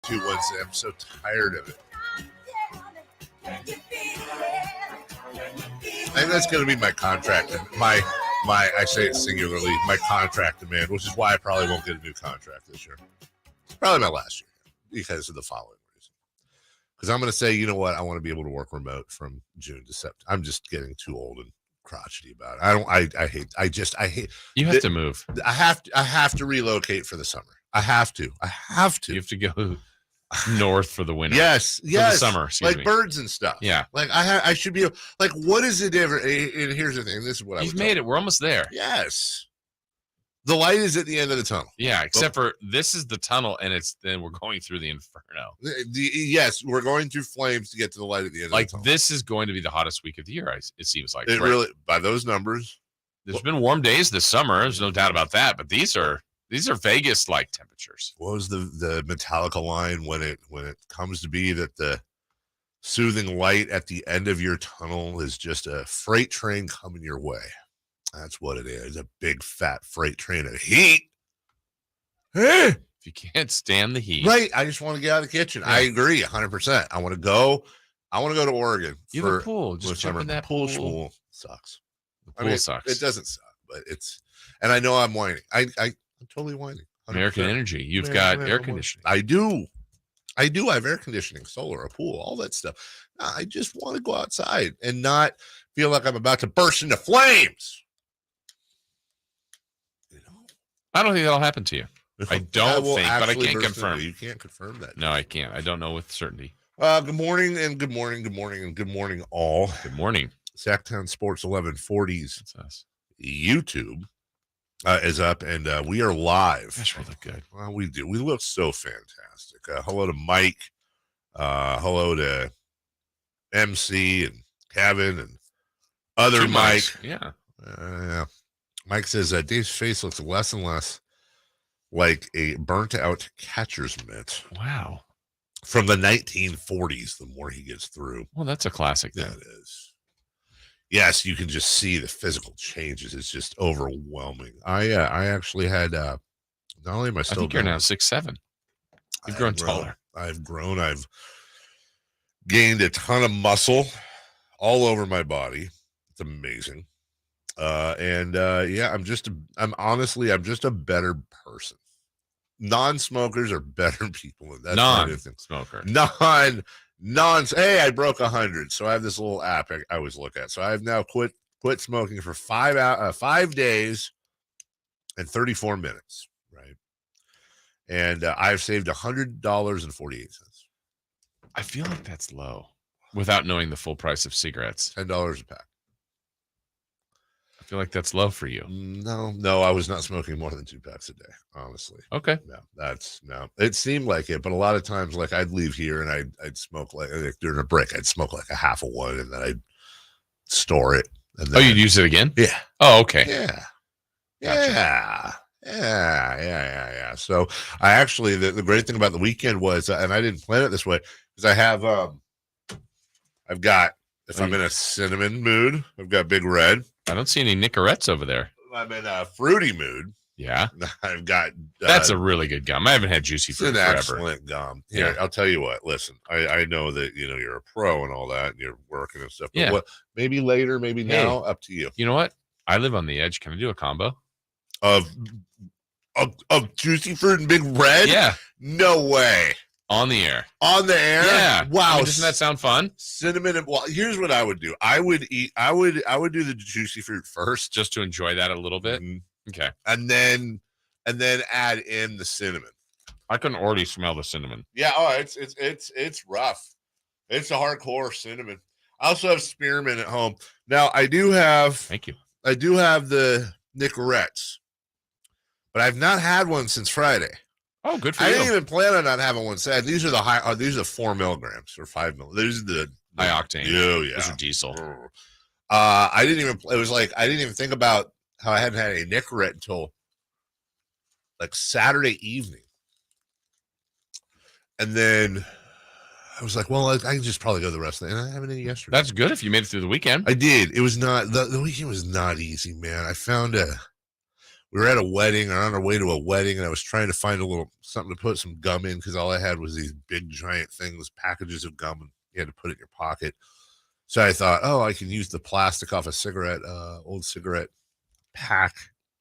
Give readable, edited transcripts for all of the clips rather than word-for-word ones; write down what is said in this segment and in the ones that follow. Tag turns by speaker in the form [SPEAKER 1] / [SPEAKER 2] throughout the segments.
[SPEAKER 1] 2 Wednesday. I'm so tired of it. I think that's going to be my contract. I say it singularly, my contract demand, which is why I probably won't get a new contract this year. It's probably my last year because of the following reason. Because I'm going to say, you know what? I want to be able to work remote from June to September. I'm just getting too old and crotchety about it. I hate.
[SPEAKER 2] You have to move.
[SPEAKER 1] I have to relocate for the summer. I have to.
[SPEAKER 2] You have to go north for the winter.
[SPEAKER 1] Yes.
[SPEAKER 2] For the summer,
[SPEAKER 1] like birds and stuff.
[SPEAKER 2] Yeah.
[SPEAKER 1] Like I should be like, what is the difference? And here's the thing. This is what
[SPEAKER 2] You've made it. We're almost there.
[SPEAKER 1] Yes. The light is at the end of the tunnel.
[SPEAKER 2] Yeah, except for this is the tunnel, and then we're going through the inferno.
[SPEAKER 1] Yes, we're going through flames to get to the light at the end.
[SPEAKER 2] Like
[SPEAKER 1] of the tunnel.
[SPEAKER 2] this is going to be the hottest week of the year. It seems like
[SPEAKER 1] it really, by those numbers.
[SPEAKER 2] There's been warm days this summer. There's no doubt about that. But these are Vegas like temperatures.
[SPEAKER 1] What was the Metallica line when it comes to be that the soothing light at the end of your tunnel is just a freight train coming your way? That's what it is. A big fat freight train of heat.
[SPEAKER 2] If you can't stand the heat.
[SPEAKER 1] Right. I just want to get out of the kitchen. Yeah. I agree 100%. I want to go to Oregon.
[SPEAKER 2] You have a pool. Just jump in that pool.
[SPEAKER 1] Pool sucks.
[SPEAKER 2] The pool sucks.
[SPEAKER 1] It doesn't suck, but and I know I'm whining. I'm totally whining. 100%.
[SPEAKER 2] American Energy. You've got air conditioning.
[SPEAKER 1] I do. I have air conditioning, solar, a pool, all that stuff. I just want to go outside and not feel like I'm about to burst into flames.
[SPEAKER 2] I don't think that'll happen to you. I don't think, but I can't confirm.
[SPEAKER 1] You can't confirm that.
[SPEAKER 2] No, I can't. I don't know with certainty.
[SPEAKER 1] Good morning and good morning, good morning and good morning all.
[SPEAKER 2] Good morning.
[SPEAKER 1] Sactown Sports 1140's
[SPEAKER 2] That's us.
[SPEAKER 1] YouTube is up, and we are live.
[SPEAKER 2] Gosh, we look good.
[SPEAKER 1] Well, we do. We look so fantastic. Hello to Mike. Hello to MC and Kevin and other Mike.
[SPEAKER 2] Yeah.
[SPEAKER 1] Yeah. Mike says Dave's face looks less and less like a burnt-out catcher's mitt.
[SPEAKER 2] Wow.
[SPEAKER 1] From the 1940s, the more he gets through.
[SPEAKER 2] Well, that's a classic.
[SPEAKER 1] That is. Yes, you can just see the physical changes. It's just overwhelming. I actually had, not only am I still...
[SPEAKER 2] I think you're now 6'7". You've grown taller.
[SPEAKER 1] I've grown. I've gained a ton of muscle all over my body. It's amazing. Yeah, I'm just a better person. Non-smokers are better people. That's
[SPEAKER 2] non-smoker.
[SPEAKER 1] Hey, I broke 100. So I have this little app I always look at. So I've now quit smoking for 5 days and 34 minutes. Right. And I've saved $100.48.
[SPEAKER 2] I feel like that's low without knowing the full price of cigarettes.
[SPEAKER 1] $10 a pack.
[SPEAKER 2] I feel like that's low for you.
[SPEAKER 1] No, I was not smoking more than 2 packs a day, honestly.
[SPEAKER 2] Okay.
[SPEAKER 1] No. It seemed like it, but a lot of times, like I'd leave here and I'd smoke like during a break, I'd smoke like a half of one, and then I'd store it. And then,
[SPEAKER 2] you'd use it again?
[SPEAKER 1] Yeah.
[SPEAKER 2] Oh, okay.
[SPEAKER 1] Yeah.
[SPEAKER 2] Gotcha.
[SPEAKER 1] Yeah. So I actually, the great thing about the weekend was, and I didn't plan it this way, because I have, I've got, if I'm in a cinnamon mood, I've got Big Red.
[SPEAKER 2] I don't see any Nicorettes over there.
[SPEAKER 1] I'm in a fruity mood.
[SPEAKER 2] Yeah.
[SPEAKER 1] I've got...
[SPEAKER 2] That's a really good gum. I haven't had Juicy Fruit forever.
[SPEAKER 1] It's an excellent gum. Here, I'll tell you what. Listen, I know that, you're a pro and all that, and you're working and stuff. But maybe later, maybe now, up to you.
[SPEAKER 2] You know what? I live on the edge. Can I do a combo?
[SPEAKER 1] Of Juicy Fruit and Big Red?
[SPEAKER 2] Yeah.
[SPEAKER 1] No way.
[SPEAKER 2] On the air.
[SPEAKER 1] On the air?
[SPEAKER 2] Yeah.
[SPEAKER 1] Wow.
[SPEAKER 2] Doesn't that sound fun?
[SPEAKER 1] Cinnamon and here's what I would do. I would do the Juicy Fruit first.
[SPEAKER 2] Just to enjoy that a little bit. Mm-hmm. Okay.
[SPEAKER 1] And then add in the cinnamon.
[SPEAKER 2] I can already smell the cinnamon.
[SPEAKER 1] Yeah, it's rough. It's a hardcore cinnamon. I also have spearmint at home. Now I do have
[SPEAKER 2] Thank you.
[SPEAKER 1] I do have the Nicorettes. But I've not had one since Friday.
[SPEAKER 2] Oh, good for you.
[SPEAKER 1] I didn't even plan on not having one said. These are the these are 4 milligrams or 5 milligrams. These are the
[SPEAKER 2] high octane.
[SPEAKER 1] Yeah.
[SPEAKER 2] These are diesel.
[SPEAKER 1] I didn't even think about how I hadn't had a Nicorette until like Saturday evening. And then I was like, well, I can just probably go the rest of the day. And I haven't any yesterday.
[SPEAKER 2] That's good if you made it through the weekend.
[SPEAKER 1] I did. It was not, the weekend was not easy, man. I found we were at a wedding or on our way to a wedding, and I was trying to find a little something to put some gum in because all I had was these big giant things, packages of gum, and you had to put it in your pocket. So I thought, oh, I can use the plastic off a cigarette, old cigarette pack.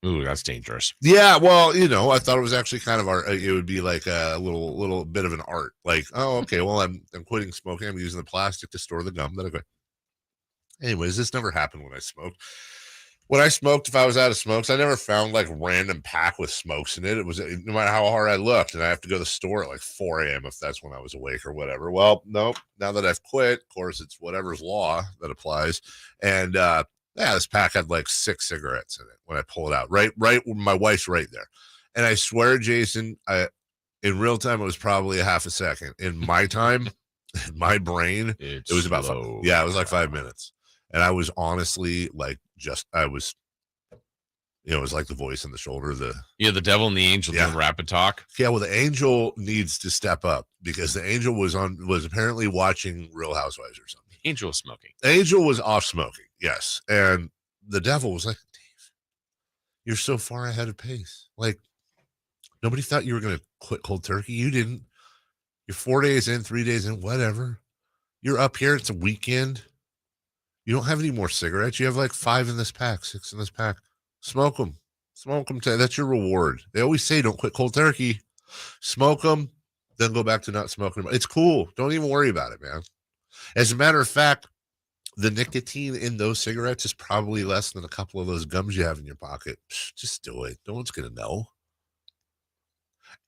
[SPEAKER 2] Ooh, that's dangerous.
[SPEAKER 1] Yeah, well, I thought it was actually kind of art. It would be like a little bit of an art. Like, oh, okay, well, I'm quitting smoking. I'm using the plastic to store the gum. Then I go. Anyways, this never happened when I smoked. When I smoked, if I was out of smokes, I never found like random pack with smokes in it. It was no matter how hard I looked, and I have to go to the store at like 4 a.m. if that's when I was awake or whatever. Well, nope. Now that I've quit, of course, it's whatever's law that applies. And this pack had like 6 cigarettes in it when I pull it out. Right. My wife's right there, and I swear, Jason, in real time it was probably a half a second. In my time, in my brain, it was about it was like 5 minutes. And I was honestly like, it was like the voice in the shoulder. The
[SPEAKER 2] devil and the angel doing rapid talk.
[SPEAKER 1] Yeah, well, the angel needs to step up because the angel was apparently watching Real Housewives or something.
[SPEAKER 2] Angel was smoking.
[SPEAKER 1] Angel was off smoking, yes. And the devil was like, Dave, you're so far ahead of pace. Like, nobody thought you were going to quit cold turkey. You didn't. You're 4 days in, 3 days in, whatever. You're up here. It's a weekend. You don't have any more cigarettes. You have like 5 in this pack, 6 in this pack. Smoke them. Smoke them. That's your reward. They always say don't quit cold turkey. Smoke them, then go back to not smoking them. It's cool. Don't even worry about it, man. As a matter of fact, the nicotine in those cigarettes is probably less than a couple of those gums you have in your pocket. Just do it. No one's going to know.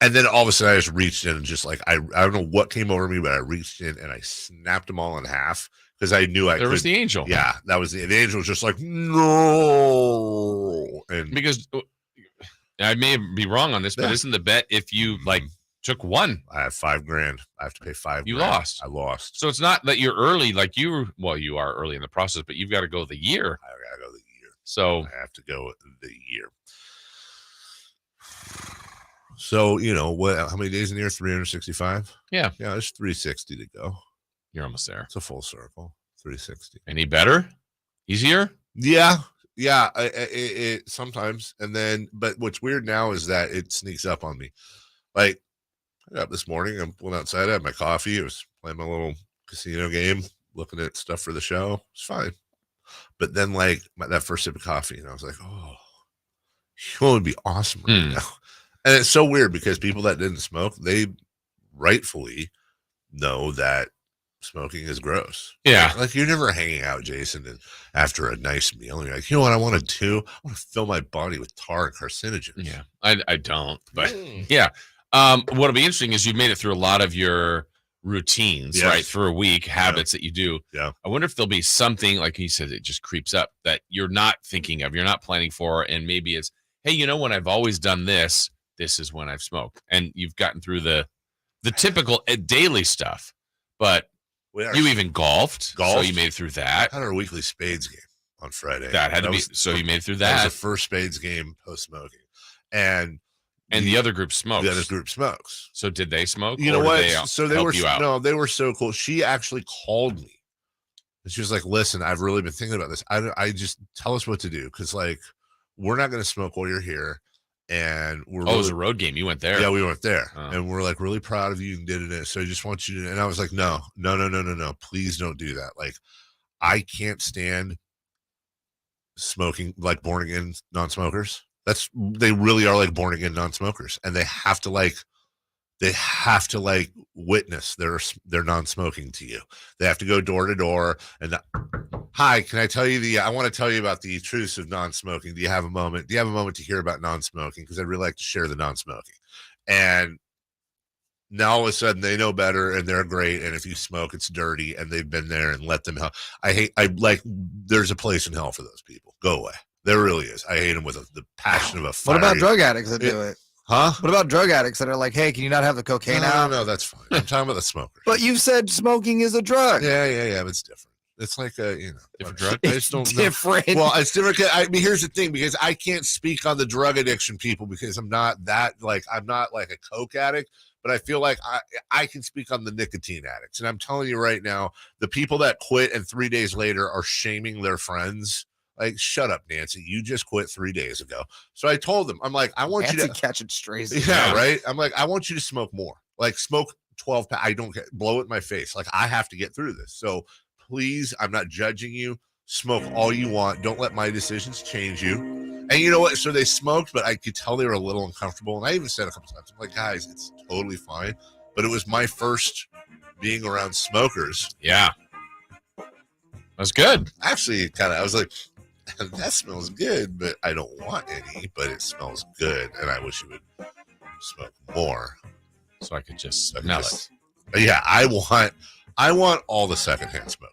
[SPEAKER 1] And then all of a sudden I just reached in and just like, I don't know what came over me, but I reached in and I snapped them all in half. Because I knew there
[SPEAKER 2] was the angel.
[SPEAKER 1] Yeah, that was the angel was just like, no. And
[SPEAKER 2] because I may be wrong on this, but isn't the bet if you like took one?
[SPEAKER 1] I have $5,000. I have to pay $5,000.
[SPEAKER 2] You lost.
[SPEAKER 1] I lost.
[SPEAKER 2] So it's not that you're early, like you are early in the process, but you've got to go the year.
[SPEAKER 1] I got to go the year.
[SPEAKER 2] So
[SPEAKER 1] I have to go the year. So, how many days in the year? 365?
[SPEAKER 2] Yeah.
[SPEAKER 1] Yeah, there's 360 to go.
[SPEAKER 2] You're almost there.
[SPEAKER 1] It's a full circle. 360.
[SPEAKER 2] Any better? Easier?
[SPEAKER 1] Yeah. It sometimes. And then, but what's weird now is that it sneaks up on me. Like, I got up this morning. I went outside. I had my coffee. I was playing my little casino game, looking at stuff for the show. It's fine. But then, like, that first sip of coffee, and I was like, oh, it would be awesome right now. And it's so weird because people that didn't smoke, they rightfully know that smoking is gross.
[SPEAKER 2] Yeah.
[SPEAKER 1] Like you're never hanging out, Jason, and after a nice meal, and you're like, you know what I want to do? I want to fill my body with tar and carcinogens.
[SPEAKER 2] Yeah. I don't, but yeah. What'll be interesting is you've made it through a lot of your routines, right? Through a week, habits that you do.
[SPEAKER 1] Yeah.
[SPEAKER 2] I wonder if there'll be something, like he said, it just creeps up that you're not thinking of, you're not planning for, and maybe it's, hey, when I've always done this, this is when I've smoked. And you've gotten through the typical daily stuff, but you even golfed, so you made it through that.
[SPEAKER 1] I had our weekly spades game on Friday.
[SPEAKER 2] That had to be, so you made it through that.
[SPEAKER 1] That was the first spades game post-smoking. And
[SPEAKER 2] the other group smokes.
[SPEAKER 1] The other group smokes.
[SPEAKER 2] So did they smoke?
[SPEAKER 1] You know what? They were so cool. She actually called me. And she was like, listen, I've really been thinking about this. I just tell us what to do. Because, like, we're not going to smoke while you're here. And it
[SPEAKER 2] was a road game. You went there.
[SPEAKER 1] Yeah, we went there. And we're like really proud of you and did it. So I just want you to, and I was like, no. Please don't do that. Like, I can't stand smoking, like born again non-smokers. They really are like born again non-smokers. And they have to witness their non-smoking to you. They have to go door to door and hi, can I tell you I want to tell you about the truths of non-smoking. Do you have a moment? Do you have a moment to hear about non-smoking? Because I'd really like to share the non-smoking. And now all of a sudden they know better and they're great. And if you smoke, it's dirty, and they've been there and let them help. There's a place in hell for those people. Go away. There really is. I hate them with the passion of a fire.
[SPEAKER 3] What about drug addicts that do it?
[SPEAKER 1] Huh?
[SPEAKER 3] What about drug addicts that are like, hey, can you not have the cocaine out?
[SPEAKER 1] No, that's fine. I'm talking about the smokers.
[SPEAKER 3] But you said smoking is a drug.
[SPEAKER 1] Yeah, but it's different. It's like
[SPEAKER 2] different drug.
[SPEAKER 1] I just don't
[SPEAKER 3] different.
[SPEAKER 1] Know. Well, it's different. Here's the thing, because I can't speak on the drug addiction people because I'm not like a coke addict, but I feel like I can speak on the nicotine addicts. And I'm telling you right now, the people that quit and 3 days later are shaming their friends Like, shut up, Nancy. You just quit 3 days ago. So I told them, I'm like, I want
[SPEAKER 3] Nancy
[SPEAKER 1] you to
[SPEAKER 3] catching strays.
[SPEAKER 1] yeah, right. I'm like, I want you to smoke more. Like, smoke 12. I don't get blow it in my face. Like, I have to get through this. So please, I'm not judging you. Smoke all you want. Don't let my decisions change you. And you know what? So they smoked, but I could tell they were a little uncomfortable. And I even said a couple times, I'm like, guys, it's totally fine. But it was my first being around smokers.
[SPEAKER 2] Yeah. That's good.
[SPEAKER 1] Actually, I was like, that smells good, but I don't want any, but it smells good. And I wish you would smoke more.
[SPEAKER 2] So I could just smell it.
[SPEAKER 1] Yeah, I want all the secondhand smoke.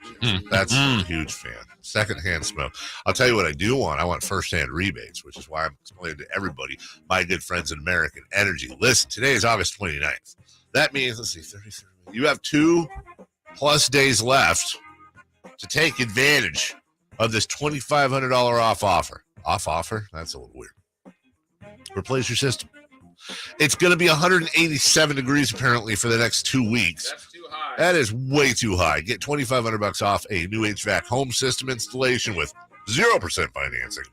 [SPEAKER 1] That's a huge fan. Secondhand smoke. I'll tell you what I do want. I want firsthand rebates, which is why I'm explaining to everybody, my good friends at American Energy. Listen, today is August 29th. That means, let's see, 33. You have 2+ days left to take advantage of this $2,500 off offer. Off offer? That's a little weird. Replace your system. It's going to be 187 degrees apparently for the next 2 weeks.
[SPEAKER 2] That's too high.
[SPEAKER 1] That is way too high. Get $2,500 off a new HVAC home system installation with 0% financing.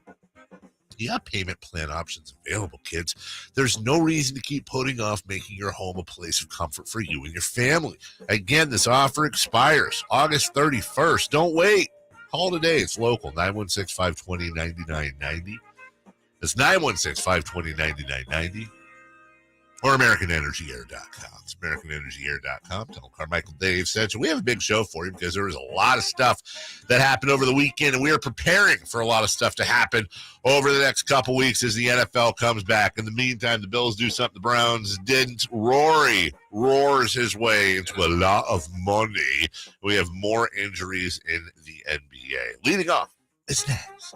[SPEAKER 1] You have payment plan options available, kids. There's no reason to keep putting off making your home a place of comfort for you and your family. Again, this offer expires August 31st. Don't wait. Call today. It's local, 916-520-9990. It's 916-520-9990. Or AmericanEnergyAir.com. It's AmericanEnergyAir.com. Tell them Carmichael Dave sent you. We have a big show for you because there was a lot of stuff that happened over the weekend, and we are preparing for a lot of stuff to happen over the next couple weeks as the NFL comes back. In the meantime, the Bills do something the Browns didn't. Rory roars his way into a lot of money. We have more injuries in the NBA. Leading off is next.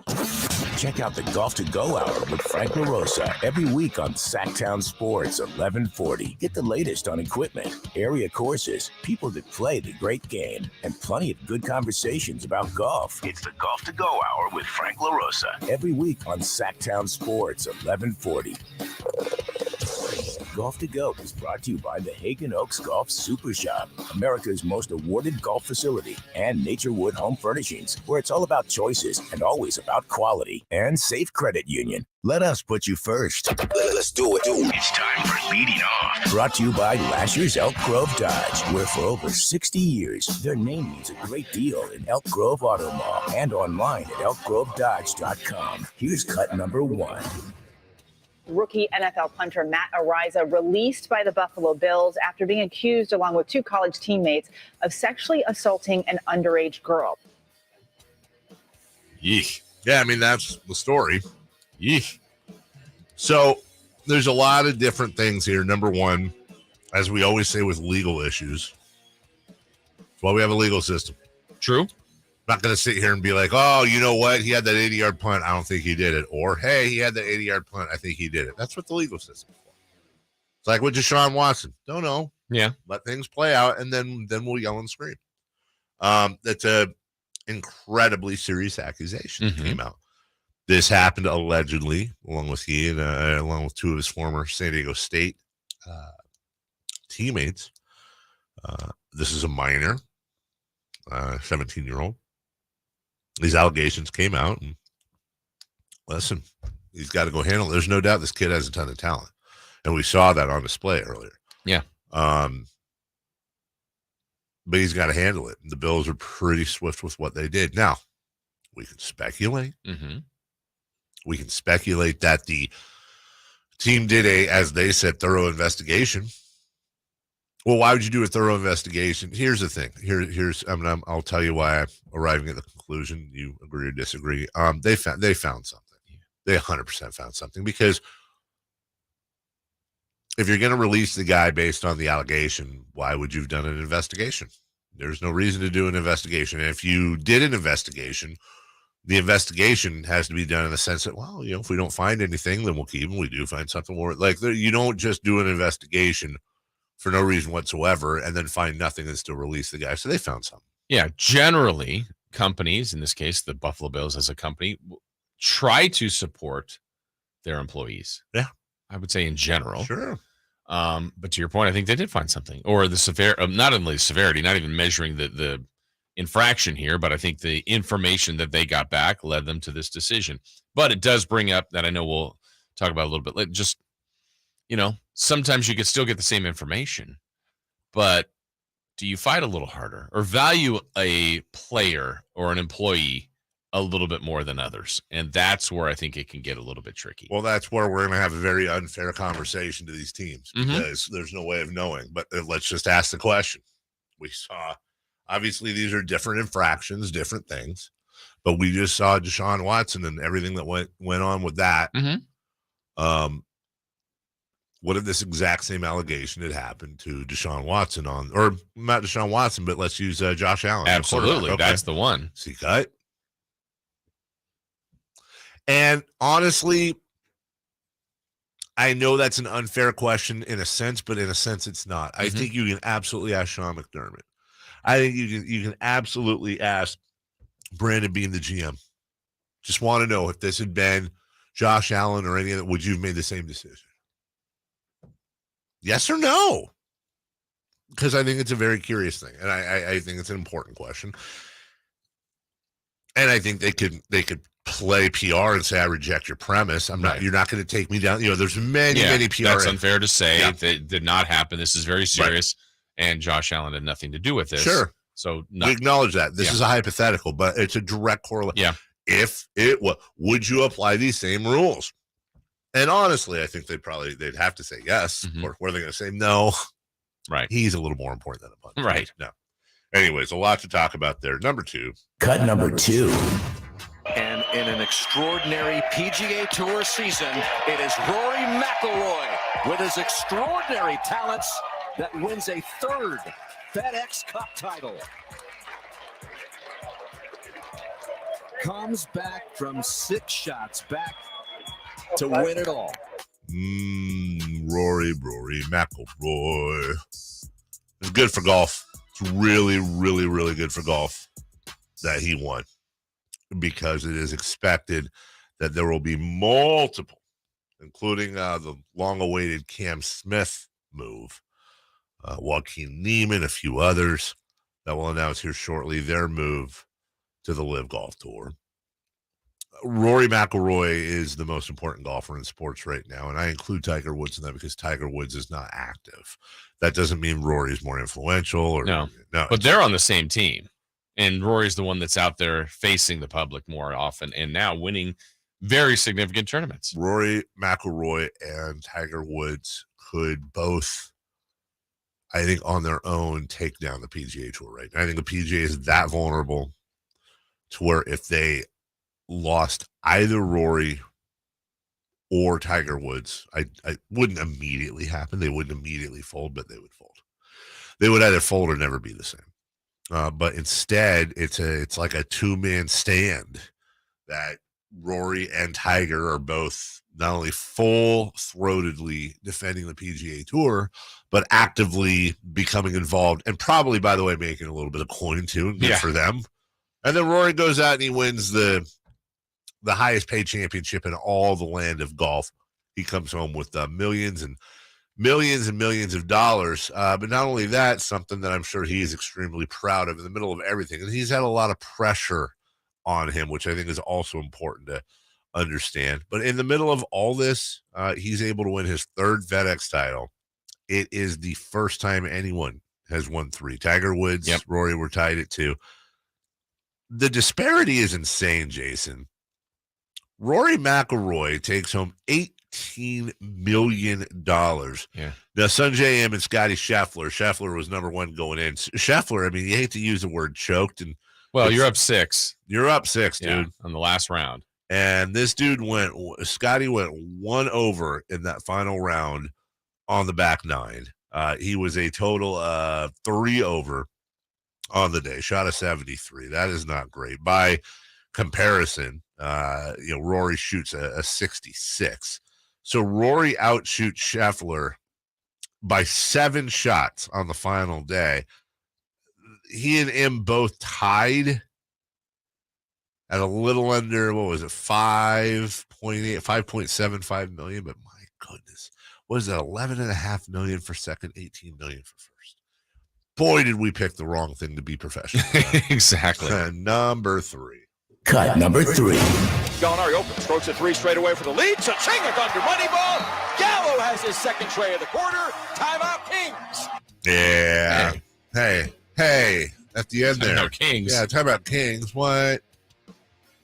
[SPEAKER 4] Check out the Golf to Go Hour with Frank LaRosa every week on Sactown Sports 1140. Get the latest on equipment, area courses, people that play the great game, and plenty of good conversations about golf. It's the Golf to Go Hour with Frank LaRosa every week on Sactown Sports 1140. Golf to Go is brought to you by the Hagen Oaks Golf Super Shop, America's most awarded golf facility, and Naturewood Home Furnishings, where it's all about choices and always about quality, and Safe Credit Union. Let us put you first. Let's do it. It's time for Leading Off. Brought to you by Lasher's Elk Grove Dodge, where for over 60 years, their name means a great deal in Elk Grove Auto Mall and online at elkgrovedodge.com. Here's cut number 1.
[SPEAKER 5] Rookie NFL punter Matt Ariza released by the Buffalo Bills after being accused, along with 2 college teammates, of sexually assaulting an underage girl.
[SPEAKER 1] Yeesh. Yeah, I mean, that's the story. Yeesh. So there's a lot of different things here. Number one, as we always say with legal issues, that's why we have a legal system.
[SPEAKER 2] True.
[SPEAKER 1] Not going to sit here and be like, oh, you know what? He had that 80-yard punt. I don't think he did it. Or, hey, he had that 80-yard punt. I think he did it. That's what the legal system is for. It's like with Deshaun Watson. Don't know.
[SPEAKER 2] Yeah.
[SPEAKER 1] Let things play out, and then we'll yell and scream. That's a incredibly serious accusation that came out. This happened allegedly, along with he and along with 2 of his former San Diego State teammates. This is a minor, 17-year-old. These allegations came out, and listen, he's got to go handle it. There's no doubt this kid has a ton of talent, and we saw that on display earlier.
[SPEAKER 2] Yeah.
[SPEAKER 1] But he's got to handle it. The Bills are pretty swift with what they did. Now, we can speculate. We can speculate that the team did as they said, thorough investigation. Well, why would you do a thorough investigation? Here's the thing. I'll tell you why I'm arriving at the conclusion. You agree or disagree? They found something. They 100% found something, because if you're going to release the guy based on the allegation, why would you have done an investigation? There's no reason to do an investigation. And if you did an investigation, the investigation has to be done in the sense that, well, if we don't find anything, then we'll keep him. We do find something more. Like, you don't just do an investigation for no reason whatsoever and then find nothing and still release the guy. So they found something.
[SPEAKER 2] Yeah. Generally, companies, in this case, the Buffalo Bills as a company, try to support their employees.
[SPEAKER 1] Yeah.
[SPEAKER 2] I would say in general.
[SPEAKER 1] Sure.
[SPEAKER 2] But to your point, I think they did find something, or the severity, not only the severity, not even measuring the infraction here, but I think the information that they got back led them to this decision. But it does bring up that I know we'll talk about a little bit. Just, sometimes you could still get the same information, but do you fight a little harder or value a player or an employee a little bit more than others? And that's where I think it can get a little bit tricky.
[SPEAKER 1] Well, that's where we're going to have a very unfair conversation to these teams because there's no way of knowing. But let's just ask the question. We saw, obviously, these are different infractions, different things, but we just saw Deshaun Watson and everything that went on with that. What if this exact same allegation had happened to Deshaun Watson or not Deshaun Watson, but let's use Josh Allen.
[SPEAKER 2] Absolutely. That's the one.
[SPEAKER 1] See, cut. And honestly, I know that's an unfair question in a sense, but in a sense it's not. I think you can absolutely ask Sean McDermott. I think you can absolutely ask Brandon Beane, the GM. Just want to know if this had been Josh Allen or any of that, would you have made the same decision? Yes or no? Because I think it's a very curious thing, and I think it's an important question. And I think they could play PR and say, I reject your premise. You're not going to take me down. There's many PR.
[SPEAKER 2] That's unfair to say. Yeah. That did not happen. This is very serious. Right. And Josh Allen had nothing to do with this.
[SPEAKER 1] Sure.
[SPEAKER 2] So
[SPEAKER 1] we acknowledge that. This is a hypothetical, but it's a direct correlation.
[SPEAKER 2] Yeah.
[SPEAKER 1] If it would you apply these same rules? And honestly, I think they'd have to say yes. Or were they going to say no?
[SPEAKER 2] Right.
[SPEAKER 1] He's a little more important than a punch.
[SPEAKER 2] Right.
[SPEAKER 1] No. Anyways, a lot to talk about there. Number 2.
[SPEAKER 4] Cut number 2.
[SPEAKER 6] And in an extraordinary PGA Tour season, it is Rory McIlroy with his extraordinary talents that wins a 3rd FedEx Cup title. Comes back from 6 shots back to win it all.
[SPEAKER 1] Rory McIlroy. It's good for golf. It's really, really, really good for golf that he won, because it is expected that there will be multiple, including the long-awaited Cam Smith move, Joaquin Neiman, a few others that will announce here shortly their move to the LIV Golf Tour. Rory McIlroy is the most important golfer in sports right now, and I include Tiger Woods in that because Tiger Woods is not active. That doesn't mean Rory is more influential. No,
[SPEAKER 2] but they're on the same team, and Rory's the one that's out there facing the public more often and now winning very significant tournaments.
[SPEAKER 1] Rory McIlroy and Tiger Woods could both, I think, on their own take down the PGA Tour right now. I think the PGA is that vulnerable to where if they lost either Rory or Tiger Woods, I wouldn't immediately happen. They wouldn't immediately fold, but they would fold. They would either fold or never be the same. But instead, it's like a 2-man stand that Rory and Tiger are both not only full-throatedly defending the PGA Tour, but actively becoming involved and probably, by the way, making a little bit of coin too. And good for them. And then Rory goes out and he wins the highest paid championship in all the land of golf. He comes home with millions and millions of dollars. But not only that, something that I'm sure he is extremely proud of in the middle of everything. And he's had a lot of pressure on him, which I think is also important to understand. But in the middle of all this, he's able to win his 3rd FedEx title. It is the first time anyone has won 3. Tiger Woods, Rory were tied at 2. The disparity is insane, Jason. Rory McIlroy takes home $18 million.
[SPEAKER 2] Yeah.
[SPEAKER 1] Now, Sungjae Im and Scotty Scheffler. Scheffler was number 1 going in. Scheffler, I mean, you hate to use the word choked.
[SPEAKER 2] Well, you're up 6.
[SPEAKER 1] You're up 6, dude.
[SPEAKER 2] On the last round.
[SPEAKER 1] And this dude Scotty went 1 over in that final round on the back 9. He was a total of 3 over on the day, shot a 73. That is not great. By comparison, Rory shoots a 66. So Rory outshoots Scheffler by 7 shots on the final day. He and Im both tied at a little under, 5.75 million, but my goodness, what is that? 11.5 million for second, 18 million for first. boy, did we pick the wrong thing to be professional.
[SPEAKER 2] Exactly.
[SPEAKER 1] Number 3.
[SPEAKER 4] Cut number 3.
[SPEAKER 6] Gallinari open, strokes a 3 straight away for the lead. Cha-ching, a thunder money ball. Gallo has his second tray of the quarter. Timeout, Kings.
[SPEAKER 1] Yeah. Hey. At the end there.
[SPEAKER 2] No Kings.
[SPEAKER 1] Yeah, talk about Kings. What?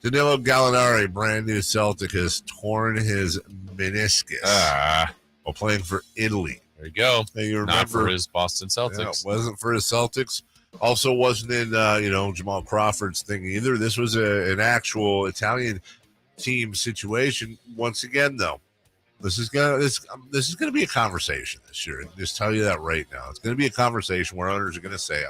[SPEAKER 1] Danilo Gallinari, brand new Celtic, has torn his meniscus while playing for Italy.
[SPEAKER 2] There you go.
[SPEAKER 1] Hey, you remember,
[SPEAKER 2] not for his Boston Celtics.
[SPEAKER 1] Yeah, it wasn't for his Celtics. Also wasn't in Jamal Crawford's thing either. This was an actual Italian team situation. Once again, though, this is gonna be a conversation this year. Just tell you that right now. It's gonna be a conversation where owners are gonna say,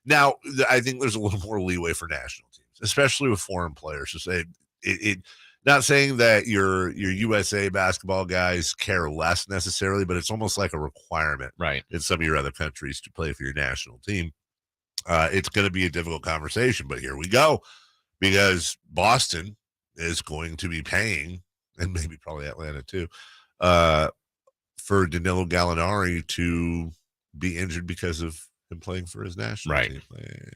[SPEAKER 1] Now, I think there's a little more leeway for national teams, especially with foreign players. To say it not saying that your USA basketball guys care less necessarily, but it's almost like a requirement,
[SPEAKER 2] right,
[SPEAKER 1] in some of your other countries to play for your national team. It's going to be a difficult conversation, but here we go, because Boston is going to be paying, and maybe probably Atlanta too, for Danilo Gallinari to be injured because of him playing for his national team.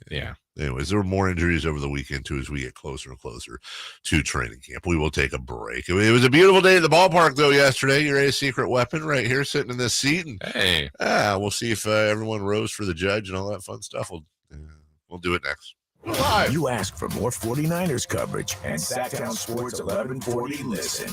[SPEAKER 2] Yeah.
[SPEAKER 1] Anyways, there were more injuries over the weekend too as we get closer and closer to training camp. We will take a break. It was a beautiful day at the ballpark though yesterday. Your A secret weapon right here sitting in this seat. And
[SPEAKER 2] hey,
[SPEAKER 1] we'll see if everyone rose for the judge and all that fun stuff. We'll do it next. Live.
[SPEAKER 4] You ask for more 49ers coverage, and Sactown Sports 1140 listen.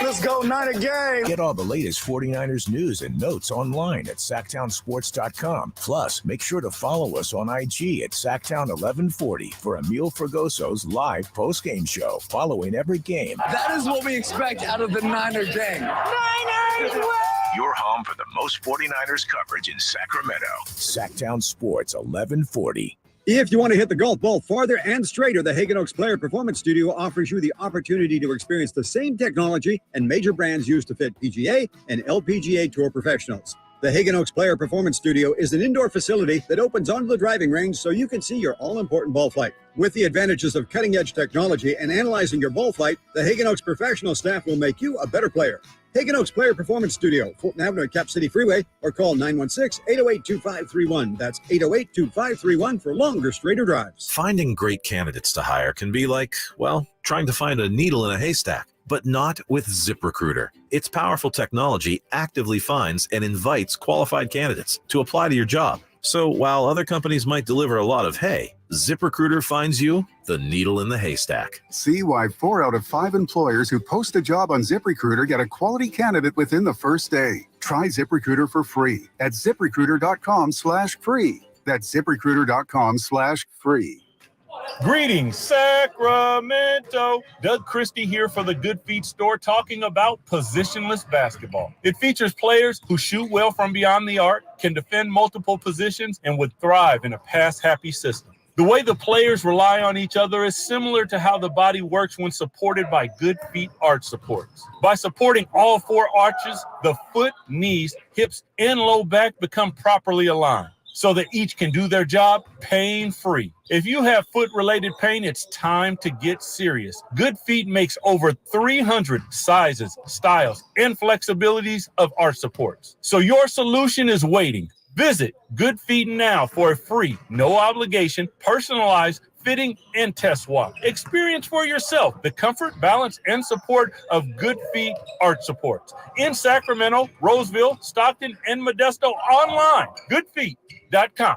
[SPEAKER 3] Let's go, Niner gang.
[SPEAKER 4] Get all the latest 49ers news and notes online at SactownSports.com. Plus, make sure to follow us on IG at Sactown1140 for Emil Fergoso's live post-game show following every game.
[SPEAKER 3] That is what we expect out of the Niner gang.
[SPEAKER 4] Niners! Your home for the most 49ers coverage in Sacramento. Sactown Sports 1140.
[SPEAKER 7] If you want to hit the golf ball farther and straighter, the Hagen Oaks Player Performance Studio offers you the opportunity to experience the same technology and major brands used to fit PGA and LPGA Tour professionals. The Hagen Oaks Player Performance Studio is an indoor facility that opens onto the driving range so you can see your all-important ball flight. With the advantages of cutting-edge technology and analyzing your ball flight, the Hagen Oaks professional staff will make you a better player. Hagen Oaks Player Performance Studio, Fulton Avenue at Cap City Freeway, or call 916-808-2531. That's 808-2531 for longer, straighter drives.
[SPEAKER 8] Finding great candidates to hire can be like, well, trying to find a needle in a haystack, but not with ZipRecruiter. Its powerful technology actively finds and invites qualified candidates to apply to your job. So while other companies might deliver a lot of hay, ZipRecruiter finds you the needle in the haystack.
[SPEAKER 9] See why 4 out of 5 employers who post a job on ZipRecruiter get a quality candidate within the first day. Try ZipRecruiter for free at ZipRecruiter.com/free. That's ZipRecruiter.com/free.
[SPEAKER 10] Greetings, Sacramento. Doug Christie here for the Good Feet store, talking about positionless basketball. It features players who shoot well from beyond the arc, can defend multiple positions, and would thrive in a pass-happy system. The way the players rely on each other is similar to how the body works when supported by Good Feet arch supports. By supporting all 4 arches, the foot, knees, hips, and low back become properly aligned, so that each can do their job pain-free. If you have foot-related pain, it's time to get serious. Good Feet makes over 300 sizes, styles, and flexibilities of arch supports. So your solution is waiting. Visit Good Feet now for a free, no-obligation, personalized fitting and test walk. Experience for yourself the comfort, balance, and support of Good Feet arch supports. In Sacramento, Roseville, Stockton, and Modesto online. Goodfeet.com.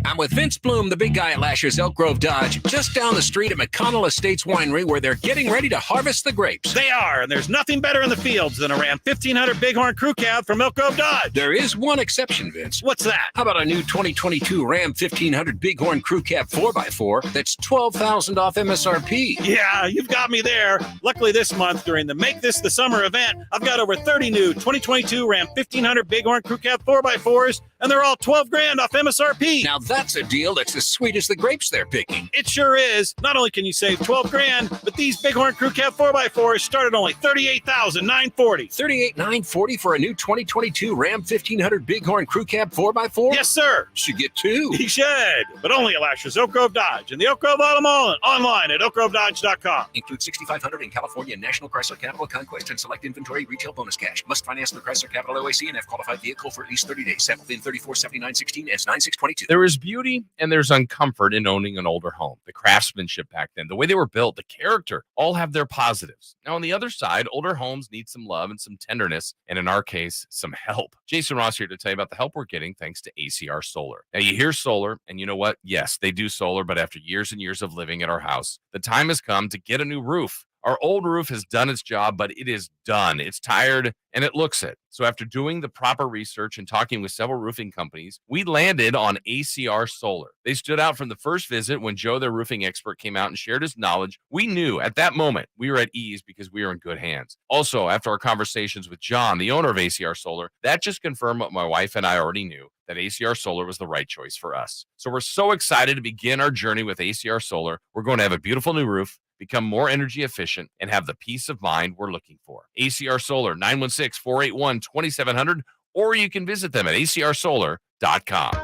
[SPEAKER 11] I'm with Vince Bloom, the big guy at Lasher's Elk Grove Dodge, just down the street at McConnell Estates Winery, where they're getting ready to harvest the grapes.
[SPEAKER 12] They are, and there's nothing better in the fields than a Ram 1500 Bighorn Crew Cab from Elk Grove Dodge.
[SPEAKER 11] There is one exception, Vince.
[SPEAKER 12] What's that?
[SPEAKER 11] How about a new 2022 Ram 1500 Bighorn Crew Cab 4x4 that's $12,000 off MSRP?
[SPEAKER 12] Yeah, you've got me there. Luckily this month, during the Make This the Summer event, I've got over 30 new 2022 Ram 1500 Bighorn Crew Cab 4x4s, and they're all $12,000 off MSRP.
[SPEAKER 11] Now that's a deal that's as sweet as the grapes they're picking.
[SPEAKER 12] It sure is. Not only can you save $12,000, but these Bighorn Crew Cab 4x4s start at only $38,940.
[SPEAKER 11] $38,940 for a new 2022 Ram 1500 Bighorn Crew Cab 4x4?
[SPEAKER 12] Yes, sir.
[SPEAKER 11] Should get two.
[SPEAKER 12] He should, but only at Lasher's Oak Grove Dodge and the Oak Grove Auto Mall and online at oakgrovedodge.com.
[SPEAKER 11] Include $6,500 in California National Chrysler Capital Conquest and select inventory retail bonus cash. Must finance the Chrysler Capital OAC and have qualified vehicle for at least 30 days. Sample VIN 347916 S9622.
[SPEAKER 2] There is beauty and there's uncomfort in owning an older home. The craftsmanship back then, the way they were built, the character, all have their positives. Now, on the other side, older homes need some love and some tenderness, and in our case, some help. Jason Ross here to tell you about the help we're getting thanks to ACR Solar. Now, you hear solar, and you know what? Yes, they do solar, but after years and years of living at our house, the time has come to get a new roof. Our old roof has done its job, but it is done. It's tired, and it looks it. So after doing the proper research and talking with several roofing companies, we landed on ACR Solar. They stood out from the first visit when Joe, their roofing expert, came out and shared his knowledge. We knew at that moment we were at ease because we were in good hands. Also, after our conversations with John, the owner of ACR Solar, that just confirmed what my wife and I already knew, that ACR Solar was the right choice for us. So we're so excited to begin our journey with ACR Solar. We're going to have a beautiful new roof, become more energy efficient, and have the peace of mind we're looking for. ACR Solar, 916-481-2700, or you can visit them at acrsolar.com.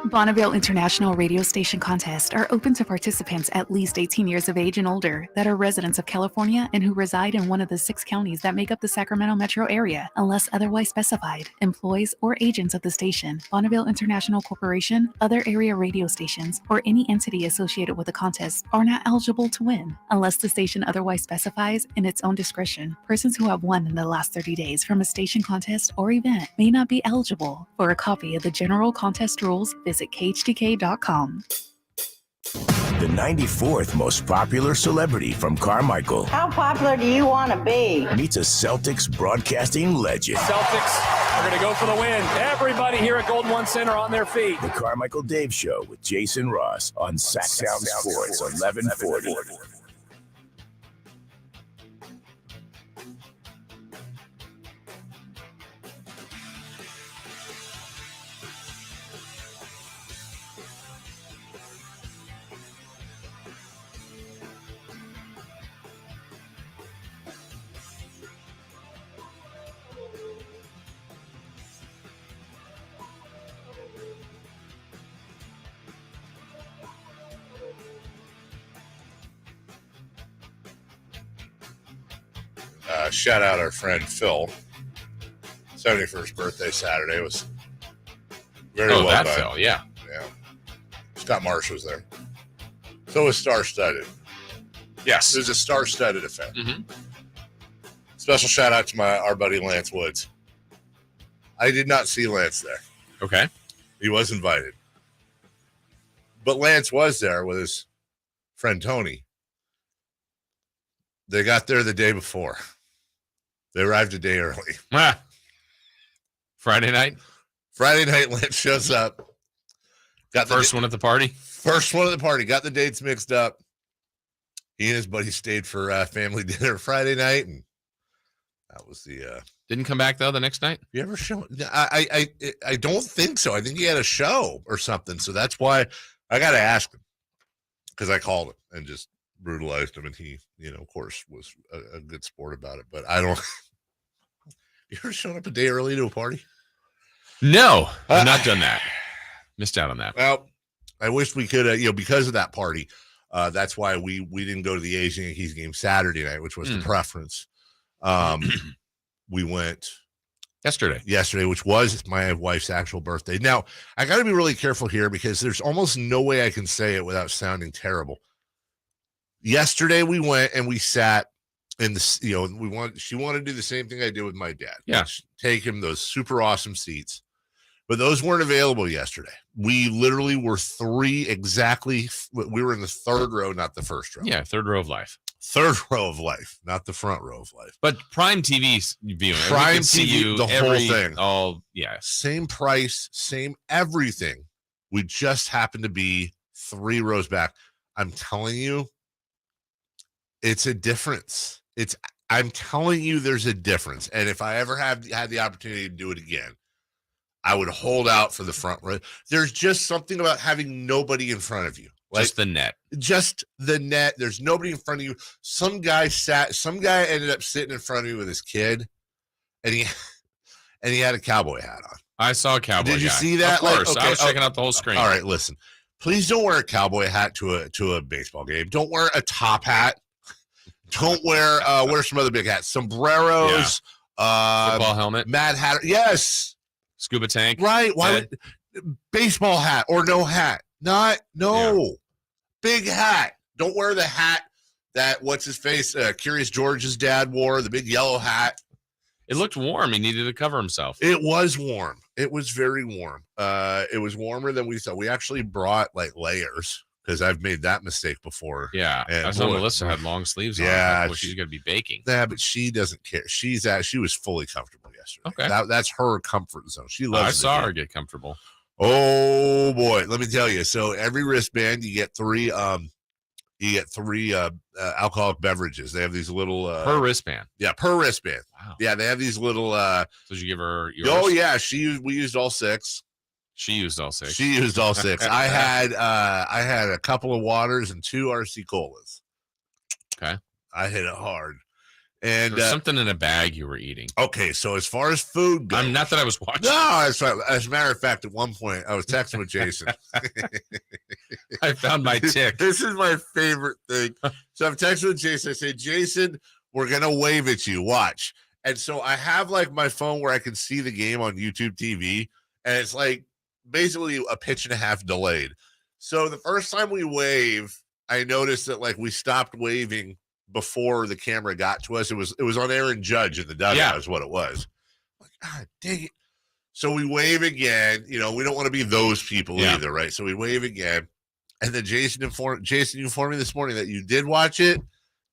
[SPEAKER 13] Bonneville International Radio Station contests are open to participants at least 18 years of age and older that are residents of California and who reside in one of the 6 counties that make up the Sacramento metro area, unless otherwise specified. Employees or agents of the station, Bonneville International Corporation, other area radio stations, or any entity associated with the contest are not eligible to win, unless the station otherwise specifies in its own discretion. Persons who have won in the last 30 days from a station contest or event may not be eligible. For a copy of the general contest rules, visit khdk.com.
[SPEAKER 4] The 94th most popular celebrity from Carmichael
[SPEAKER 14] How popular do you want to be?
[SPEAKER 4] meets a Celtics broadcasting legend.
[SPEAKER 15] Celtics are going to go for the win. Everybody here at Golden One Center on their feet.
[SPEAKER 4] The Carmichael Dave Show with Jason Ross on Sactown Sports 1140.
[SPEAKER 1] Shout out our friend Phil. 71st birthday Saturday was very well
[SPEAKER 2] that
[SPEAKER 1] done.
[SPEAKER 2] Phil, yeah.
[SPEAKER 1] Yeah. Scott Marsh was there. So was star-studded.
[SPEAKER 2] Yes.
[SPEAKER 1] It was a star-studded event.
[SPEAKER 2] Mm-hmm.
[SPEAKER 1] Special shout out to our buddy Lance Woods. I did not see Lance there.
[SPEAKER 2] Okay.
[SPEAKER 1] He was invited. But Lance was there with his friend Tony. They got there the day before. They arrived a day early.
[SPEAKER 2] Friday night?
[SPEAKER 1] Friday night, Lance shows up. Got the
[SPEAKER 2] First one at the party?
[SPEAKER 1] First one at the party. Got the dates mixed up. He and his buddy stayed for family dinner Friday night, and that was the.
[SPEAKER 2] Didn't come back though the next night.
[SPEAKER 1] You ever show? I don't think so. I think he had a show or something. So that's why I got to ask him, because I called him and just brutalized him, and he, of course, was a good sport about it. But I don't. You ever shown up a day early to a party?
[SPEAKER 2] No, I've not done that. Missed out on that.
[SPEAKER 1] Well, I wish we could, because of that party. That's why we didn't go to the Asian Yankees game Saturday night, which was the preference. We went yesterday, which was my wife's actual birthday. Now, I got to be really careful here because there's almost no way I can say it without sounding terrible. Yesterday we went and we sat in the, she wanted to do the same thing I did with my dad.
[SPEAKER 2] Yeah.
[SPEAKER 1] Take him those super awesome seats, but those weren't available yesterday. We literally were we were in the third row, not the first row.
[SPEAKER 2] Yeah. Third row of life.
[SPEAKER 1] Third row of life, not the front row of life.
[SPEAKER 2] But Prime TV's viewing.
[SPEAKER 1] Prime TV, the whole thing.
[SPEAKER 2] Oh, yeah.
[SPEAKER 1] Same price, same everything. We just happened to be 3 rows back. I'm telling you, it's a difference. I'm telling you, there's a difference. And if I ever had the opportunity to do it again, I would hold out for the front row. There's just something about having nobody in front of you. Like,
[SPEAKER 2] just the net.
[SPEAKER 1] Just the net. There's nobody in front of you. Some guy ended up sitting in front of me with his kid, and he had a cowboy hat on.
[SPEAKER 2] I saw a cowboy.
[SPEAKER 1] Did you see that?
[SPEAKER 2] Of course. I was checking out the whole screen.
[SPEAKER 1] All right, listen. Please don't wear a cowboy hat to a baseball game. Don't wear a top hat. Don't wear some other big hats. Sombreros.
[SPEAKER 2] Football helmet.
[SPEAKER 1] Mad Hatter. Yes.
[SPEAKER 2] Scuba tank.
[SPEAKER 1] Right. Why would baseball hat or no hat? Big hat. Don't wear the hat that what's his face? Curious George's dad wore, the big yellow hat.
[SPEAKER 2] It looked warm. He needed to cover himself.
[SPEAKER 1] It was warm. It was very warm. It was warmer than we thought. We actually brought like layers because I've made that mistake before.
[SPEAKER 2] Yeah. I saw Melissa had long sleeves on.
[SPEAKER 1] Yeah.
[SPEAKER 2] Well, she's going to be baking.
[SPEAKER 1] Yeah, but she doesn't care. She was fully comfortable yesterday.
[SPEAKER 2] Okay.
[SPEAKER 1] That's her comfort zone. She loves
[SPEAKER 2] I saw her get comfortable.
[SPEAKER 1] Oh boy. Let me tell you. So every wristband, you get three alcoholic beverages. They have these little
[SPEAKER 2] per wristband.
[SPEAKER 1] Yeah, per wristband.
[SPEAKER 2] Wow.
[SPEAKER 1] Yeah, they have these little
[SPEAKER 2] So did you give her yours?
[SPEAKER 1] Oh yeah, we used all 6.
[SPEAKER 2] She used all 6.
[SPEAKER 1] She used all 6. I had a couple of waters and 2 RC colas.
[SPEAKER 2] Okay.
[SPEAKER 1] I hit it hard. And
[SPEAKER 2] there's something in a bag you were eating.
[SPEAKER 1] Okay, so as far as food goes,
[SPEAKER 2] not that I was watching.
[SPEAKER 1] No, that's right. As a matter of fact, at one point I was texting with Jason.
[SPEAKER 2] I found my tick.
[SPEAKER 1] This is my favorite thing. So I'm texting with Jason. I say, Jason, we're gonna wave at you. Watch. And so I have like my phone where I can see the game on YouTube TV, and it's like basically a pitch and a half delayed. So the first time we wave, I noticed that like we stopped waving before the camera got to us. It was on Aaron Judge in the dugout is what it was. Like, God dang it. So we wave again. You know, we don't want to be those people either, right? So we wave again. And then Jason, you informed me this morning that you did watch it,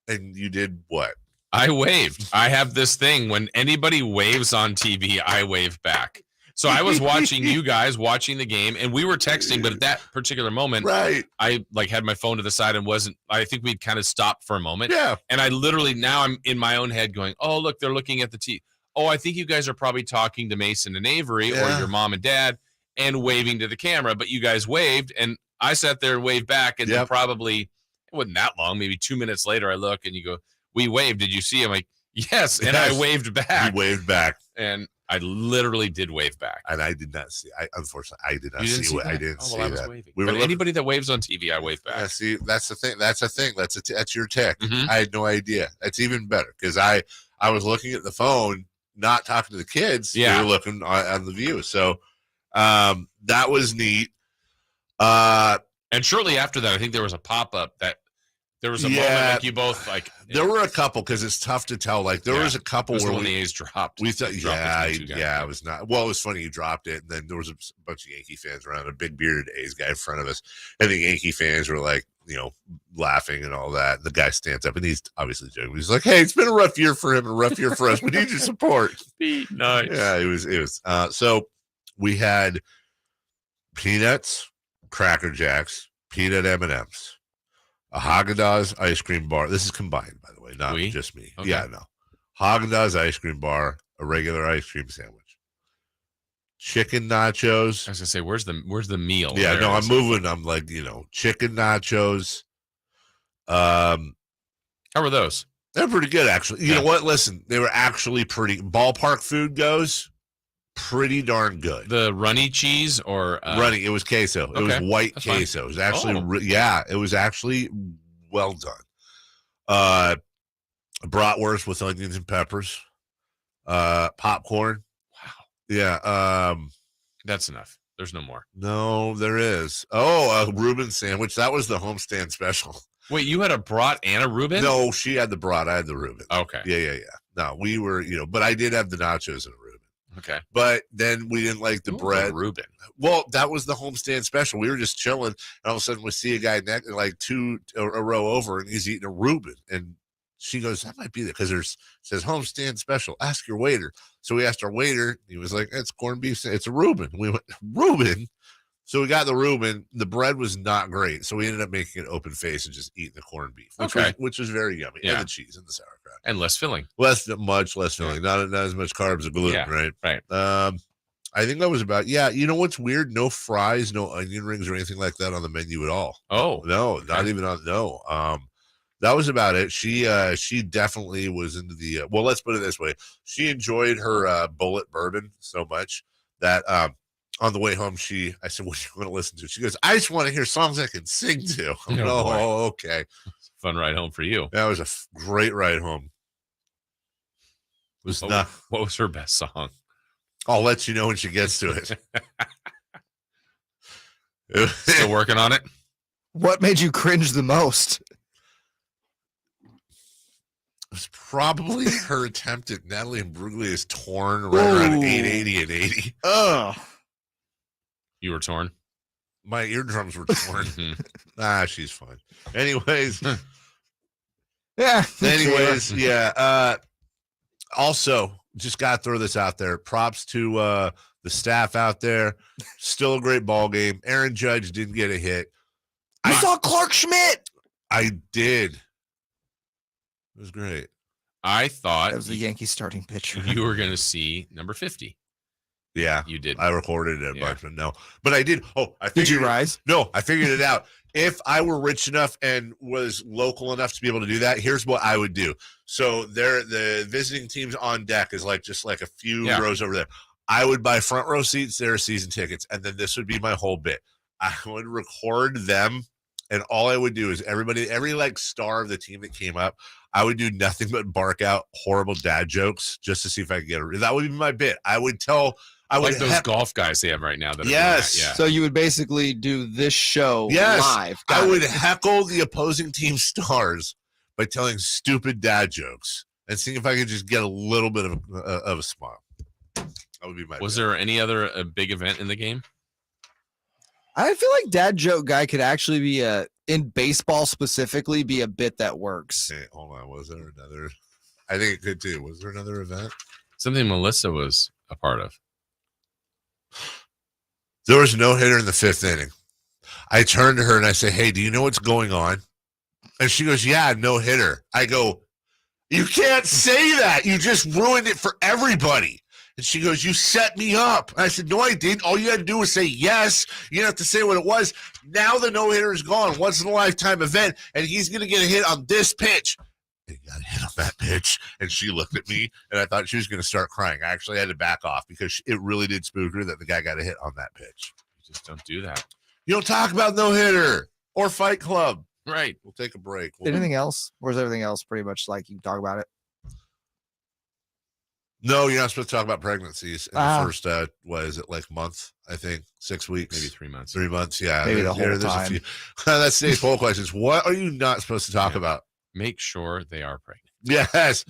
[SPEAKER 1] and you did what?
[SPEAKER 2] I waved. I have this thing when anybody waves on TV, I wave back. So I was watching you guys watching the game, and we were texting, but at that particular moment,
[SPEAKER 1] right,
[SPEAKER 2] I like had my phone to the side and I think we'd kind of stopped for a moment.
[SPEAKER 1] Yeah.
[SPEAKER 2] And I literally, now I'm in my own head going, oh, look, they're looking at the TV. Oh, I think you guys are probably talking to Mason and Avery or your mom and dad and waving to the camera, but you guys waved, and I sat there and waved back, and then probably, it wasn't that long, maybe 2 minutes later, I look and you go, we waved. Did you see? I'm like, yes. And I waved back.
[SPEAKER 1] You waved back.
[SPEAKER 2] And I literally did wave back.
[SPEAKER 1] And I did not see. Unfortunately, I did not see what I didn't see
[SPEAKER 2] I was
[SPEAKER 1] that.
[SPEAKER 2] Waving. But anybody that waves on TV, I wave back.
[SPEAKER 1] Yeah, see, that's the thing. That's a thing. That's your tech.
[SPEAKER 2] Mm-hmm.
[SPEAKER 1] I had no idea. That's even better because I was looking at the phone, not talking to the kids.
[SPEAKER 2] Yeah,
[SPEAKER 1] we were looking on the view. So that was neat.
[SPEAKER 2] And shortly after that, I think there was a pop-up that there was a moment like you both like.
[SPEAKER 1] There were a couple because it's tough to tell. Like there was a couple where
[SPEAKER 2] the A's dropped.
[SPEAKER 1] We thought, it was not. Well, it was funny you dropped it, and then there was a bunch of Yankee fans around, a big bearded A's guy in front of us, and the Yankee fans were like, laughing and all that. The guy stands up and he's obviously joking. He's like, "Hey, it's been a rough year for him, and a rough year for us. We need your support."
[SPEAKER 2] Nice.
[SPEAKER 1] Yeah, it was. So we had peanuts, Cracker Jacks, peanut M&Ms. A Haagen-Dazs ice cream bar. This is combined, by the way, not just me.
[SPEAKER 2] Okay.
[SPEAKER 1] Yeah, no. Haagen-Dazs ice cream bar, a regular ice cream sandwich, chicken nachos.
[SPEAKER 2] I was gonna say, where's the meal?
[SPEAKER 1] Yeah, no, I'm moving. I'm like, chicken nachos.
[SPEAKER 2] How were those?
[SPEAKER 1] They're pretty good, actually. You know what? Listen, they were actually pretty. Ballpark food goes pretty darn good.
[SPEAKER 2] The runny cheese or
[SPEAKER 1] runny? It was queso. It was white
[SPEAKER 2] That's
[SPEAKER 1] queso.
[SPEAKER 2] fine.
[SPEAKER 1] It was actually, it was actually well done. Bratwurst with onions and peppers. Popcorn.
[SPEAKER 2] Wow.
[SPEAKER 1] Yeah.
[SPEAKER 2] That's enough. There's no more.
[SPEAKER 1] No, there is. Oh, a Reuben sandwich. That was the homestand special.
[SPEAKER 2] Wait, you had a brat and a Reuben?
[SPEAKER 1] No, she had the brat. I had the Reuben.
[SPEAKER 2] Okay.
[SPEAKER 1] Yeah. No, we were, but I did have the nachos and a Reuben.
[SPEAKER 2] Okay.
[SPEAKER 1] But then we didn't like the bread.
[SPEAKER 2] Reuben.
[SPEAKER 1] Well, that was the homestand special. We were just chilling, and all of a sudden we see a guy like a row over, and he's eating a Reuben. And she goes, "That might be there because it says homestand special. Ask your waiter." So we asked our waiter. He was like, "It's corned beef. It's a Reuben." We went, "Reuben?" So we got the Reuben. The bread was not great, so we ended up making an open face and just eating the corned beef, which was very yummy, and the cheese and the sauerkraut,
[SPEAKER 2] and less filling,
[SPEAKER 1] much less filling, not as much carbs or gluten, right?
[SPEAKER 2] Right.
[SPEAKER 1] I think that was about, yeah. You know what's weird? No fries, no onion rings or anything like that on the menu at all.
[SPEAKER 2] Oh,
[SPEAKER 1] no, not even on, no. That was about it. She definitely was into the, well, let's put it this way. She enjoyed her bullet bourbon so much that on the way home, I said, what do you want to listen to? She goes, I just want to hear songs I can sing to. Oh, okay.
[SPEAKER 2] Fun ride home for you.
[SPEAKER 1] That was a great ride home. What
[SPEAKER 2] was her best song?
[SPEAKER 1] I'll let you know when she gets to it.
[SPEAKER 2] Still working on it?
[SPEAKER 16] What made you cringe the most?
[SPEAKER 1] It was probably her attempt at Natalie Imbruglia's Torn right around 880 and 80.
[SPEAKER 16] Ugh.
[SPEAKER 2] You were torn?
[SPEAKER 1] My eardrums were torn. She's fine. Anyways. Yeah. Also, just got to throw this out there. Props to the staff out there. Still a great ball game. Aaron Judge didn't get a hit.
[SPEAKER 16] I saw Clark Schmidt.
[SPEAKER 1] I did. It was great.
[SPEAKER 2] I thought
[SPEAKER 16] that was the Yankees starting pitcher.
[SPEAKER 2] You were going to see number 50.
[SPEAKER 1] Yeah,
[SPEAKER 2] you did.
[SPEAKER 1] I recorded it a bunch, but no. But I did.
[SPEAKER 16] Did you rise?
[SPEAKER 1] No, I figured it out. If I were rich enough and was local enough to be able to do that, here's what I would do. So the visiting teams on deck is just like a few rows over there. I would buy front row seats, their season tickets, and then this would be my whole bit. I would record them, and all I would do is every star of the team that came up, I would do nothing but bark out horrible dad jokes just to see if I could get it. That would be my bit. I would
[SPEAKER 2] like those golf guys they have right now.
[SPEAKER 1] Yes.
[SPEAKER 16] So you would basically do this show live.
[SPEAKER 1] I would heckle the opposing team stars by telling stupid dad jokes and seeing if I could just get a little bit of a smile. That would be my
[SPEAKER 2] Was there any other big event in the game?
[SPEAKER 16] I feel like dad joke guy could actually be in baseball specifically be a bit that works.
[SPEAKER 1] Hey, hold on. Was there another? I think it could too. Was there another event?
[SPEAKER 2] Something Melissa was a part of.
[SPEAKER 1] There was no hitter in the 5th inning. I turned to her and I say, hey, do you know what's going on? And she goes, yeah, no hitter. I go, you can't say that. You just ruined it for everybody. And she goes, you set me up. And I said, no, I didn't. All you had to do was say yes. You didn't have to say what it was. Now the no-hitter is gone. Once in a lifetime event. And he's going to get a hit on this pitch. He got a hit on that pitch. And she looked at me and I thought she was going to start crying. I actually had to back off because it really did spook her that the guy got a hit on that pitch.
[SPEAKER 2] You just don't do that.
[SPEAKER 1] You don't talk about no-hitter or Fight Club.
[SPEAKER 2] Right.
[SPEAKER 1] We'll take a break.
[SPEAKER 16] Anything else? Or is everything else pretty much like you can talk about it?
[SPEAKER 1] No, you're not supposed to talk about pregnancies in the first, month? I think 6 weeks.
[SPEAKER 2] Maybe 3 months.
[SPEAKER 1] 3 months, yeah.
[SPEAKER 16] Maybe the whole time.
[SPEAKER 1] That's today's poll questions. What are you not supposed to talk about?
[SPEAKER 2] Make sure they are pregnant.
[SPEAKER 1] Yes.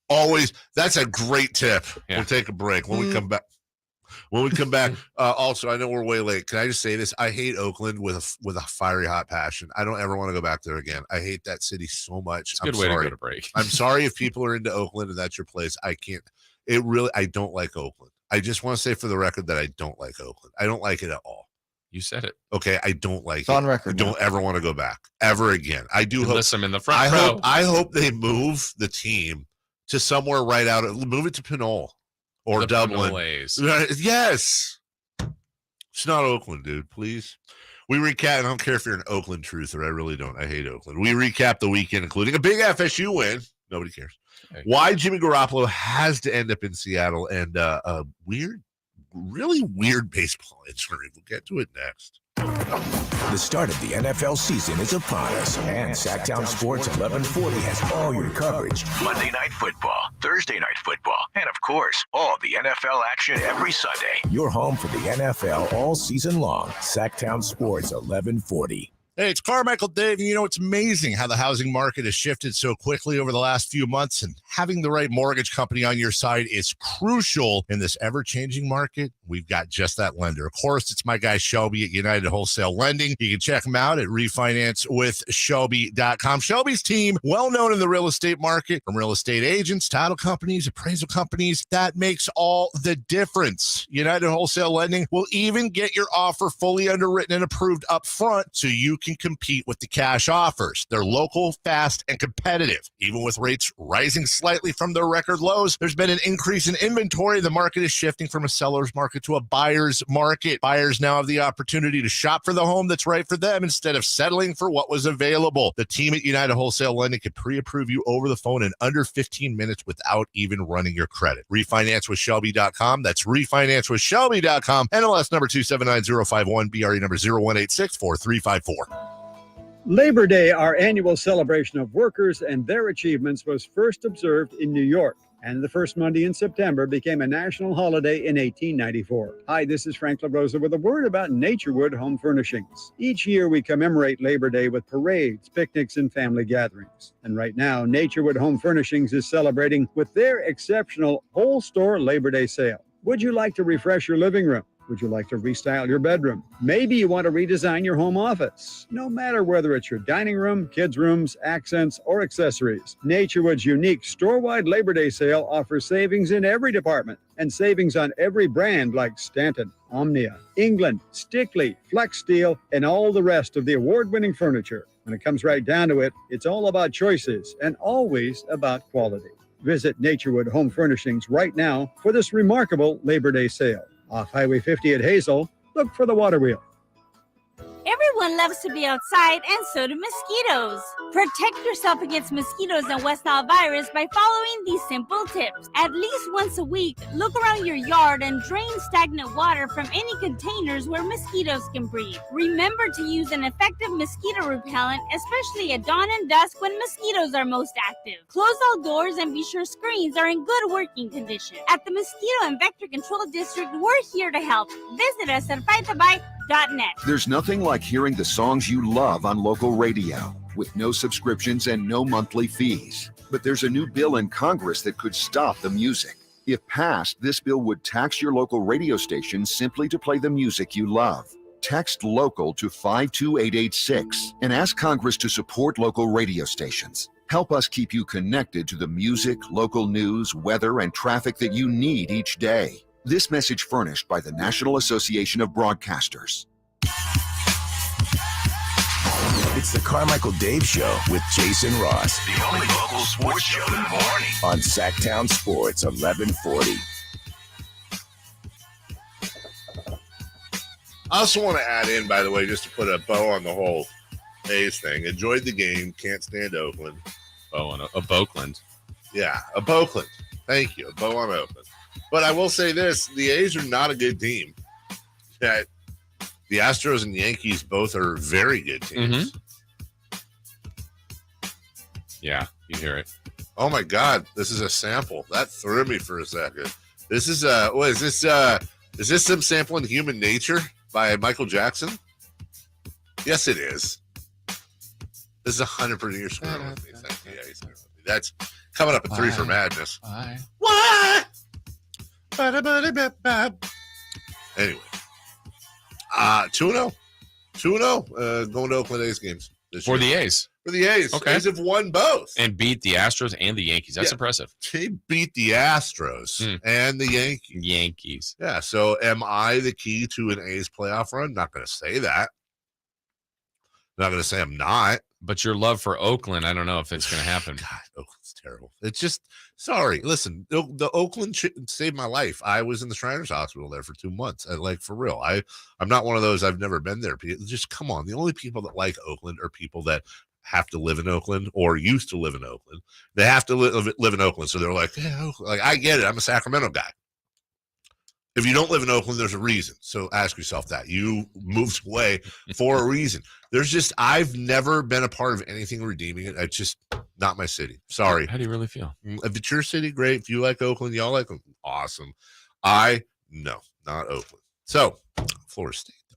[SPEAKER 1] Always. That's a great tip.
[SPEAKER 2] Yeah.
[SPEAKER 1] We'll take a break when we come back. Also, I know we're way late. Can I just say this? I hate Oakland with a fiery hot passion. I don't ever want to go back there again. I hate that city so much.
[SPEAKER 2] It's a good way to go to break.
[SPEAKER 1] I'm sorry if people are into Oakland and that's your place. I can't. I don't like Oakland. I just want to say for the record that I don't like Oakland. I don't like it at all.
[SPEAKER 2] You said it.
[SPEAKER 1] Okay, I don't like
[SPEAKER 16] it's on record.
[SPEAKER 1] I don't ever want to go back ever again. I do hope.
[SPEAKER 2] Listen, in the front row.
[SPEAKER 1] I hope they move the team to somewhere right out. Move it to Pinole or
[SPEAKER 2] the
[SPEAKER 1] Dublin.
[SPEAKER 2] Pinoles.
[SPEAKER 1] Yes. It's not Oakland, dude. Please. We recap, and I don't care if you're an Oakland truther. I really don't. I hate Oakland. We recap the weekend, including a big FSU win. Nobody cares. Okay. Why Jimmy Garoppolo has to end up in Seattle and a really weird baseball injury. We'll get to it next.
[SPEAKER 4] The start of the NFL season is upon us, and Sactown Sports 1140 has all your coverage. Monday Night Football, Thursday Night Football, and of course, all the NFL action every Sunday. Your home for the NFL all season long. Sactown Sports 1140.
[SPEAKER 17] Hey, it's Carmichael, Dave. And it's amazing how the housing market has shifted so quickly over the last few months, and having the right mortgage company on your side is crucial in this ever-changing market. We've got just that lender. Of course, it's my guy Shelby at United Wholesale Lending. You can check him out at refinancewithshelby.com. Shelby's team, well known in the real estate market, from real estate agents, title companies, appraisal companies. That makes all the difference. United Wholesale Lending will even get your offer fully underwritten and approved up front so you can compete with the cash offers. They're local, fast, and competitive. Even with rates rising slightly from their record lows, there's been an increase in inventory. The market is shifting from a seller's market to a buyer's market. Buyers now have the opportunity to shop for the home that's right for them instead of settling for what was available. The team at United Wholesale Lending can pre-approve you over the phone in under 15 minutes without even running your credit. RefinanceWithShelby.com. That's RefinanceWithShelby.com. NMLS number 279051, BRE number 01864354.
[SPEAKER 7] Labor Day, our annual celebration of workers and their achievements, was first observed in New York, and the first Monday in September became a national holiday in 1894. Hi, this is Frank LaRosa with a word about Naturewood Home Furnishings. Each year we commemorate Labor Day with parades, picnics, and family gatherings. And right now, Naturewood Home Furnishings is celebrating with their exceptional whole store Labor Day sale. Would you like to refresh your living room? Would you like to restyle your bedroom? Maybe you want to redesign your home office. No matter whether it's your dining room, kids' rooms, accents, or accessories, Naturewood's unique store-wide Labor Day sale offers savings in every department and savings on every brand like Stanton, Omnia, England, Stickley, Flex Steel, and all the rest of the award-winning furniture. When it comes right down to it, it's all about choices and always about quality. Visit Naturewood Home Furnishings right now for this remarkable Labor Day sale. Off Highway 50 at Hazel, look for the water wheel.
[SPEAKER 18] Everyone loves to be outside, and so do mosquitoes. Protect yourself against mosquitoes and West Nile virus by following these simple tips. At least once a week, look around your yard and drain stagnant water from any containers where mosquitoes can breed. Remember to use an effective mosquito repellent, especially at dawn and dusk when mosquitoes are most active. Close all doors and be sure screens are in good working condition. At the Mosquito and Vector Control District, we're here to help. Visit us at fightthabite.net.
[SPEAKER 19] There's nothing like hearing the songs you love on local radio with no subscriptions and no monthly fees. But there's a new bill in Congress that could stop the music. If passed, this bill would tax your local radio station simply to play the music you love. Text LOCAL to 52886 and ask Congress to support local radio stations. Help us keep you connected to the music, local news, weather, and traffic that you need each day. This message furnished by the National Association of Broadcasters.
[SPEAKER 4] It's the Carmichael Dave Show with Jason Ross.
[SPEAKER 6] The only local sports show in the morning.
[SPEAKER 4] On Sactown Sports 1140.
[SPEAKER 17] I also want to add in, by the way, just to put a bow on the whole A's thing. Enjoyed the game. Can't stand Oakland.
[SPEAKER 2] Bow on a Boakland.
[SPEAKER 17] Yeah, a Boakland. Thank you. A bow on Oakland. But I will say this, the A's are not a good team. That the Astros and Yankees both are very good teams.
[SPEAKER 2] Mm-hmm. Yeah, you hear it.
[SPEAKER 17] Oh my God, this is a sample. That threw me for a second. This is what is this is this some sample in Human Nature by Michael Jackson? Yes, it is. This is 100% your screen with me. That's coming up at 3 for Madness. What? Anyway, 2-0. 2-0 going to Oakland A's games this
[SPEAKER 2] For
[SPEAKER 17] year.
[SPEAKER 2] the A's.
[SPEAKER 17] For the A's.
[SPEAKER 2] Okay.
[SPEAKER 17] A's have won both.
[SPEAKER 2] And beat the Astros and the Yankees. That's impressive.
[SPEAKER 17] They beat the Astros and the Yankees. Yeah, so am I the key to an A's playoff run? Not going to say that. Not going to say I'm not.
[SPEAKER 2] But your love for Oakland, I don't know if it's going to happen.
[SPEAKER 17] God, Oakland's terrible. It's just, sorry. Listen, the Oakland saved my life. I was in the Shriners Hospital there for 2 months. Like, for real. I'm not one of those, I've never been there. Just come on. The only people that like Oakland are people that have to live in Oakland or used to live in Oakland. They have to live in Oakland. So they're like, yeah, like, I get it. I'm a Sacramento guy. If you don't live in Oakland, there's a reason. So ask yourself that. You moved away for a reason. There's just, I've never been a part of anything redeeming it. It's just not my city. Sorry.
[SPEAKER 2] How do you really feel?
[SPEAKER 17] If it's your city, great. If you like Oakland, y'all like them. Awesome. No, not Oakland. So, Florida State, though.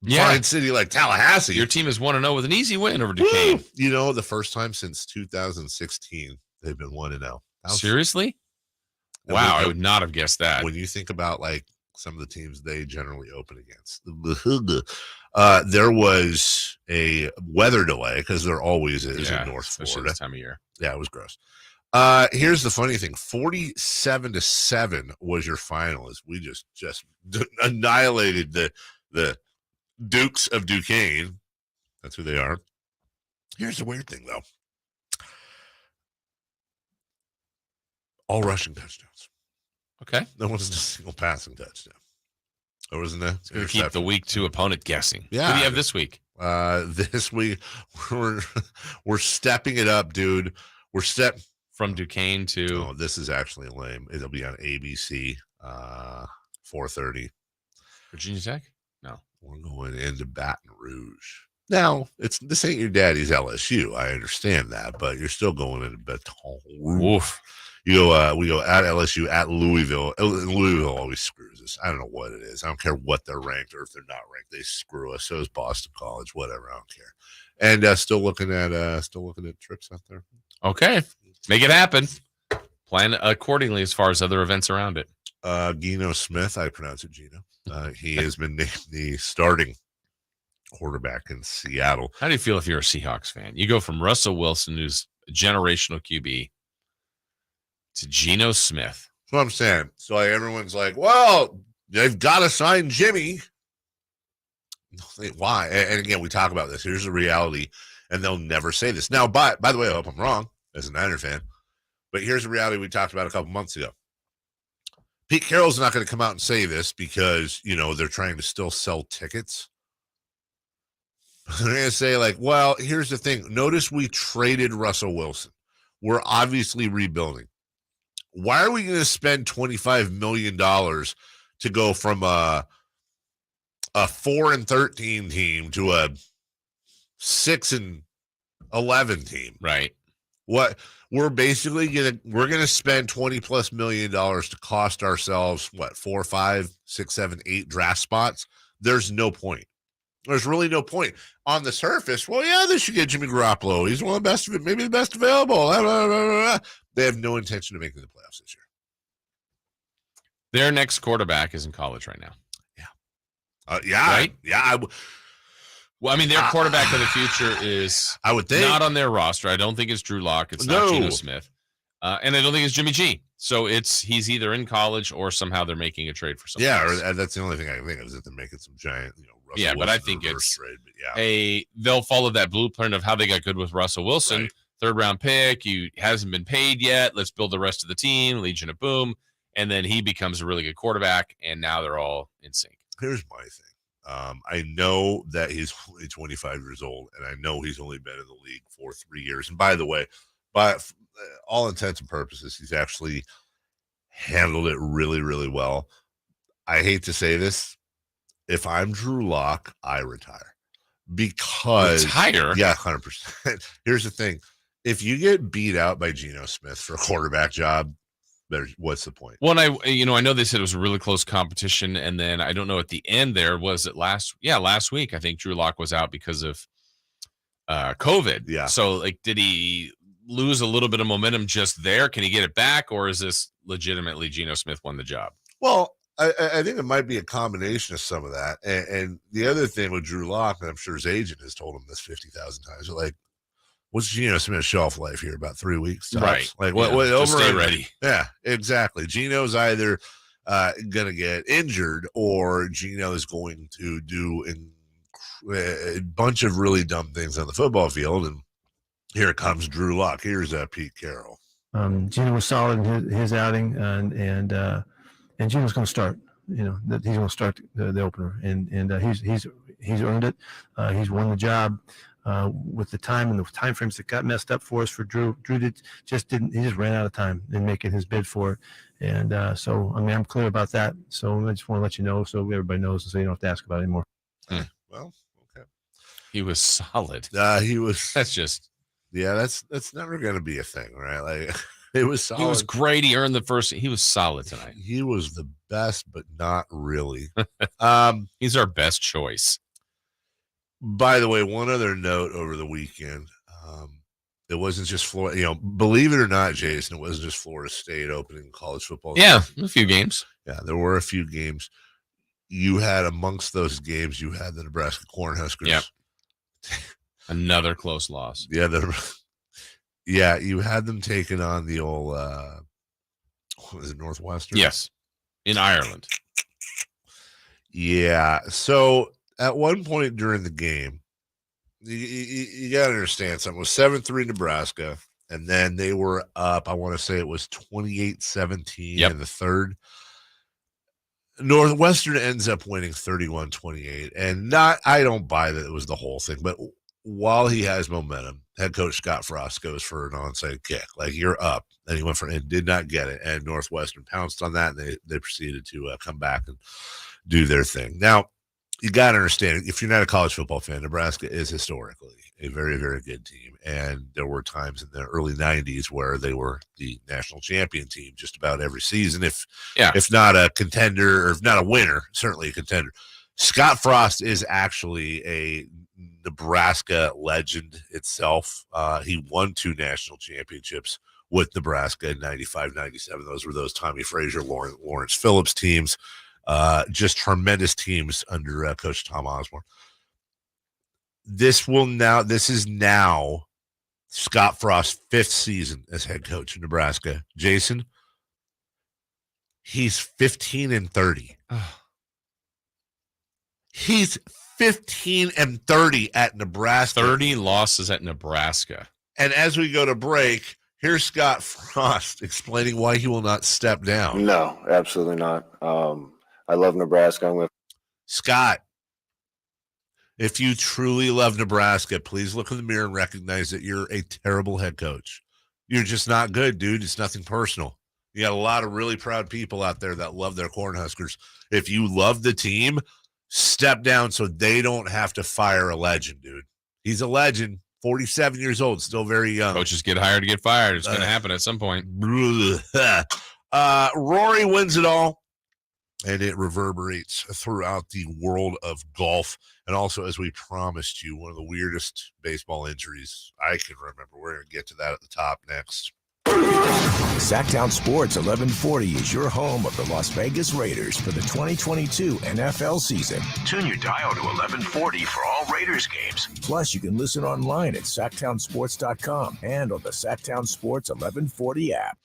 [SPEAKER 2] Yeah.
[SPEAKER 17] Fine city like Tallahassee.
[SPEAKER 2] Your team is 1-0 with an easy win over Duquesne.
[SPEAKER 17] Woo! You know, the first time since 2016, they've been 1-0.
[SPEAKER 2] Seriously? Wow, I would not have guessed that.
[SPEAKER 17] When you think about like some of the teams they generally open against, there was a weather delay because there always is in North Florida
[SPEAKER 2] this time of year.
[SPEAKER 17] Yeah, it was gross. Here's the funny thing: 47-7 was your final. As we just annihilated the Dukes of Duquesne.
[SPEAKER 1] That's who they are. Here's the weird thing, though. All rushing touchdowns.
[SPEAKER 2] Okay.
[SPEAKER 1] There wasn't a single passing touchdown. There wasn't a.
[SPEAKER 2] It's going to keep the week 2 opponent guessing.
[SPEAKER 1] Yeah.
[SPEAKER 2] Who do you have this week?
[SPEAKER 1] This week we're stepping it up, dude. We're
[SPEAKER 2] from Duquesne to.
[SPEAKER 1] Oh, this is actually lame. It'll be on ABC, 4:30.
[SPEAKER 2] Virginia Tech? No,
[SPEAKER 1] we're going into Baton Rouge. Now, this ain't your daddy's LSU. I understand that, but you're still going into Baton Rouge.
[SPEAKER 2] Oof.
[SPEAKER 1] We go at LSU, at Louisville. Louisville always screws us. I don't know what it is. I don't care what they're ranked or if they're not ranked. They screw us. So is Boston College. Whatever. I don't care. And still looking at trips out there.
[SPEAKER 2] Okay, make it happen. Plan accordingly as far as other events around it.
[SPEAKER 1] Geno Smith, I pronounce it Geno. He has been named the starting quarterback in Seattle.
[SPEAKER 2] How do you feel if you're a Seahawks fan? You go from Russell Wilson, who's a generational QB, to Geno Smith.
[SPEAKER 1] That's what I'm saying. So everyone's like, well, they've got to sign Jimmy. Why? And again, we talk about this. Here's the reality, and they'll never say this. Now, by the way, I hope I'm wrong as a Niner fan, but here's the reality we talked about a couple months ago. Pete Carroll's not going to come out and say this because, they're trying to still sell tickets. They're going to say, like, well, here's the thing. Notice we traded Russell Wilson. We're obviously rebuilding. Why are we going to spend $25 million to go from a 4-13 team to a 6-11 team?
[SPEAKER 2] Right.
[SPEAKER 1] What we're basically we're gonna spend $20+ million to cost ourselves 4, 5, 6, 7, 8 draft spots. There's no point. There's really no point on the surface. Well, yeah, they should get Jimmy Garoppolo. He's one of the best, maybe the best available. They have no intention of making the playoffs this year.
[SPEAKER 2] Their next quarterback is in college right now.
[SPEAKER 1] Yeah.
[SPEAKER 2] Right?
[SPEAKER 1] Yeah.
[SPEAKER 2] Well, I mean, their quarterback of the future is
[SPEAKER 1] I would think
[SPEAKER 2] not on their roster. I don't think it's Drew Lock. It's not Geno Smith. And I don't think it's Jimmy G. So he's either in college or somehow they're making a trade for something.
[SPEAKER 1] Yeah,
[SPEAKER 2] else.
[SPEAKER 1] or that's the only thing I can think of is that they're making some giant, Russell
[SPEAKER 2] yeah, but I
[SPEAKER 1] Wilson
[SPEAKER 2] think it's
[SPEAKER 1] trade. But yeah.
[SPEAKER 2] They'll follow that blueprint of how they got good with Russell Wilson.
[SPEAKER 1] Right.
[SPEAKER 2] 3rd round pick. He hasn't been paid yet. Let's build the rest of the team. Legion of Boom. And then he becomes a really good quarterback. And now they're all in sync.
[SPEAKER 1] Here's my thing. I know that he's only 25 years old, and I know he's only been in the league for 3 years. And by the way, by all intents and purposes, he's actually handled it really, really well. I hate to say this. If I'm Drew Lock, I retire. Because
[SPEAKER 2] retire?
[SPEAKER 1] Yeah, 100%. Here's the thing. If you get beat out by Geno Smith for a quarterback job, what's the point?
[SPEAKER 2] Well, and I know they said it was a really close competition, and then I don't know at the end there was it last week. I think Drew Lock was out because of COVID.
[SPEAKER 1] Yeah.
[SPEAKER 2] So did he lose a little bit of momentum just there? Can he get it back, or is this legitimately Geno Smith won the job?
[SPEAKER 1] Well, I think it might be a combination of some of that, and the other thing with Drew Lock, and I'm sure his agent has told him this 50,000 times, what's Geno Smith's shelf life here? About 3 weeks, tops.
[SPEAKER 2] Right?
[SPEAKER 1] What over?
[SPEAKER 2] Stay ready.
[SPEAKER 1] Yeah, exactly. Geno's either going to get injured or Geno is going to do a bunch of really dumb things on the football field. And here comes Drew Lock. Here's Pete Carroll.
[SPEAKER 20] Geno was solid in his outing, and Geno's going to start. He's going to start the opener, and he's earned it. He's won the job. With the time and the time frames that got messed up for us for Drew just ran out of time in making his bid for it. And so, I'm clear about that. So I just want to let you know so everybody knows, so you don't have to ask about it anymore.
[SPEAKER 1] Well, okay.
[SPEAKER 2] He was solid.
[SPEAKER 1] He was.
[SPEAKER 2] That's just.
[SPEAKER 1] Yeah, that's never going to be a thing, right? It was solid.
[SPEAKER 2] He was great. He earned the first. He was solid tonight.
[SPEAKER 1] He was the best, but not really.
[SPEAKER 2] He's our best choice.
[SPEAKER 1] By the way, one other note over the weekend, it wasn't just Florida, believe it or not, Jason, it wasn't just Florida State opening college football.
[SPEAKER 2] Yeah, a few games.
[SPEAKER 1] Yeah, there were a few games. You had amongst those games, you had the Nebraska Cornhuskers.
[SPEAKER 2] Yep. Another close loss.
[SPEAKER 1] Yeah, you had them taking on the old, what was it, Northwestern?
[SPEAKER 2] Yes, in Ireland.
[SPEAKER 1] Yeah, so at one point during the game, you got to understand something. It was 7-3 Nebraska, and then they were up, I want to say it was 28-17 in the third. Northwestern ends up winning 31-28, and I don't buy that it was the whole thing, but while he has momentum, head coach Scott Frost goes for an onside kick. Like, you're up, and he went for it and did not get it, and Northwestern pounced on that, and they proceeded to come back and do their thing. Now, you got to understand, if you're not a college football fan, Nebraska is historically a very, very good team. And there were times in the early 90s where they were the national champion team just about every season. If not a contender, or if not a winner, certainly a contender. Scott Frost is actually a Nebraska legend itself. He won 2 national championships with Nebraska in 95, 97. Those were those Tommy Frazier, Lawrence Phillips teams. Just tremendous teams under Coach Tom Osborne. This is now Scott Frost's 5th season as head coach in Nebraska. Jason, he's 15-30. He's 15-30 at Nebraska.
[SPEAKER 2] 30 losses at Nebraska.
[SPEAKER 1] And as we go to break, here's Scott Frost explaining why he will not step down.
[SPEAKER 21] No, absolutely not. I love Nebraska.
[SPEAKER 1] Scott, if you truly love Nebraska, please look in the mirror and recognize that you're a terrible head coach. You're just not good, dude. It's nothing personal. You got a lot of really proud people out there that love their Cornhuskers. If you love the team, step down so they don't have to fire a legend, dude. He's a legend, 47 years old, still very young.
[SPEAKER 2] Coaches get hired to get fired. It's going to happen at some point.
[SPEAKER 1] Rory wins it all. And it reverberates throughout the world of golf. And also, as we promised you, one of the weirdest baseball injuries I can remember. We're going to get to that at the top next.
[SPEAKER 4] Sactown Sports 1140 is your home of the Las Vegas Raiders for the 2022 NFL season.
[SPEAKER 22] Tune your dial to 1140 for all Raiders games.
[SPEAKER 4] Plus, you can listen online at SactownSports.com and on the Sactown Sports 1140 app.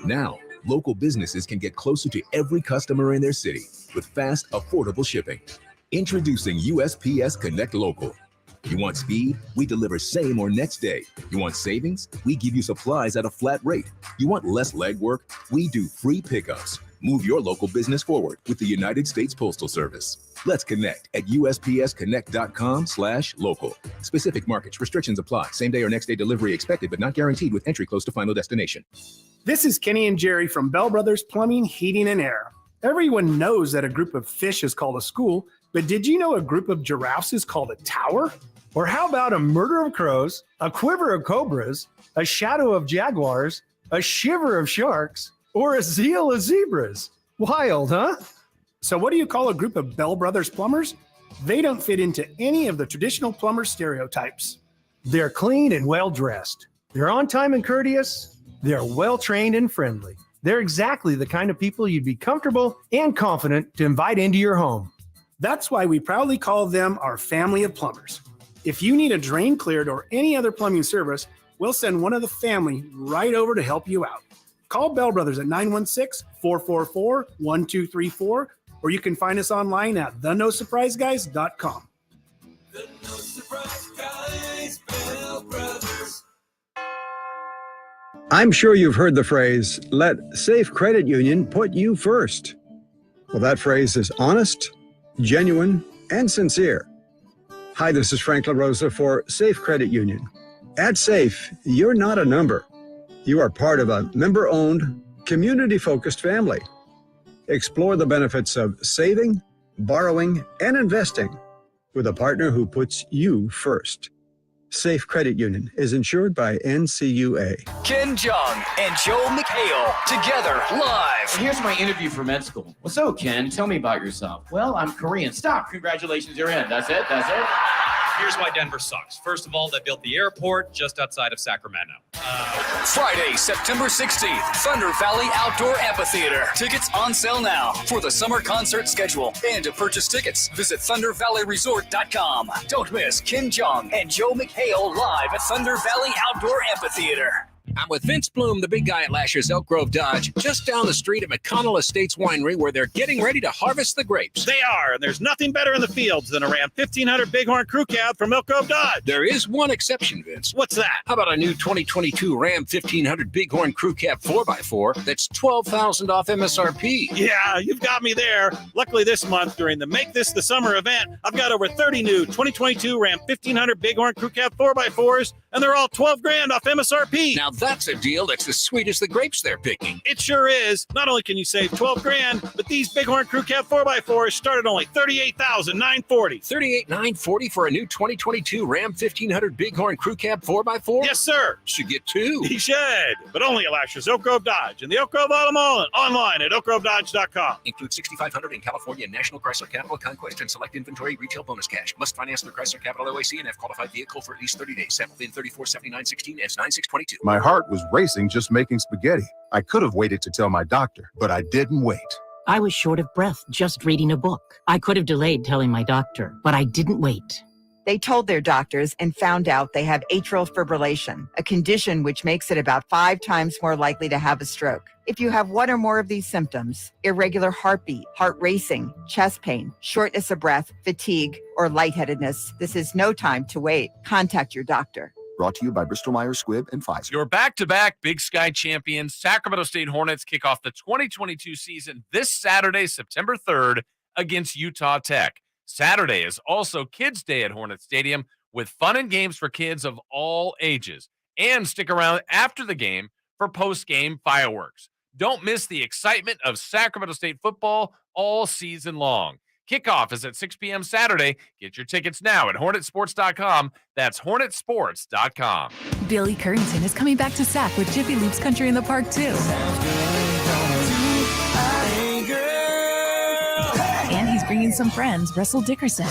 [SPEAKER 23] Now, local businesses can get closer to every customer in their city with fast, affordable shipping. Introducing USPS Connect Local. You want speed? We deliver same or next day. You want savings? We give you supplies at a flat rate. You want less legwork? We do free pickups. Move your local business forward with the United States Postal Service. Let's connect at USPSconnect.com/local. Specific markets, restrictions apply. Same day or next day delivery expected, but not guaranteed with entry close to final destination.
[SPEAKER 24] This is Kenny and Jerry from Bell Brothers Plumbing, Heating, and Air. Everyone knows that a group of fish is called a school, but did you know a group of giraffes is called a tower? Or how about a murder of crows, a quiver of cobras, a shadow of jaguars, a shiver of sharks, or a zeal of zebras? Wild, huh? So what do you call a group of Bell Brothers plumbers? They don't fit into any of the traditional plumber stereotypes. They're clean and well-dressed. They're on time and courteous. They're well-trained and friendly. They're exactly the kind of people you'd be comfortable and confident to invite into your home. That's why we proudly call them our family of plumbers. If you need a drain cleared or any other plumbing service, we'll send one of the family right over to help you out. Call Bell Brothers at 916-444-1234, or you can find us online at thenosurpriseguys.com.
[SPEAKER 25] The No Surprise Guys, Bell Brothers.
[SPEAKER 7] I'm sure you've heard the phrase, let Safe Credit Union put you first. Well, that phrase is honest, genuine, and sincere. Hi, this is Frank LaRosa for Safe Credit Union. At Safe, you're not a number. You are part of a member-owned, community-focused family. Explore the benefits of saving, borrowing, and investing with a partner who puts you first. Safe Credit Union is insured by NCUA.
[SPEAKER 26] Ken Jeong and Joe McHale together live.
[SPEAKER 27] Here's my interview for med school. Well, so Ken, tell me about yourself. Well, I'm Korean. Stop. Congratulations, you're in. That's it.
[SPEAKER 28] Here's why Denver sucks. First of all, they built the airport just outside of Sacramento.
[SPEAKER 26] Friday, September 16th, Thunder Valley Outdoor Amphitheater. Tickets on sale now for the summer concert schedule. And to purchase tickets, visit ThunderValleyResort.com. Don't miss Ken Jeong and Joe McHale live at Thunder Valley Outdoor Amphitheater.
[SPEAKER 3] I'm with Vince Bloom, the big guy at Lasher's Elk Grove Dodge, just down the street at McConnell Estates Winery, where they're getting ready to harvest the grapes.
[SPEAKER 5] They are, and there's nothing better in the fields than a Ram 1500 Bighorn Crew Cab from Elk Grove Dodge.
[SPEAKER 3] There is one exception, Vince.
[SPEAKER 5] What's that?
[SPEAKER 3] How about a new 2022 Ram 1500 Bighorn Crew Cab 4x4 that's $12,000 off MSRP?
[SPEAKER 5] Yeah, you've got me there. Luckily this month, during the Make This the Summer event, I've got over 30 new 2022 Ram 1500 Bighorn Crew Cab 4x4s, and they're all $12,000 off MSRP.
[SPEAKER 3] Now that's a deal that's as sweet as the grapes they're picking.
[SPEAKER 5] It sure is. Not only can you save $12,000, but these Bighorn Crew Cab 4x4s start at only $38,940.
[SPEAKER 3] $38,940 for a new 2022 Ram 1500 Bighorn Crew Cab 4x4?
[SPEAKER 5] Yes, sir.
[SPEAKER 3] Should get two.
[SPEAKER 5] He should, but only at Lasher's Elk Grove Dodge and the Elk Grove Auto Mall and online at elkgrovedodge.com.
[SPEAKER 3] Includes $6,500 in California National Chrysler Capital Conquest and select inventory retail bonus cash. Must finance through Chrysler Capital OAC and have qualified vehicle for at least 30 days. Sample VIN 347916 S 9622.
[SPEAKER 8] My heart was racing just making spaghetti. I could have waited to tell my doctor, but I didn't wait.
[SPEAKER 9] I was short of breath just reading a book. I could have delayed telling my doctor, but I didn't wait.
[SPEAKER 10] They told their doctors and found out they have atrial fibrillation, a condition which makes it about 5 times more likely to have a stroke. If you have one or more of these symptoms, irregular heartbeat, heart racing, chest pain, shortness of breath, fatigue, or lightheadedness, this is no time to wait. Contact your doctor.
[SPEAKER 19] Brought to you by Bristol-Myers Squibb and Pfizer.
[SPEAKER 2] Your back-to-back Big Sky champions, Sacramento State Hornets, kick off the 2022 season this Saturday, September 3rd, against Utah Tech. Saturday is also Kids Day at Hornet Stadium with fun and games for kids of all ages. And stick around after the game for post-game fireworks. Don't miss the excitement of Sacramento State football all season long. Kickoff is at 6 p.m. Saturday. Get your tickets now at hornetsports.com. That's hornetsports.com.
[SPEAKER 11] Billy Currington is coming back to Sac with Jiffy Lube's Country in the Park, too. And he's bringing some friends, Russell Dickerson.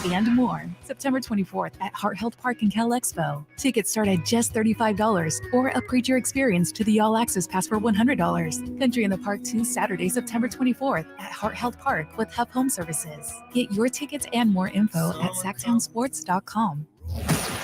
[SPEAKER 11] And more. September 24th at Heart Health Park in Cal Expo. Tickets start at just $35 or upgrade your experience to the All Access Pass for $100. Country in the Park 2, Saturday, September 24th at Heart Health Park with Huff Home Services. Get your tickets and more info at SactownSports.com.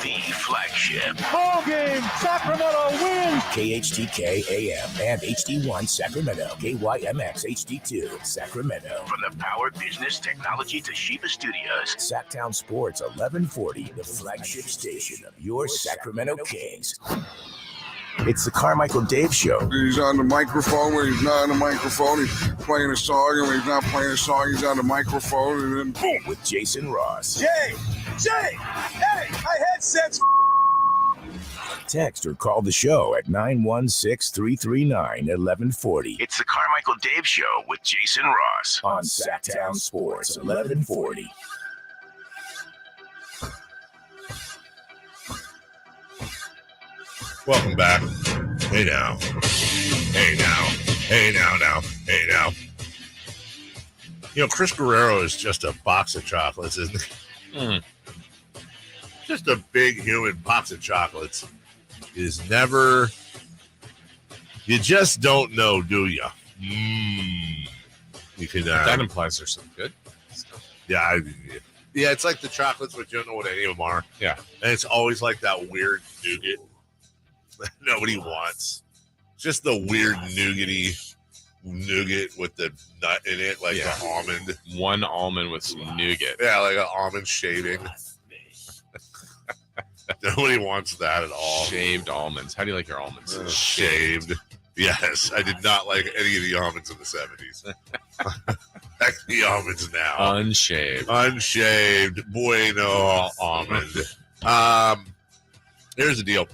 [SPEAKER 22] The flagship.
[SPEAKER 24] Ball game, Sacramento wins.
[SPEAKER 4] KHTK AM and HD1 Sacramento. KYMX HD2 Sacramento.
[SPEAKER 22] From the Power Business Technology Toshiba Studios.
[SPEAKER 4] Sactown Sports 1140, the flagship station of your Sacramento Kings. It's the Carmichael Dave Show.
[SPEAKER 12] He's on the microphone when he's not on the microphone. He's playing a song, and when he's not playing a song, he's on the microphone, and then boom.
[SPEAKER 4] With Jason Ross.
[SPEAKER 12] Jay, hey, my headset's
[SPEAKER 4] Text or call the show at 916-339-1140.
[SPEAKER 22] It's the Carmichael Dave Show with Jason Ross.
[SPEAKER 4] On Sactown Sports 1140.
[SPEAKER 1] Welcome back. Hey now. Hey now. Hey now. Hey now. You know, Chris Guerrero is just a box of chocolates, isn't he? Just a big human box of chocolates. Is never. You just don't know, do you? You can.
[SPEAKER 2] That implies there's some good stuff.
[SPEAKER 1] Yeah, it's like the chocolates, but you don't know what any of them are.
[SPEAKER 2] Yeah,
[SPEAKER 1] and it's always like that weird nougat that nobody wants. Just the weird nougat with the nut in it, like the almond.
[SPEAKER 2] One almond with some nougat.
[SPEAKER 1] Yeah, like an almond shaving. Nobody wants that at all.
[SPEAKER 2] Shaved almonds. How do you like your almonds?
[SPEAKER 1] Shaved. Yes, I did not like any of the almonds in the 70s. Like the almonds now.
[SPEAKER 2] Unshaved.
[SPEAKER 1] Bueno almond. Here's the deal.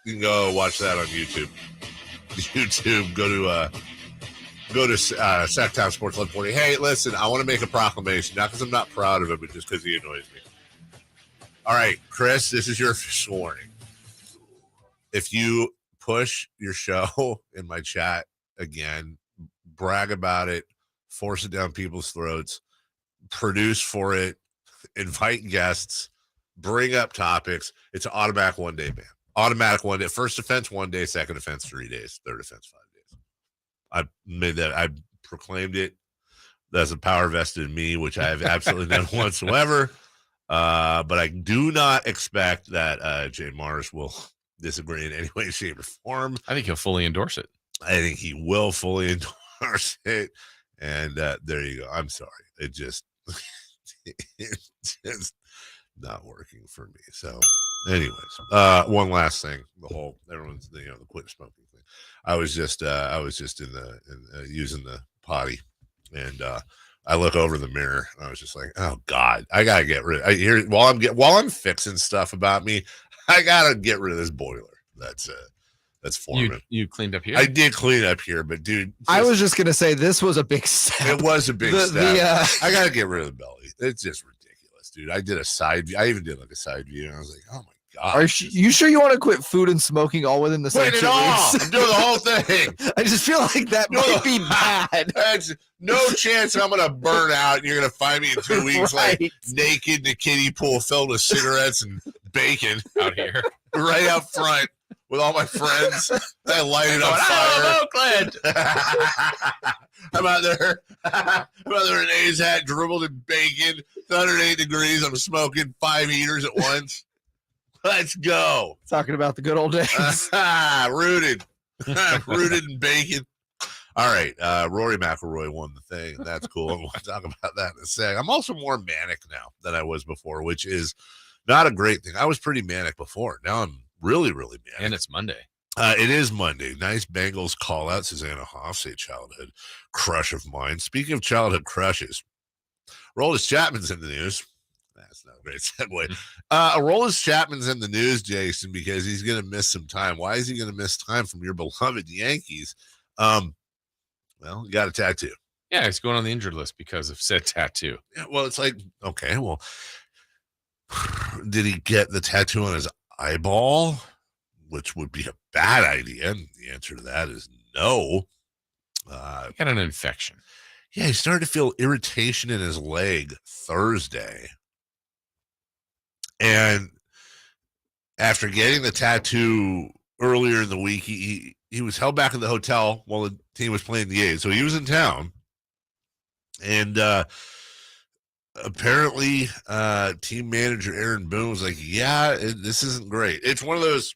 [SPEAKER 1] You can go watch that on YouTube. Go to Sactown Sports 1140. Hey, listen, I want to make a proclamation, not because I'm not proud of it, but just because he annoys me. All right, Chris, this is your official warning. If you push your show in my chat again, brag about it, force it down people's throats, produce for it, invite guests, bring up topics, it's an automatic one-day ban. Automatic one day. First offense, 1 day. Second offense, 3 days. Third offense, 5 days. I made that. I proclaimed it. That's a power vested in me, which I have absolutely none whatsoever. But I do not expect that Jay Marsh will disagree in any way, shape, or form.
[SPEAKER 2] I think he'll fully endorse it.
[SPEAKER 1] I think he will fully endorse it. And there you go. I'm sorry. It just it's just not working for me. So anyways, one last thing. Everyone's the quit smoking thing. I was just in using the potty, and I look over the mirror and I was just like, oh God, I gotta get rid while I'm fixing stuff about me, I gotta get rid of this boiler. That's forming.
[SPEAKER 2] You cleaned up here?
[SPEAKER 1] I did clean up here, but dude,
[SPEAKER 6] I was just gonna say this was a big step.
[SPEAKER 1] It was a big step. I gotta get rid of the belly. It's just ridiculous, dude. I did a side view. I even did like a side view, and I was like, oh my God.
[SPEAKER 6] Are you sure you want to quit food and smoking all within the same 2 weeks?
[SPEAKER 1] I'm doing the whole thing.
[SPEAKER 6] I just feel like that might be bad.
[SPEAKER 1] There's no chance I'm gonna burn out and you're gonna find me in 2 weeks like naked in a kiddie pool filled with cigarettes and bacon
[SPEAKER 2] out here.
[SPEAKER 1] Right out front with all my friends. I light it on fire. I'm out there in A's hat, dribbled in bacon, 108 degrees. I'm smoking 5 heaters at once. Let's go.
[SPEAKER 6] Talking about the good old days.
[SPEAKER 1] Rooted in bacon. All right. Rory McIlroy won the thing, and that's cool. And we'll talk about that in a sec. I'm also more manic now than I was before, which is not a great thing. I was pretty manic before. Now I'm really, really manic.
[SPEAKER 2] And it's Monday.
[SPEAKER 1] It is Monday. Nice Bengals call out. Susanna Hoff's a childhood crush of mine. Speaking of childhood crushes, Aroldis Chapman's in the news. That's not a great segue. Aroldis Chapman's in the news, Jason, because he's going to miss some time. Why is he going to miss time from your beloved Yankees? Well, he got a tattoo.
[SPEAKER 2] Yeah, he's going on the injured list because of said tattoo.
[SPEAKER 1] Yeah, well, it's like, okay, well, did he get the tattoo on his eyeball, which would be a bad idea? And the answer to that is no.
[SPEAKER 2] He got an infection.
[SPEAKER 1] Yeah, he started to feel irritation in his leg Thursday. And after getting the tattoo earlier in the week, he was held back in the hotel while the team was playing the A's. So he was in town. And apparently team manager Aaron Boone was like, yeah, this isn't great. It's one of those,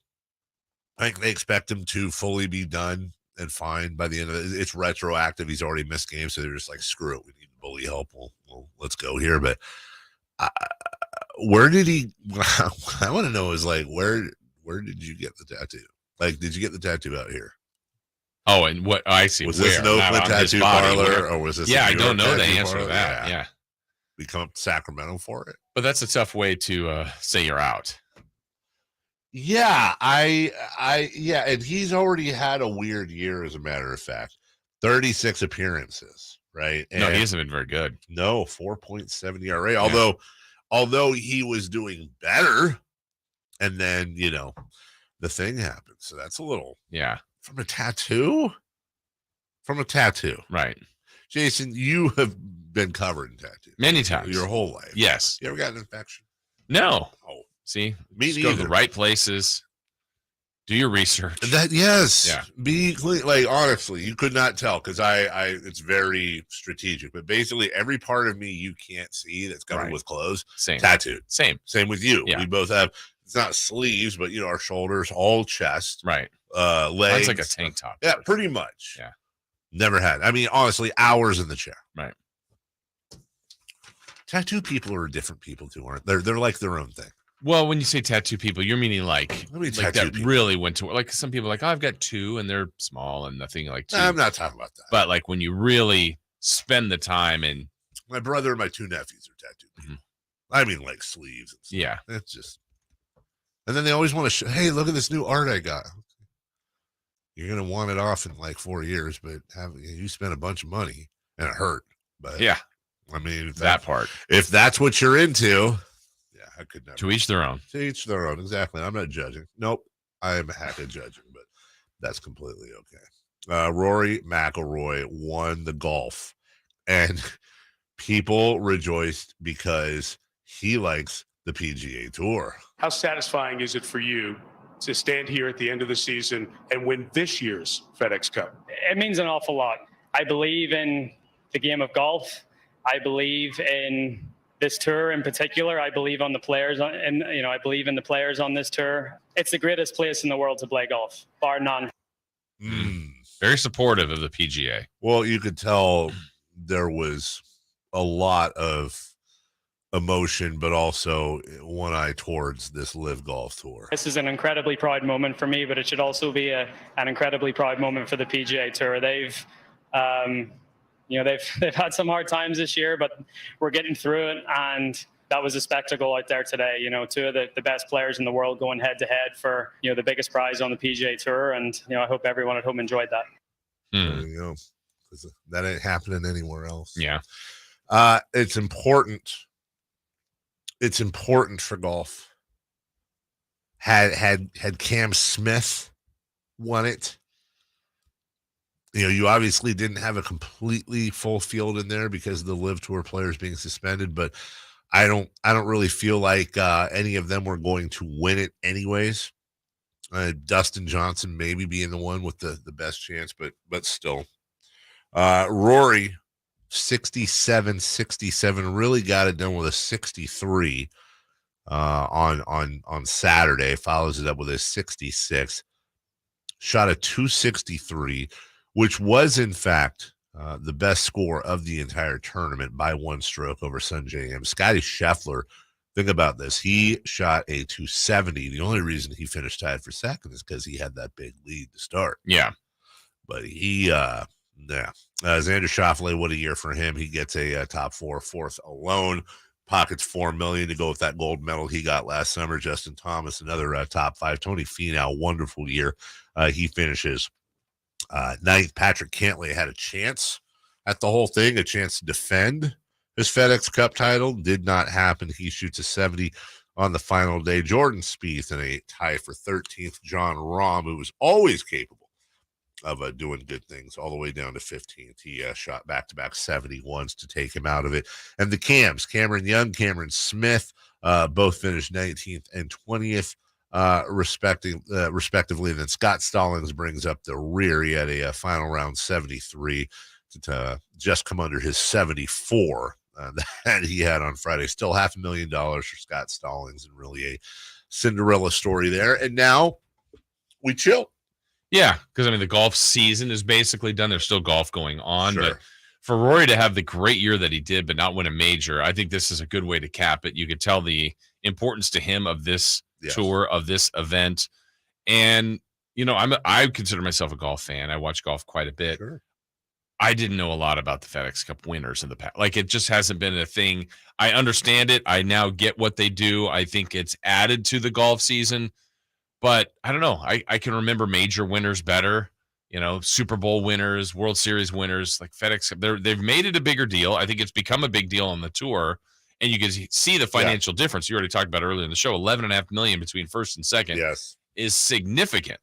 [SPEAKER 1] I think they expect him to fully be done and fine by the end of it. It's retroactive. He's already missed games, so they're just like, screw it. We need bully help. Well, let's go here. But where did he? I want to know is like, where did you get the tattoo? Like, did you get the tattoo out here?
[SPEAKER 2] Oh, and what I see.
[SPEAKER 1] Was this an Oakland tattoo parlor, or was this?
[SPEAKER 2] Yeah, I don't know the answer to that. Yeah,
[SPEAKER 1] we come up to Sacramento for it.
[SPEAKER 2] But that's a tough way to say you're out.
[SPEAKER 1] Yeah, yeah, and he's already had a weird year, as a matter of fact. 36 appearances, right? And
[SPEAKER 2] no, he hasn't been very good.
[SPEAKER 1] No, 4.7 ERA. Yeah. Although he was doing better, and then the thing happened. So that's a little from a tattoo.
[SPEAKER 2] Right.
[SPEAKER 1] Jason, you have been covered in tattoos
[SPEAKER 2] many times
[SPEAKER 1] your whole life.
[SPEAKER 2] Yes.
[SPEAKER 1] You ever got an infection?
[SPEAKER 2] No.
[SPEAKER 1] Oh.
[SPEAKER 2] See,
[SPEAKER 1] me
[SPEAKER 2] go to the right places. Do your research.
[SPEAKER 1] Yes.
[SPEAKER 2] Yeah.
[SPEAKER 1] Be clean. Like, honestly, you could not tell because it's very strategic. But basically, every part of me you can't see that's covered with clothes, tattooed.
[SPEAKER 2] Same with
[SPEAKER 1] you.
[SPEAKER 2] Yeah.
[SPEAKER 1] We both have. It's not sleeves, but our shoulders, all chest,
[SPEAKER 2] right?
[SPEAKER 1] Legs.
[SPEAKER 2] It's like a tank top.
[SPEAKER 1] Yeah, pretty much.
[SPEAKER 2] Yeah.
[SPEAKER 1] Never had. I mean, honestly, hours in the chair.
[SPEAKER 2] Right.
[SPEAKER 1] Tattoo people are different people too, aren't they? They're like their own thing.
[SPEAKER 2] Well, when you say tattoo people, you're meaning like that
[SPEAKER 1] people.
[SPEAKER 2] Really went to like some people are like, oh, I've got 2 and they're small and nothing like 2.
[SPEAKER 1] I'm not talking about that.
[SPEAKER 2] But like when you really spend the time and
[SPEAKER 1] my brother and my 2 nephews are tattooed. Mm-hmm. I mean, like sleeves. And stuff.
[SPEAKER 2] Yeah.
[SPEAKER 1] It's just, and then they always want to show, hey, look at this new art I got. You're going to want it off in like 4 years, but you spent a bunch of money and it hurt. But
[SPEAKER 2] yeah,
[SPEAKER 1] I mean, if that's what you're into, I could never.
[SPEAKER 2] To each their own.
[SPEAKER 1] To each their own. Exactly. I'm not judging. Nope. I am a hack at judging, but that's completely okay. Rory McIlroy won the golf, and people rejoiced because he likes the PGA Tour.
[SPEAKER 13] How satisfying is it for you to stand here at the end of the season and win this year's FedEx Cup?
[SPEAKER 14] It means an awful lot. I believe in the game of golf. I believe in this tour in particular. I believe on the players, and I believe in the players on this tour. It's the greatest place in the world to play golf, bar none.
[SPEAKER 2] Very supportive of the PGA.
[SPEAKER 1] Well, you could tell there was a lot of emotion, but also one eye towards this Live Golf Tour.
[SPEAKER 14] This is an incredibly proud moment for me, but it should also be an incredibly proud moment for the PGA Tour. They've had some hard times this year, but we're getting through it, and that was a spectacle out there today. Two of the best players in the world going head to head for the biggest prize on the PGA Tour, and I hope everyone at home enjoyed that.
[SPEAKER 1] There you go. 'Cause that ain't happening anywhere else.
[SPEAKER 2] Yeah.
[SPEAKER 1] It's important. It's important for golf. Had Cam Smith won it, you obviously didn't have a completely full field in there because of the Live Tour players being suspended, but I don't really feel like any of them were going to win it anyways. Dustin Johnson maybe being the one with the best chance, but still. Rory, 67, really got it done with a 63 on Saturday. Follows it up with a 66. Shot a 263, which was in fact the best score of the entire tournament by one stroke over Sungjae Im. Scotty Scheffler, think about this. He shot a 270. The only reason he finished tied for second is because he had that big lead to start.
[SPEAKER 2] Yeah.
[SPEAKER 1] But Xander Schauffele, what a year for him. He gets a top fourth alone. Pockets $4 million to go with that gold medal he got last summer. Justin Thomas, another top 5. Tony Finau, wonderful year. He finishes ninth. Patrick Cantlay had a chance at the whole thing, a chance to defend his FedEx Cup title. Did not happen. He shoots a 70 on the final day. Jordan Spieth in a tie for 13th. John Rahm, who was always capable of doing good things, all the way down to 15th. He shot back-to-back 71s to take him out of it. And the Cams, Cameron Young, Cameron Smith, both finished 19th and 20th, respectively. Then Scott Stallings brings up the rear. He had a final round 73 to just come under his 74 that he had on Friday. Still $500,000 for Scott Stallings, and really a Cinderella story there. And now we chill.
[SPEAKER 2] Yeah, because the golf season is basically done. There's still golf going on,
[SPEAKER 1] Sure.
[SPEAKER 2] but for Rory to have the great year that he did, but not win a major, I think this is a good way to cap it. You could tell the importance to him of this tour, of this event, and I consider myself a golf fan. I watch golf quite a bit.
[SPEAKER 1] Sure.
[SPEAKER 2] I didn't know a lot about the FedEx Cup winners in the past. Like, it just hasn't been a thing. I understand it. I now get what they do. I think it's added to the golf season. But I don't know. I can remember major winners better, Super Bowl winners, World Series winners, like FedEx. They've made it a bigger deal. I think it's become a big deal on the tour, and you can see the financial difference. You already talked about earlier in the show. $11.5 million between first and second is significant.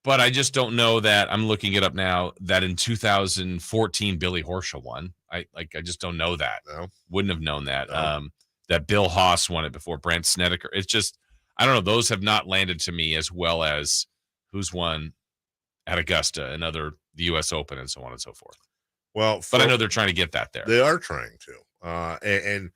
[SPEAKER 2] But I just don't know that. I'm looking it up now. That in 2014, Billy Horschel won. I just don't know that.
[SPEAKER 1] No.
[SPEAKER 2] Wouldn't have known that. No. That Bill Haas won it before Brent Snedeker. It's just, I don't know. Those have not landed to me as well as who's won at Augusta and the U.S. Open and so on and so forth.
[SPEAKER 1] Well,
[SPEAKER 2] but I know they're trying to get that there.
[SPEAKER 1] They are trying to. And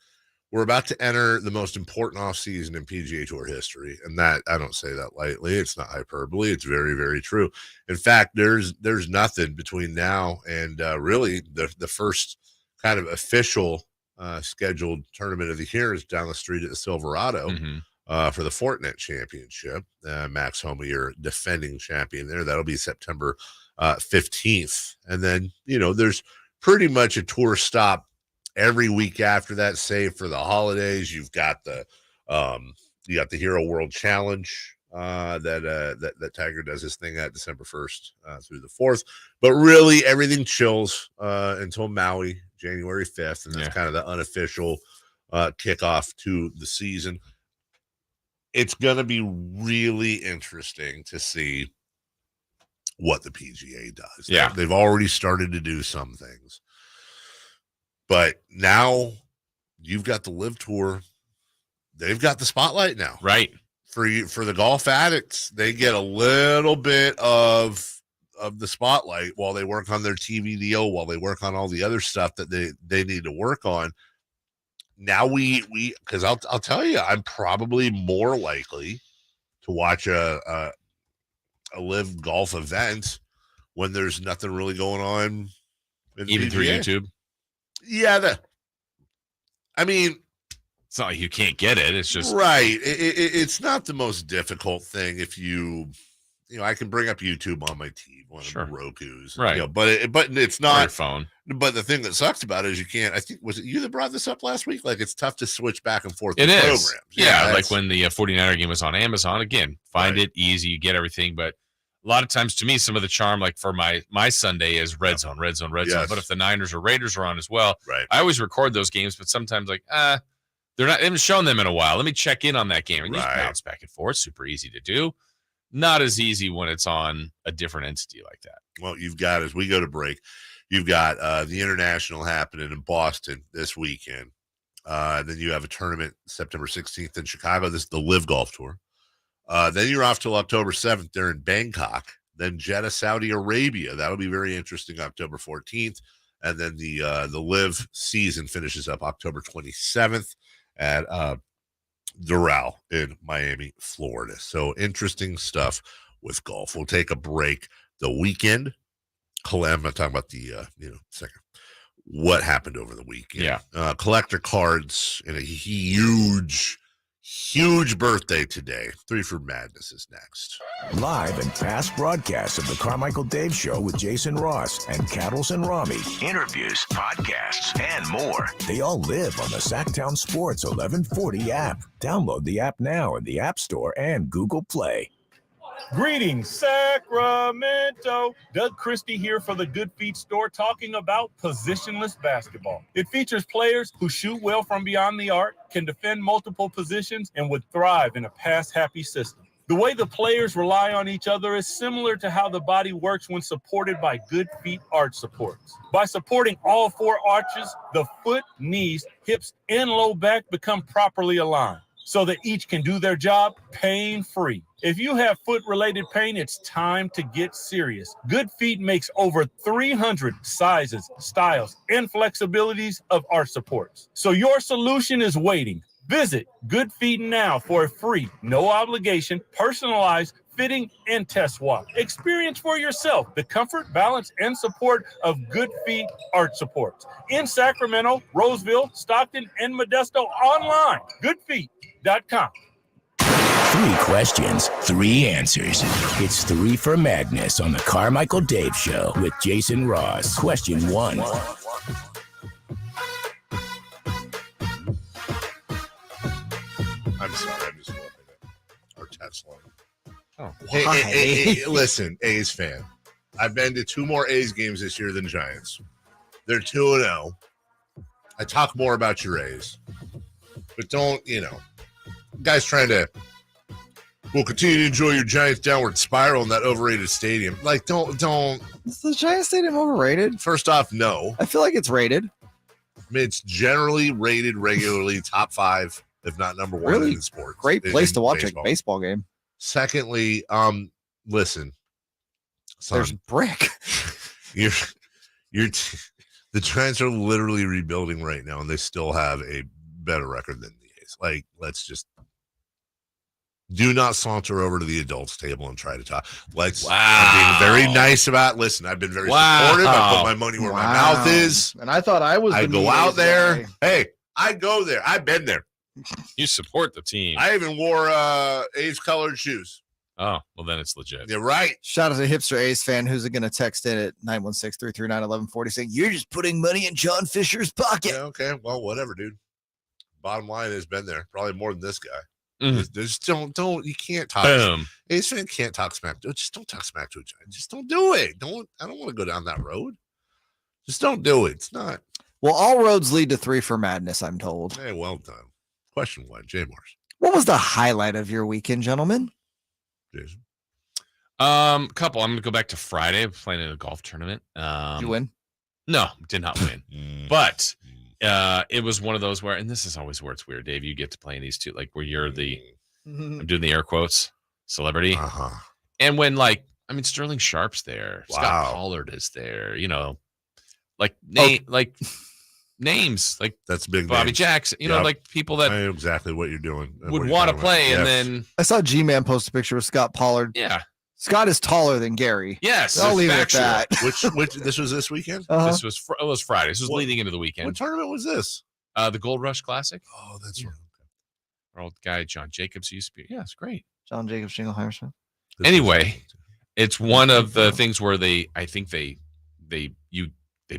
[SPEAKER 1] we're about to enter the most important offseason in PGA Tour history. And that, I don't say that lightly. It's not hyperbole. It's very, very true. In fact, there's nothing between now and really the first kind of official scheduled tournament of the year is down the street at the Silverado.
[SPEAKER 2] Mm-hmm.
[SPEAKER 1] For the Fortinet Championship. Max Homa, your defending champion there. That'll be September 15th. And then, there's pretty much a tour stop every week after that, save for the holidays. You've got the Hero World Challenge that Tiger does his thing at December 1st through the 4th. But really, everything chills until Maui, January 5th. And that's kind of the unofficial kickoff to the season. It's going to be really interesting to see what the PGA does.
[SPEAKER 2] Yeah.
[SPEAKER 1] They've already started to do some things. But now you've got the Live Tour. They've got the spotlight now.
[SPEAKER 2] Right.
[SPEAKER 1] For the golf addicts, they get a little bit of the spotlight while they work on their TV deal, while they work on all the other stuff that they need to work on. now because I'll tell you, I'm probably more likely to watch a live golf event when there's nothing really going on.
[SPEAKER 2] Even through YouTube?
[SPEAKER 1] Yeah. I mean,
[SPEAKER 2] it's not like you can't get it. It's just
[SPEAKER 1] right. It's not the most difficult thing if I can bring up YouTube on my TV, one of the Rokus,
[SPEAKER 2] right?
[SPEAKER 1] But it's not
[SPEAKER 2] your phone.
[SPEAKER 1] But the thing that sucks about it is you can't. I think was it you that brought this up last week? Like it's tough to switch back and forth.
[SPEAKER 2] It is.
[SPEAKER 1] Programs.
[SPEAKER 2] Yeah, like when the 49er game was on Amazon. Again, find it easy, you get everything, but a lot of times, to me, some of the charm, like for my Sunday, is red zone. But if the Niners or Raiders are on as well, I always record those games. But sometimes, they haven't shown them in a while. Let me check in on that game, and you just bounce back and forth. Super easy to do. Not as easy when it's on a different entity like that.
[SPEAKER 1] Well, you've got, as we go to break, you've got the International happening in Boston this weekend. Then you have a tournament September 16th in Chicago. This is the Live Golf Tour. Then you're off till October 7th. They're in Bangkok. Then Jeddah, Saudi Arabia. That'll be very interesting. October 14th, and then the Live season finishes up October 27th at Doral in Miami, Florida. So interesting stuff with golf. We'll take a break. The weekend. I'm not talking about the second. What happened over the weekend?
[SPEAKER 2] Yeah,
[SPEAKER 1] collector cards and a huge birthday today. 3 for Madness is next.
[SPEAKER 4] Live and past broadcasts of the Carmichael Dave Show with Jason Ross and Cattles and Rami.
[SPEAKER 22] Interviews, podcasts, and more.
[SPEAKER 4] They all live on the Sactown Sports 1140 app. Download the app now in the App Store and Google Play.
[SPEAKER 15] Greetings, Sacramento. Doug Christie here for the Good Feet store, talking about positionless basketball. It features players who shoot well from beyond the arc, can defend multiple positions, and would thrive in a pass-happy system. The way the players rely on each other is similar to how the body works when supported by Good Feet arch supports. By supporting all 4 arches, the foot, knees, hips, and low back become properly aligned, so that each can do their job pain-free. If you have foot-related pain, it's time to get serious. Good Feet makes over 300 sizes, styles, and flexibilities of arch supports. So your solution is waiting. Visit Good Feet now for a free, no-obligation, personalized fitting and test walk. Experience for yourself the comfort, balance, and support of Good Feet arch supports. In Sacramento, Roseville, Stockton, and Modesto online. Goodfeet.com.
[SPEAKER 4] 3 questions, 3 answers. It's 3 for Madness on the Carmichael Dave Show with Jason Ross. Question 1.
[SPEAKER 1] I'm sorry, I'm just looking at our text line.
[SPEAKER 2] Oh,
[SPEAKER 1] hey, listen, A's fan. I've been to 2 more A's games this year than Giants. They're 2-0. I talk more about your A's, but don't, guys trying to. We'll continue to enjoy your Giants downward spiral in that overrated stadium. Like, don't.
[SPEAKER 6] Is the Giants Stadium overrated?
[SPEAKER 1] First off, no.
[SPEAKER 6] I feel like it's rated.
[SPEAKER 1] I mean, it's generally rated regularly top 5, if not number 1
[SPEAKER 6] Really
[SPEAKER 1] in sports.
[SPEAKER 6] Great place to watch
[SPEAKER 1] baseball.
[SPEAKER 6] a baseball game.
[SPEAKER 1] Secondly, listen, son,
[SPEAKER 6] there's brick.
[SPEAKER 1] The Giants are literally rebuilding right now, and they still have a better record than the A's. Like, let's just. Do not saunter over to the adults table and try to talk. I'm being very nice about. Listen, I've been very supportive. I put my money where my mouth is.
[SPEAKER 6] And I thought I was.
[SPEAKER 1] I go out there. Hey, I go there. I've been there.
[SPEAKER 2] You support the team.
[SPEAKER 1] I even wore A's colored shoes.
[SPEAKER 2] Oh, well, then it's legit.
[SPEAKER 1] You're right.
[SPEAKER 6] Shout out to hipster A's fan who's going to text in at 916-339-1140 saying, "You're just putting money in John Fisher's pocket."
[SPEAKER 1] Yeah, okay. Well, whatever, dude. Bottom line has been there. Probably more than this guy. Just don't you can't talk.
[SPEAKER 2] Boom.
[SPEAKER 1] A's fan can't talk smack. Just don't talk smack to a Giant. Just don't do it. I don't want to go down that road. Just don't do it. It's not.
[SPEAKER 6] Well, all roads lead to 3 for Madness, I'm told.
[SPEAKER 1] Hey, well done. Question 1, Jay Morse.
[SPEAKER 6] What was the highlight of your weekend, gentlemen?
[SPEAKER 1] Jason.
[SPEAKER 2] Couple. I'm gonna go back to Friday. I was playing in a golf tournament.
[SPEAKER 6] Did you win?
[SPEAKER 2] No, did not win. But it was one of those where, and this is always where it's weird, Dave. You get to play in these two, like where you're the, I'm doing the air quotes, celebrity, and when Sterling Sharp's there, Scott Pollard is there, like Nate, like names like
[SPEAKER 1] that's big.
[SPEAKER 2] Bobby
[SPEAKER 1] names.
[SPEAKER 2] Jackson. You know,
[SPEAKER 1] Yep.
[SPEAKER 2] like people that
[SPEAKER 1] I know exactly what you're doing.
[SPEAKER 2] would want to play, and then
[SPEAKER 6] I saw G-Man post a picture of Scott Pollard.
[SPEAKER 2] yeah.
[SPEAKER 6] Scott is taller than Gary.
[SPEAKER 2] Yes,
[SPEAKER 6] I'll leave it at
[SPEAKER 2] factual.
[SPEAKER 6] that.
[SPEAKER 1] which this was this weekend.
[SPEAKER 2] This was it was Friday. This was leading into the weekend.
[SPEAKER 1] What tournament was this?
[SPEAKER 2] The Gold Rush Classic.
[SPEAKER 1] Oh, that's right.
[SPEAKER 2] Our old guy John Jacobs used to be. Yeah, it's great.
[SPEAKER 6] John Jacobs, Jingleheimer Smith.
[SPEAKER 2] Anyway, it's one of the things where they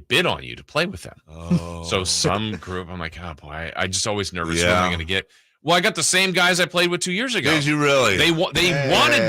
[SPEAKER 2] bid on you to play with them.
[SPEAKER 1] Oh,
[SPEAKER 2] so some group, I'm like, oh boy, I just always nervous. What am
[SPEAKER 1] Yeah.
[SPEAKER 2] I going to get? Well, I got the same guys I played with 2 years ago.
[SPEAKER 1] Did you really?
[SPEAKER 2] They wanted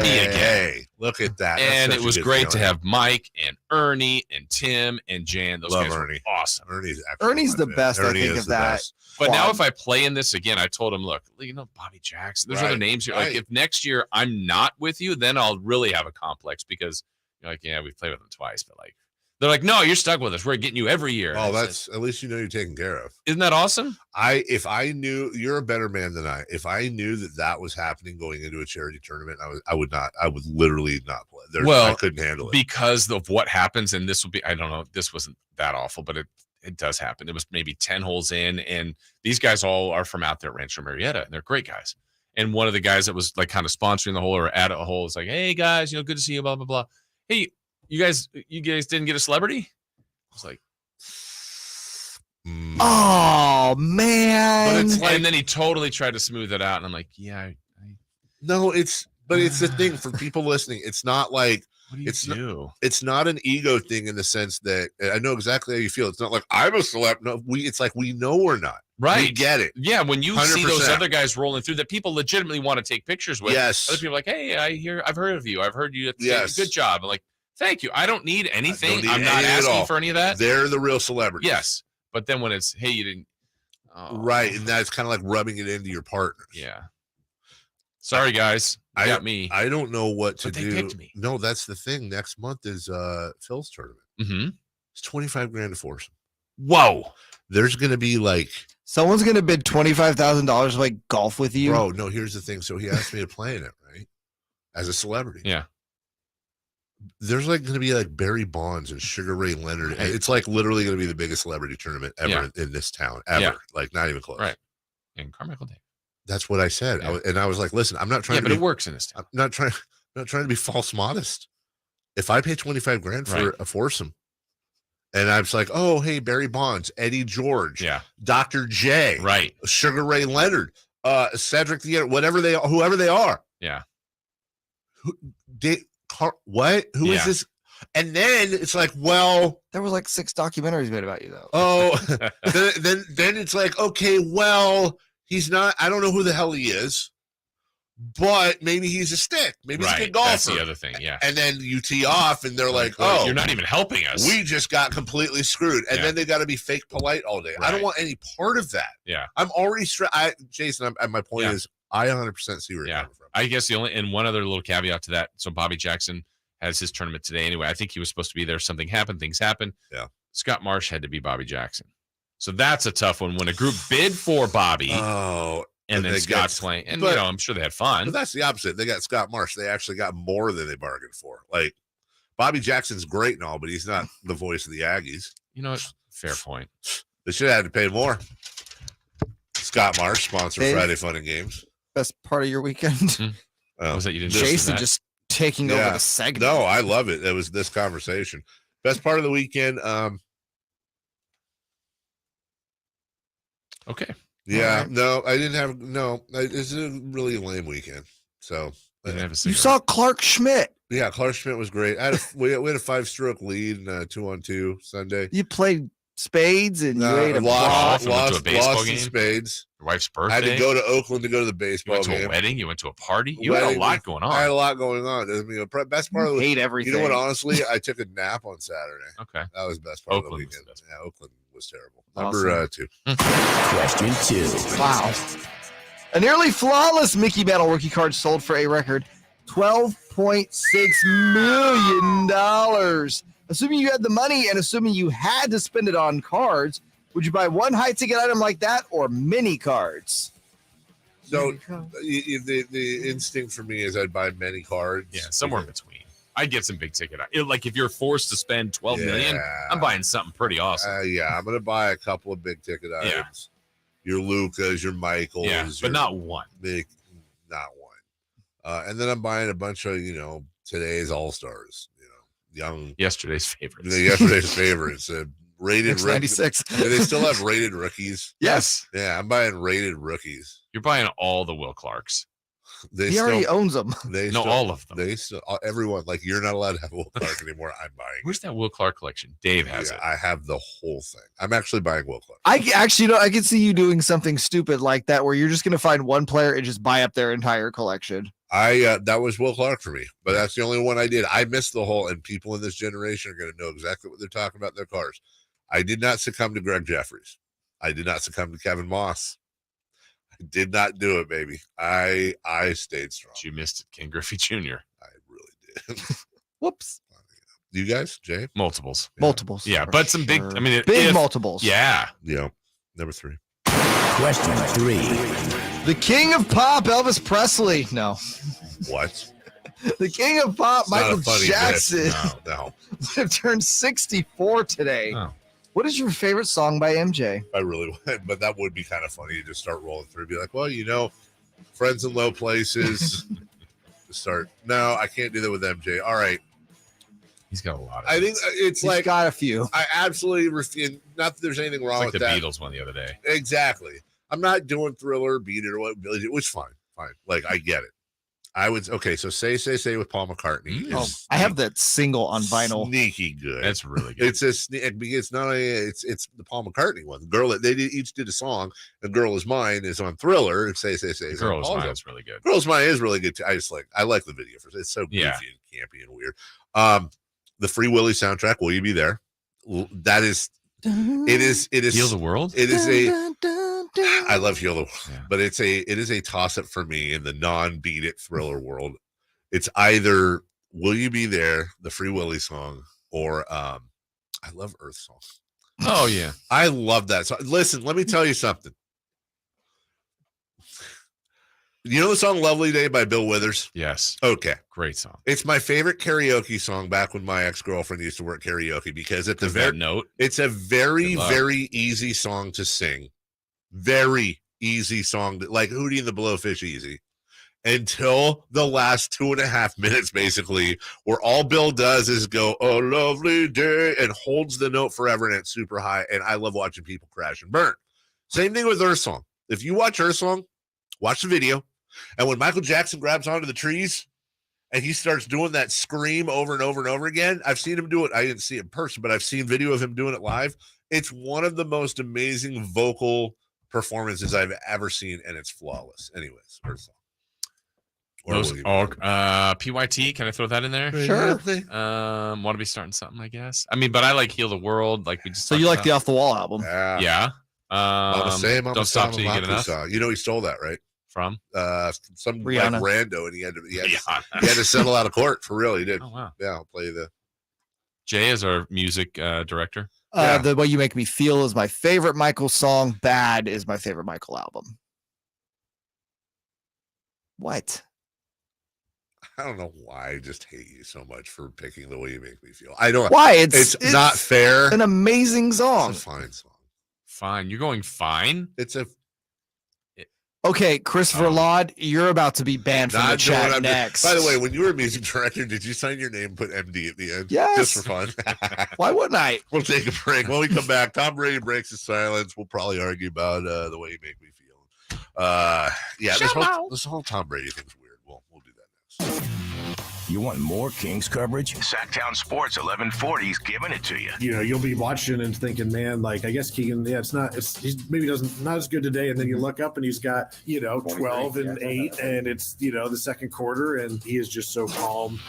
[SPEAKER 2] me again.
[SPEAKER 1] Hey, look at that. That's
[SPEAKER 2] And
[SPEAKER 1] such
[SPEAKER 2] it
[SPEAKER 1] a
[SPEAKER 2] was
[SPEAKER 1] good
[SPEAKER 2] great to
[SPEAKER 1] feeling.
[SPEAKER 2] have Mike and Ernie and Tim and Jan. Those
[SPEAKER 1] Love
[SPEAKER 2] guys
[SPEAKER 1] Ernie.
[SPEAKER 2] were awesome.
[SPEAKER 1] Ernie's
[SPEAKER 6] the best.
[SPEAKER 1] Ernie
[SPEAKER 6] I think
[SPEAKER 1] is
[SPEAKER 6] of
[SPEAKER 1] the
[SPEAKER 6] that.
[SPEAKER 1] best.
[SPEAKER 2] But now
[SPEAKER 6] quad.
[SPEAKER 2] if I play in this again, I told him, look, you know, Bobby Jackson, there's other
[SPEAKER 1] Right,
[SPEAKER 2] names here. Like
[SPEAKER 1] right.
[SPEAKER 2] if next year I'm not with you, then I'll really have a complex because you're like, yeah, we've played with them twice, but like they're like, no, you're stuck with us. We're getting you every year.
[SPEAKER 1] Oh,
[SPEAKER 2] And I
[SPEAKER 1] that's
[SPEAKER 2] said,
[SPEAKER 1] at least you know you're taken care of.
[SPEAKER 2] isn't that awesome?
[SPEAKER 1] If I knew you're a better man than I. If I knew that was happening going into a charity tournament, I would not. I would literally not play. I couldn't handle it.
[SPEAKER 2] Because of what happens, and this will be, I don't know, this wasn't that awful, but it does happen. It was maybe 10 holes in, and these guys all are from out there at Rancho Marietta, and they're great guys. And one of the guys that was like kind of sponsoring the hole or at a hole is like, hey guys, good to see you, blah, blah, blah. Hey, you guys didn't get a celebrity? I was like,
[SPEAKER 6] Oh man!
[SPEAKER 2] but it's like, and then he totally tried to smooth it out, and I'm like, yeah,
[SPEAKER 1] No, it's the thing for people listening. It's not like
[SPEAKER 2] what do you do?
[SPEAKER 1] It's not an ego thing in the sense that I know exactly how you feel. It's not like I'm a celeb. No, it's like we know we're not.
[SPEAKER 2] Right.
[SPEAKER 1] We get it.
[SPEAKER 2] Yeah, when you see those
[SPEAKER 1] 100%.
[SPEAKER 2] other guys rolling through that people legitimately want to take pictures with.
[SPEAKER 1] Yes.
[SPEAKER 2] Other people are like, hey, I've heard of you. I've heard you.
[SPEAKER 1] Yes.
[SPEAKER 2] Good job. I'm like, thank you. I don't need anything.
[SPEAKER 1] Don't need
[SPEAKER 2] I'm not
[SPEAKER 1] anything at all.
[SPEAKER 2] asking for any of that.
[SPEAKER 1] They're the real celebrities.
[SPEAKER 2] Yes. But then when it's, hey, you didn't. Oh,
[SPEAKER 1] Right. And that's kind of like rubbing it into your partners.
[SPEAKER 2] yeah. Sorry, guys. You got me.
[SPEAKER 1] I don't know what to
[SPEAKER 2] But they
[SPEAKER 1] do.
[SPEAKER 2] picked me.
[SPEAKER 1] No, that's the thing. Next month is Phil's tournament.
[SPEAKER 2] Mm-hmm.
[SPEAKER 1] It's 25 grand to force.
[SPEAKER 2] Whoa.
[SPEAKER 1] There's gonna be like
[SPEAKER 6] Someone's gonna bid $25,000 to like golf with you,
[SPEAKER 1] bro. No, here's the thing. So he asked me to play in it, right? As a celebrity.
[SPEAKER 2] Yeah.
[SPEAKER 1] There's like going to be like Barry Bonds and Sugar Ray Leonard.
[SPEAKER 2] Right.
[SPEAKER 1] It's like literally going to be the biggest celebrity tournament ever in this town, ever.
[SPEAKER 2] Yeah.
[SPEAKER 1] Like not even close.
[SPEAKER 2] Right. And Carmichael Day.
[SPEAKER 1] That's what I said.
[SPEAKER 2] Yeah.
[SPEAKER 1] I was like, listen, I'm not trying
[SPEAKER 2] Yeah,
[SPEAKER 1] to
[SPEAKER 2] but
[SPEAKER 1] be,
[SPEAKER 2] it works in this town.
[SPEAKER 1] I'm not trying to be false modest. If I pay 25 grand for
[SPEAKER 2] Right.
[SPEAKER 1] a foursome and I was like, oh, hey, Barry Bonds, Eddie George,
[SPEAKER 2] Yeah.
[SPEAKER 1] Dr. J,
[SPEAKER 2] Right.
[SPEAKER 1] Sugar Ray Leonard, Cedric the whoever they are.
[SPEAKER 2] Yeah.
[SPEAKER 1] What? Who is
[SPEAKER 2] Yeah.
[SPEAKER 1] this? And then it's like, well,
[SPEAKER 6] there was like 6 documentaries made about you though.
[SPEAKER 1] oh, then it's like, okay, well, he's not. I don't know who the hell he is, but maybe he's a stick. Maybe he's a good golfer.
[SPEAKER 2] That's the other thing. Yeah.
[SPEAKER 1] And then you tee off, and they're like,
[SPEAKER 2] Well,
[SPEAKER 1] oh,
[SPEAKER 2] you're not even helping us.
[SPEAKER 1] we just got completely screwed. And
[SPEAKER 2] Yeah.
[SPEAKER 1] then they got to be fake polite all day. I
[SPEAKER 2] Right.
[SPEAKER 1] don't want any part of that.
[SPEAKER 2] Yeah.
[SPEAKER 1] I'm already Jason. My point
[SPEAKER 2] Yeah.
[SPEAKER 1] is, I 100% see where you're
[SPEAKER 2] Yeah.
[SPEAKER 1] coming from.
[SPEAKER 2] I guess the only, and one other little caveat to that. So Bobby Jackson has his tournament today anyway. I think he was supposed to be there. Something happened. Things happened.
[SPEAKER 1] Yeah.
[SPEAKER 2] Scott Marsh had to be Bobby Jackson. So that's a tough one when a group bid for Bobby
[SPEAKER 1] Oh,
[SPEAKER 2] and then
[SPEAKER 1] they
[SPEAKER 2] Scott's
[SPEAKER 1] get-
[SPEAKER 2] playing. And,
[SPEAKER 1] but-
[SPEAKER 2] I'm sure they had fun.
[SPEAKER 1] But that's the opposite. They got Scott Marsh. They actually got more than they bargained for. Like Bobby Jackson's great and all, but he's not the voice of the Aggies.
[SPEAKER 2] You know what? Fair point.
[SPEAKER 1] They should have had to pay more. Scott Marsh, sponsor
[SPEAKER 6] Dave?
[SPEAKER 1] Friday Fun and Games.
[SPEAKER 6] Best part of your weekend.
[SPEAKER 2] Was that you didn't
[SPEAKER 6] Jason just taking over the segment.
[SPEAKER 1] No, I love it. It was this conversation. Best part of the weekend.
[SPEAKER 2] Okay.
[SPEAKER 1] Yeah,
[SPEAKER 6] right.
[SPEAKER 1] no, I didn't have it's a really lame weekend. So
[SPEAKER 2] Didn't have a
[SPEAKER 6] You
[SPEAKER 2] cigarette.
[SPEAKER 6] saw Clark Schmidt.
[SPEAKER 1] yeah, Clark Schmidt was great. we had a 5-stroke lead in 2-on-2 Sunday.
[SPEAKER 6] You played spades and you ate a
[SPEAKER 2] lost.
[SPEAKER 6] ball.
[SPEAKER 2] Went to a baseball
[SPEAKER 1] lost in
[SPEAKER 2] game?
[SPEAKER 1] spades.
[SPEAKER 2] Your wife's
[SPEAKER 1] I had
[SPEAKER 2] birthday.
[SPEAKER 1] to go to Oakland to go to the
[SPEAKER 2] You
[SPEAKER 1] baseball
[SPEAKER 2] went to
[SPEAKER 1] game.
[SPEAKER 2] a wedding. You went to a party. You had a
[SPEAKER 1] Wedding.
[SPEAKER 2] lot going on.
[SPEAKER 1] I had a lot going on. I mean, best part of the
[SPEAKER 6] Hate everything.
[SPEAKER 1] You know what? Honestly, I took a nap on Saturday.
[SPEAKER 2] Okay.
[SPEAKER 1] That was the best part
[SPEAKER 2] Oakland
[SPEAKER 1] of
[SPEAKER 2] was
[SPEAKER 1] the
[SPEAKER 2] the
[SPEAKER 1] weekend.
[SPEAKER 2] best
[SPEAKER 1] Yeah, Oakland was terrible.
[SPEAKER 6] Awesome.
[SPEAKER 1] Number 2.
[SPEAKER 4] Question 2.
[SPEAKER 6] Wow. A nearly flawless Mickey Mantle rookie card sold for a record $12.6 million. Assuming you had the money and assuming you had to spend it on cards, would you buy one high ticket item like that or mini cards?
[SPEAKER 1] So the instinct for me is I'd buy many cards.
[SPEAKER 2] Yeah, somewhere in between. I'd get some big ticket. Like if you're forced to spend $12 million, I'm buying something pretty awesome.
[SPEAKER 1] I'm gonna buy a couple of big ticket items. Your Lucas, your Michaels,
[SPEAKER 2] but not one.
[SPEAKER 1] Not one. And then I'm buying a bunch of today's all stars.
[SPEAKER 2] Yesterday's favorites.
[SPEAKER 1] Yesterday's favorites. Rated
[SPEAKER 6] 96.
[SPEAKER 1] Do they still have rated rookies?
[SPEAKER 6] Yes.
[SPEAKER 1] Yeah, I'm buying rated rookies.
[SPEAKER 2] You're buying all the Will Clarks.
[SPEAKER 6] He already owns them.
[SPEAKER 2] All of them.
[SPEAKER 1] They still everyone like you're not allowed to have Will Clark anymore. I'm buying.
[SPEAKER 2] Where's that Will Clark collection? Dave has it.
[SPEAKER 1] I have the whole thing. I'm actually buying Will Clark.
[SPEAKER 6] I can see you doing something stupid like that where you're just going to find one player and just buy up their entire collection.
[SPEAKER 1] That was Will Clark for me, but that's the only one I did. I missed the whole, and people in this generation are going to know exactly what they're talking about in their cars. I did not succumb to Greg Jeffries. I did not succumb to Kevin Moss. I did not do it, baby. I stayed strong.
[SPEAKER 2] You missed it, Ken Griffey Jr.
[SPEAKER 1] I really did.
[SPEAKER 6] Whoops.
[SPEAKER 1] You guys, Jay?
[SPEAKER 2] Multiples.
[SPEAKER 6] Multiples.
[SPEAKER 2] Yeah, but some big,
[SPEAKER 6] big multiples.
[SPEAKER 2] Yeah.
[SPEAKER 1] Yeah. Number 3.
[SPEAKER 4] Question 3.
[SPEAKER 6] The king of pop, Elvis Presley. No.
[SPEAKER 1] What?
[SPEAKER 6] The king of pop,
[SPEAKER 1] It's not
[SPEAKER 6] Michael
[SPEAKER 1] a funny
[SPEAKER 6] Jackson.
[SPEAKER 1] No.
[SPEAKER 6] Turned 64 today.
[SPEAKER 2] Oh.
[SPEAKER 6] What is your favorite song by MJ?
[SPEAKER 1] I really would, but that would be kind of funny to just start rolling through. Be like, well, Friends in Low Places. To start. No, I can't do that with MJ. All right.
[SPEAKER 2] He's got a lot of
[SPEAKER 1] I think it's
[SPEAKER 6] He's got a few.
[SPEAKER 1] I absolutely refuse. Not that there's anything wrong
[SPEAKER 2] like
[SPEAKER 1] with
[SPEAKER 2] the
[SPEAKER 1] that.
[SPEAKER 2] Beatles one the other day.
[SPEAKER 1] Exactly. I'm not doing Thriller, Beat It, or what. It was fine. Like, I get it. I would okay. So say with Paul McCartney.
[SPEAKER 6] I have that single on vinyl.
[SPEAKER 1] Sneaky good.
[SPEAKER 2] That's really good.
[SPEAKER 1] It's not it's the Paul McCartney one. The girl that each did a song. The Girl Is Mine is on Thriller. And say.
[SPEAKER 2] Girl Is Mine is really good.
[SPEAKER 1] Girl Is Mine is really good too. I like the video for it. It's so goofy and campy and weird. The Free Willy soundtrack. Will You Be There? That is. It is.
[SPEAKER 2] Heal the World.
[SPEAKER 1] It is a. I love Heal the World, but it is a toss up for me in the non-Beat It Thriller world. It's either Will You Be There, the Free Willy song, or I love Earth Song.
[SPEAKER 2] Oh yeah,
[SPEAKER 1] I love that song. Listen, let me tell you something. You know the song "Lovely Day" by Bill Withers?
[SPEAKER 2] Yes.
[SPEAKER 1] Okay.
[SPEAKER 2] Great song.
[SPEAKER 1] It's my favorite karaoke song back when my ex-girlfriend used to work karaoke because at the
[SPEAKER 2] that note,
[SPEAKER 1] it's a very, very easy song to sing. Very easy song, like Hootie and the Blowfish easy. Until the last 2.5 minutes, basically, where all Bill does is go, "Oh, lovely day," and holds the note forever, and it's super high. And I love watching people crash and burn. Same thing with Earth Song. If you watch Earth Song, watch the video. And when Michael Jackson grabs onto the trees and he starts doing that scream over and over and over again, I've seen him do it. I didn't see it in person, but I've seen video of him doing it live. It's one of the most amazing vocal performances I've ever seen, and it's flawless. Anyways, Earth Song.
[SPEAKER 2] PYT, can I throw that in there?
[SPEAKER 6] Sure.
[SPEAKER 2] Want to be starting something, I guess. But I like Heal the World, like we just.
[SPEAKER 6] So you like the Off the Wall album?
[SPEAKER 2] Yeah. Don't stop till you get enough.
[SPEAKER 1] He stole that, right?
[SPEAKER 2] From
[SPEAKER 1] some
[SPEAKER 6] Rihanna.
[SPEAKER 1] like rando, and he had to settle out of court for real. He did.
[SPEAKER 2] Oh wow.
[SPEAKER 1] Yeah, I'll play the.
[SPEAKER 2] Jay is our music director.
[SPEAKER 6] The Way You Make Me Feel is my favorite Michael song. Bad is my favorite Michael album. What?
[SPEAKER 1] I don't know why I just hate you so much for picking The Way You Make Me Feel. I don't.
[SPEAKER 6] Why?
[SPEAKER 1] It's not fair.
[SPEAKER 6] An amazing song.
[SPEAKER 1] It's a fine song.
[SPEAKER 2] Fine. You're going fine?
[SPEAKER 1] It's a.
[SPEAKER 6] Okay, Christopher Laud, you're about to be banned from the chat next.
[SPEAKER 1] By the way, when you were a music director, did you sign your name and put MD at the end?
[SPEAKER 6] Yes.
[SPEAKER 1] Just for fun.
[SPEAKER 6] Why wouldn't I?
[SPEAKER 1] We'll take a break. When we come back, Tom Brady breaks his silence. We'll probably argue about The Way You Make Me Feel. This whole Tom Brady thing's weird. We'll do that next.
[SPEAKER 4] You want more Kings coverage?
[SPEAKER 22] Sactown Sports 1140's giving it to you.
[SPEAKER 24] You'll be watching and thinking, man, like, I guess Keegan, he's maybe not as good today. And then you look up and he's got, 12 and 8, and it's, the second quarter, and he is just so calm,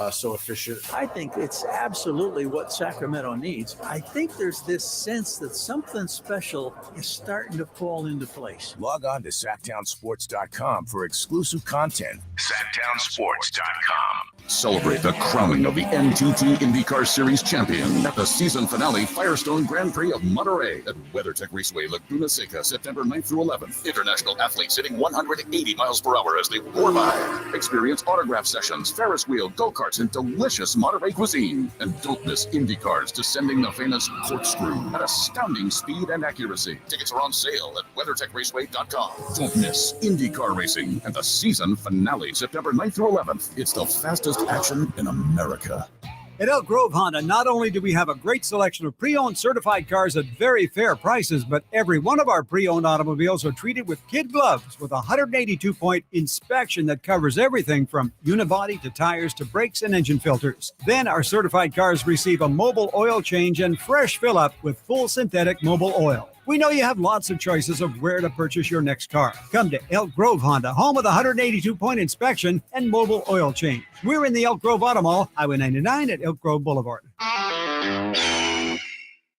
[SPEAKER 24] so efficient.
[SPEAKER 7] I think it's absolutely what Sacramento needs. I think there's this sense that something special is starting to fall into place.
[SPEAKER 4] Log on to SactownSports.com for exclusive content.
[SPEAKER 22] SactownSports.com.
[SPEAKER 16] Celebrate the crowning of the NTT IndyCar Series champion at the season finale Firestone Grand Prix of Monterey at WeatherTech Raceway, Laguna Seca, September 9th through 11th. International athletes hitting 180 miles per hour as they roar by. Experience autograph sessions, Ferris wheel, go-karts, and delicious Monterey cuisine. And don't miss IndyCars descending the famous corkscrew at astounding speed and accuracy. Tickets are on sale at WeatherTechRaceway.com. Don't miss IndyCar racing and the season finale, September 9th through 11th. It's the fastest action in America.
[SPEAKER 17] At Elk Grove Honda, not only do we have a great selection of pre-owned certified cars at very fair prices, but every one of our pre-owned automobiles are treated with kid gloves with a 182-point inspection that covers everything from unibody to tires to brakes and engine filters. Then our certified cars receive a mobile oil change and fresh fill-up with full synthetic mobile oil. We know you have lots of choices of where to purchase your next car. Come to Elk Grove Honda, home of the 182-point inspection and mobile oil change. We're in the Elk Grove Auto Mall, Highway 99 at Elk Grove Boulevard.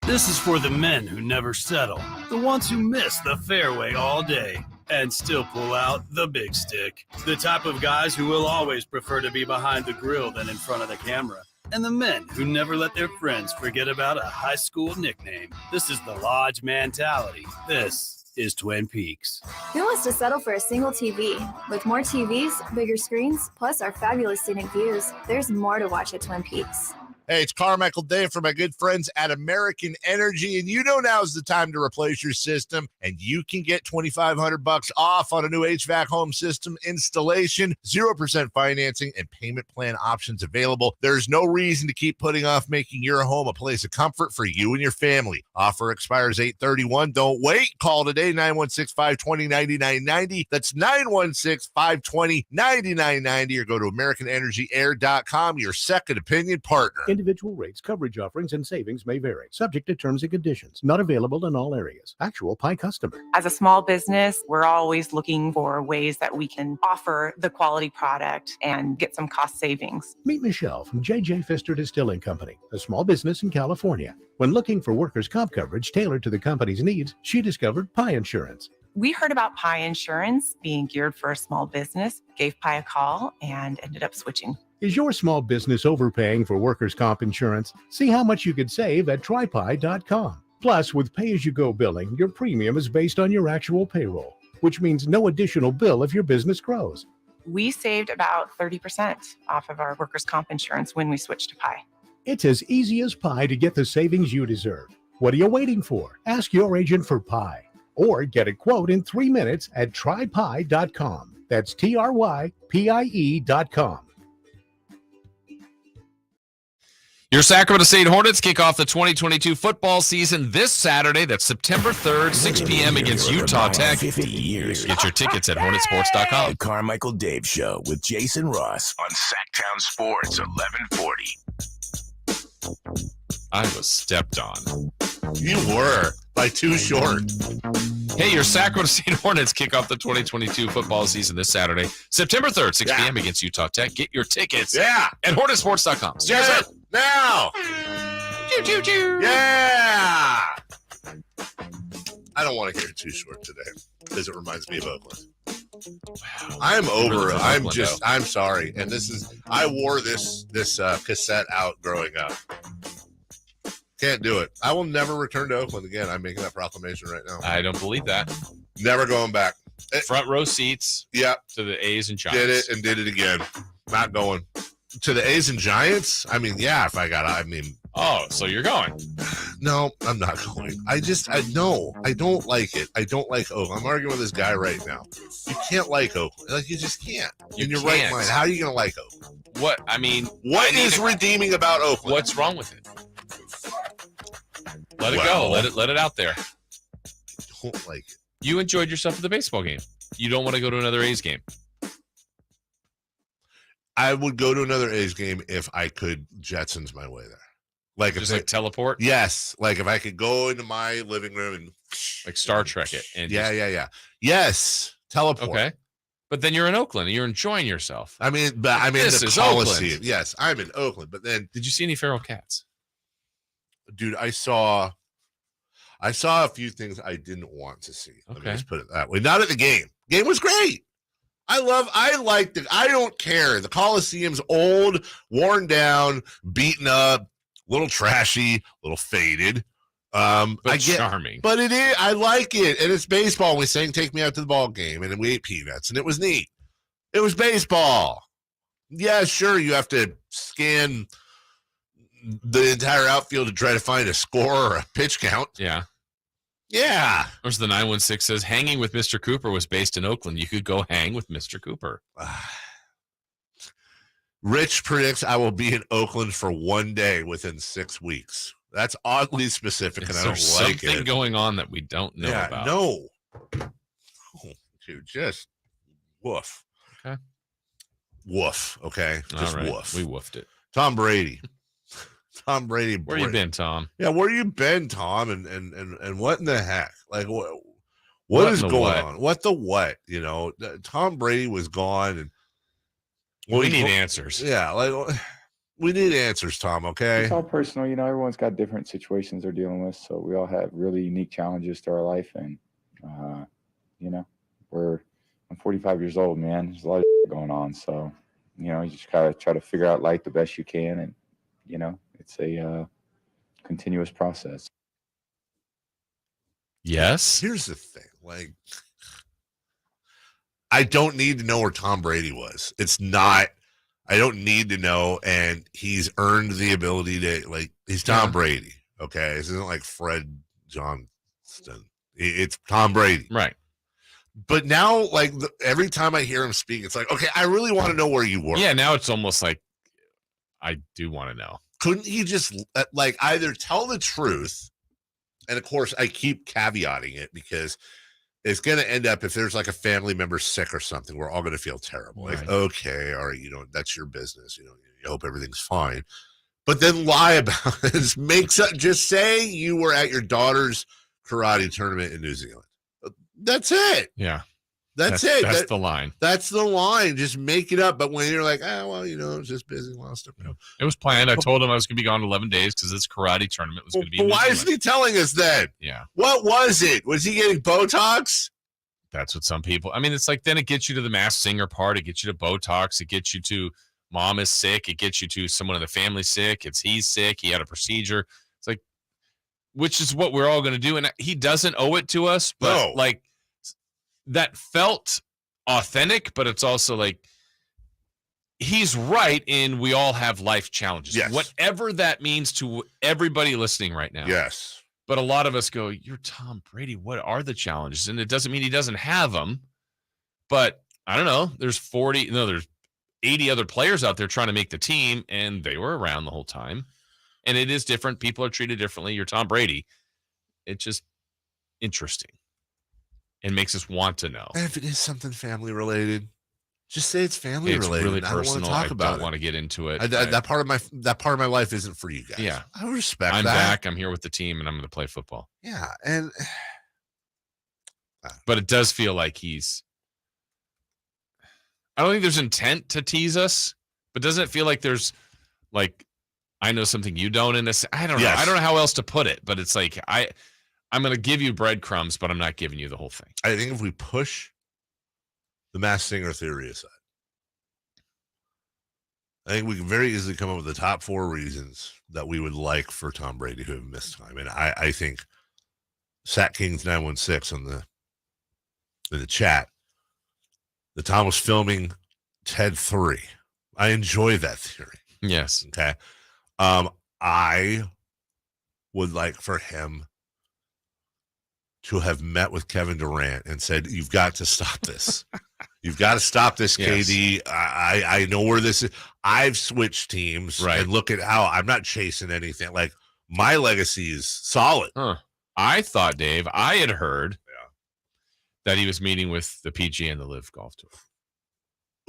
[SPEAKER 18] This is for the men who never settle, the ones who miss the fairway all day and still pull out the big stick, the type of guys who will always prefer to be behind the grill than in front of the camera. And the men who never let their friends forget about a high school nickname. This is the Lodge mentality. This is Twin Peaks.
[SPEAKER 20] Who wants to settle for a single TV? With more TVs, bigger screens, plus our fabulous scenic views, there's more to watch at Twin Peaks.
[SPEAKER 1] Hey, it's Carmichael Day for my good friends at American Energy, and you know now's the time to replace your system, and you can get $2,500 off on a new HVAC home system installation, 0% financing, and payment plan options available. There's no reason to keep putting off making your home a place of comfort for you and your family. Offer expires 8/31. Don't wait. Call today, 916-520-9990. That's 916-520-9990, or go to AmericanEnergyAir.com, your second opinion partner.
[SPEAKER 21] Individual rates, coverage offerings, and savings may vary. Subject to terms and conditions. Not available in all areas. Actual Pi customer.
[SPEAKER 23] As a small business, we're always looking for ways that we can offer the quality product and get some cost savings.
[SPEAKER 21] Meet Michelle from J.J. Pfister Distilling Company, a small business in California. When looking for workers' comp coverage tailored to the company's needs, she discovered Pi Insurance.
[SPEAKER 23] We heard about Pi Insurance being geared for a small business, gave Pi a call, and ended up switching.
[SPEAKER 21] Is your small business overpaying for workers' comp insurance? See how much you could save at trypi.com. Plus, with pay-as-you-go billing, your premium is based on your actual payroll, which means no additional bill if your business grows.
[SPEAKER 23] We saved about 30% off of our workers' comp insurance when we switched to Pi.
[SPEAKER 21] It's as easy as pie to get the savings you deserve. What are you waiting for? Ask your agent for Pi, or get a quote in 3 minutes at trypi.com. That's TRYPIE.com.
[SPEAKER 2] Your Sacramento State Hornets kick off the 2022 football season this Saturday. That's September 3rd, 6 p.m. against Utah Tech.
[SPEAKER 4] 50 years.
[SPEAKER 2] Get your tickets at hornetsports.com.
[SPEAKER 4] The Carmichael Dave Show with Jason Ross
[SPEAKER 22] on Sactown Sports 1140.
[SPEAKER 2] I was stepped on.
[SPEAKER 1] You were by too short.
[SPEAKER 2] Hey, your Sacramento State Hornets kick off the 2022 football season this Saturday, September 3rd, 6 p.m. against Utah Tech. Get your tickets at hornetsports.com.
[SPEAKER 1] Yeah, now. Yeah. I don't want to hear too short today because it reminds me of Oakland. I'm over. I'm sorry. And I wore this cassette out growing up. Can't do it. I will never return to Oakland again. I'm making that proclamation right now.
[SPEAKER 2] I don't believe that.
[SPEAKER 1] Never going back.
[SPEAKER 2] Front row seats.
[SPEAKER 1] Yep.
[SPEAKER 2] To the A's and Giants.
[SPEAKER 1] Did it and did it again. Not going. To the A's and Giants? I mean, yeah, if I got,
[SPEAKER 2] Oh, so you're going?
[SPEAKER 1] No, I'm not going. I don't like it. I don't like Oakland. I'm arguing with this guy right now. You can't like Oakland. Like, you just can't. In your right mind, how are you going to like Oakland?
[SPEAKER 2] What is
[SPEAKER 1] redeeming about Oakland?
[SPEAKER 2] What's wrong with it? Let it go. Let it out there.
[SPEAKER 1] I don't like it.
[SPEAKER 2] You enjoyed yourself at the baseball game. You don't want to go to another A's game.
[SPEAKER 1] I would go to another A's game if I could Jetsons my way there. Like
[SPEAKER 2] just like teleport?
[SPEAKER 1] Yes. Like if I could go into my living room and
[SPEAKER 2] like Star Trek it. And
[SPEAKER 1] yeah. Yes. Teleport.
[SPEAKER 2] Okay. But then you're in Oakland and you're enjoying yourself.
[SPEAKER 1] I'm in the Coliseum. Yes, I'm in Oakland. But then
[SPEAKER 2] did you see any feral cats?
[SPEAKER 1] Dude, I saw a few things I didn't want to see. Let me just put it that way. Not at the game. Game was great. I I like it. I don't care. The Coliseum's old, worn down, beaten up, little trashy, a little faded.
[SPEAKER 2] But charming.
[SPEAKER 1] But it is. I like it, and it's baseball. We sang "Take Me Out to the Ball Game," and we ate peanuts, and it was neat. It was baseball. Yeah, sure. You have to scan the entire outfield to try to find a score or a pitch count.
[SPEAKER 2] Yeah.
[SPEAKER 1] Yeah.
[SPEAKER 2] Or as the 916 says, hanging with Mr. Cooper was based in Oakland. You could go hang with Mr. Cooper.
[SPEAKER 1] Rich predicts I will be in Oakland for 1 day within 6 weeks. That's oddly specific, and I don't like it.
[SPEAKER 2] Something going on that we don't know about.
[SPEAKER 1] No. Oh, dude, just woof.
[SPEAKER 2] Okay.
[SPEAKER 1] Woof. Okay. Just
[SPEAKER 2] All right.
[SPEAKER 1] woof.
[SPEAKER 2] We woofed it.
[SPEAKER 1] Tom Brady. Tom Brady.
[SPEAKER 2] Where you been, Tom?
[SPEAKER 1] Yeah, where you been, Tom? And what in the heck? Like what is going on? What the what? You know, Tom Brady was gone, and
[SPEAKER 2] we need answers.
[SPEAKER 1] Yeah, like we need answers, Tom. Okay.
[SPEAKER 3] It's all personal, you know. Everyone's got different situations they're dealing with, so we all have really unique challenges to our life, and you know, I'm 45 years old, man. There's a lot of going on, so you know, you just gotta try to figure out life the best you can, and you know, it's a continuous process.
[SPEAKER 2] Yes.
[SPEAKER 1] Here's the thing, like, I don't need to know where Tom Brady was. It's not. I don't need to know, and he's earned the ability to, like, he's Tom Brady. Okay, this isn't like Fred Johnston. It's Tom Brady,
[SPEAKER 2] right?
[SPEAKER 1] But now, like, every time I hear him speak, it's like, okay, I really want to know where you were.
[SPEAKER 2] Yeah, now it's almost like I do want to know.
[SPEAKER 1] Couldn't he just, like, either tell the truth? And of course, I keep caveating it because it's going to end up, if there's like a family member sick or something, we're all going to feel terrible. Like, okay, all right, you know, that's your business. You know, you hope everything's fine. But then lie about it. Just say you were at your daughter's karate tournament in New Zealand. That's it.
[SPEAKER 2] Yeah.
[SPEAKER 1] That's it.
[SPEAKER 2] That's the line.
[SPEAKER 1] That's the line. Just make it up. But when you're like, well, you know, I was just busy, lost it.
[SPEAKER 2] It was planned. I told him I was going to be gone 11 days because this karate tournament was going to be.
[SPEAKER 1] But why isn't he telling us then?
[SPEAKER 2] Yeah.
[SPEAKER 1] What was it? Was he getting Botox?
[SPEAKER 2] That's what some people. I mean, it's like then it gets you to the Masked Singer part. It gets you to Botox. It gets you to mom is sick. It gets you to someone in the family sick. He's sick. He had a procedure. It's like, which is what we're all going to do. And he doesn't owe it to us, but like that felt authentic, but it's also like he's right in we all have life challenges.
[SPEAKER 1] Yes.
[SPEAKER 2] Whatever that means to everybody listening right now.
[SPEAKER 1] Yes.
[SPEAKER 2] But a lot of us go, you're Tom Brady. What are the challenges? And it doesn't mean he doesn't have them. But I don't know. There's 80 other players out there trying to make the team, and they were around the whole time. And it is different. People are treated differently. You're Tom Brady. It's just interesting. And makes us want to know.
[SPEAKER 1] And if it is something family related, just say it's family related.
[SPEAKER 2] It's really
[SPEAKER 1] I don't
[SPEAKER 2] personal.
[SPEAKER 1] want to talk about
[SPEAKER 2] I don't
[SPEAKER 1] it.
[SPEAKER 2] want to get into it.
[SPEAKER 1] That part of my life isn't for you guys.
[SPEAKER 2] Yeah,
[SPEAKER 1] I respect
[SPEAKER 2] I'm
[SPEAKER 1] that.
[SPEAKER 2] back. I'm here with the team, and I'm going to play football.
[SPEAKER 1] Yeah, and
[SPEAKER 2] but it does feel like he's. I don't think there's intent to tease us, but doesn't it feel like there's, like, I know something you don't in this? I don't know. I don't know how else to put it, but it's like I'm going to give you breadcrumbs, but I'm not giving you the whole thing.
[SPEAKER 1] I think if we push the Masked Singer theory aside, I think we can very easily come up with the top 4 reasons that we would like for Tom Brady to have missed time. And I think Sac Kings 916 in the chat, that Tom was filming Ted 3. I enjoy that theory.
[SPEAKER 2] Yes.
[SPEAKER 1] Okay. I would like for him to have met with Kevin Durant and said, you've got to stop this. You've got to stop this,
[SPEAKER 2] Yes.
[SPEAKER 1] KD. I know where this is. I've switched teams,
[SPEAKER 2] Right.
[SPEAKER 1] and look at how I'm not chasing anything. Like, my legacy is solid.
[SPEAKER 2] I thought, Dave, I had heard that he was meeting with the PGA and the Live Golf Tour.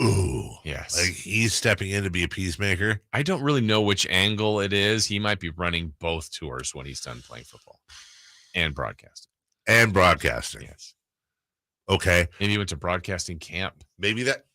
[SPEAKER 1] Ooh.
[SPEAKER 2] Yes.
[SPEAKER 1] Like, he's stepping in to be a peacemaker.
[SPEAKER 2] I don't really know which angle it is. He might be running both tours when he's done playing football and broadcasting.
[SPEAKER 1] Yes. Okay.
[SPEAKER 2] Maybe he went to broadcasting camp.
[SPEAKER 1] Maybe that.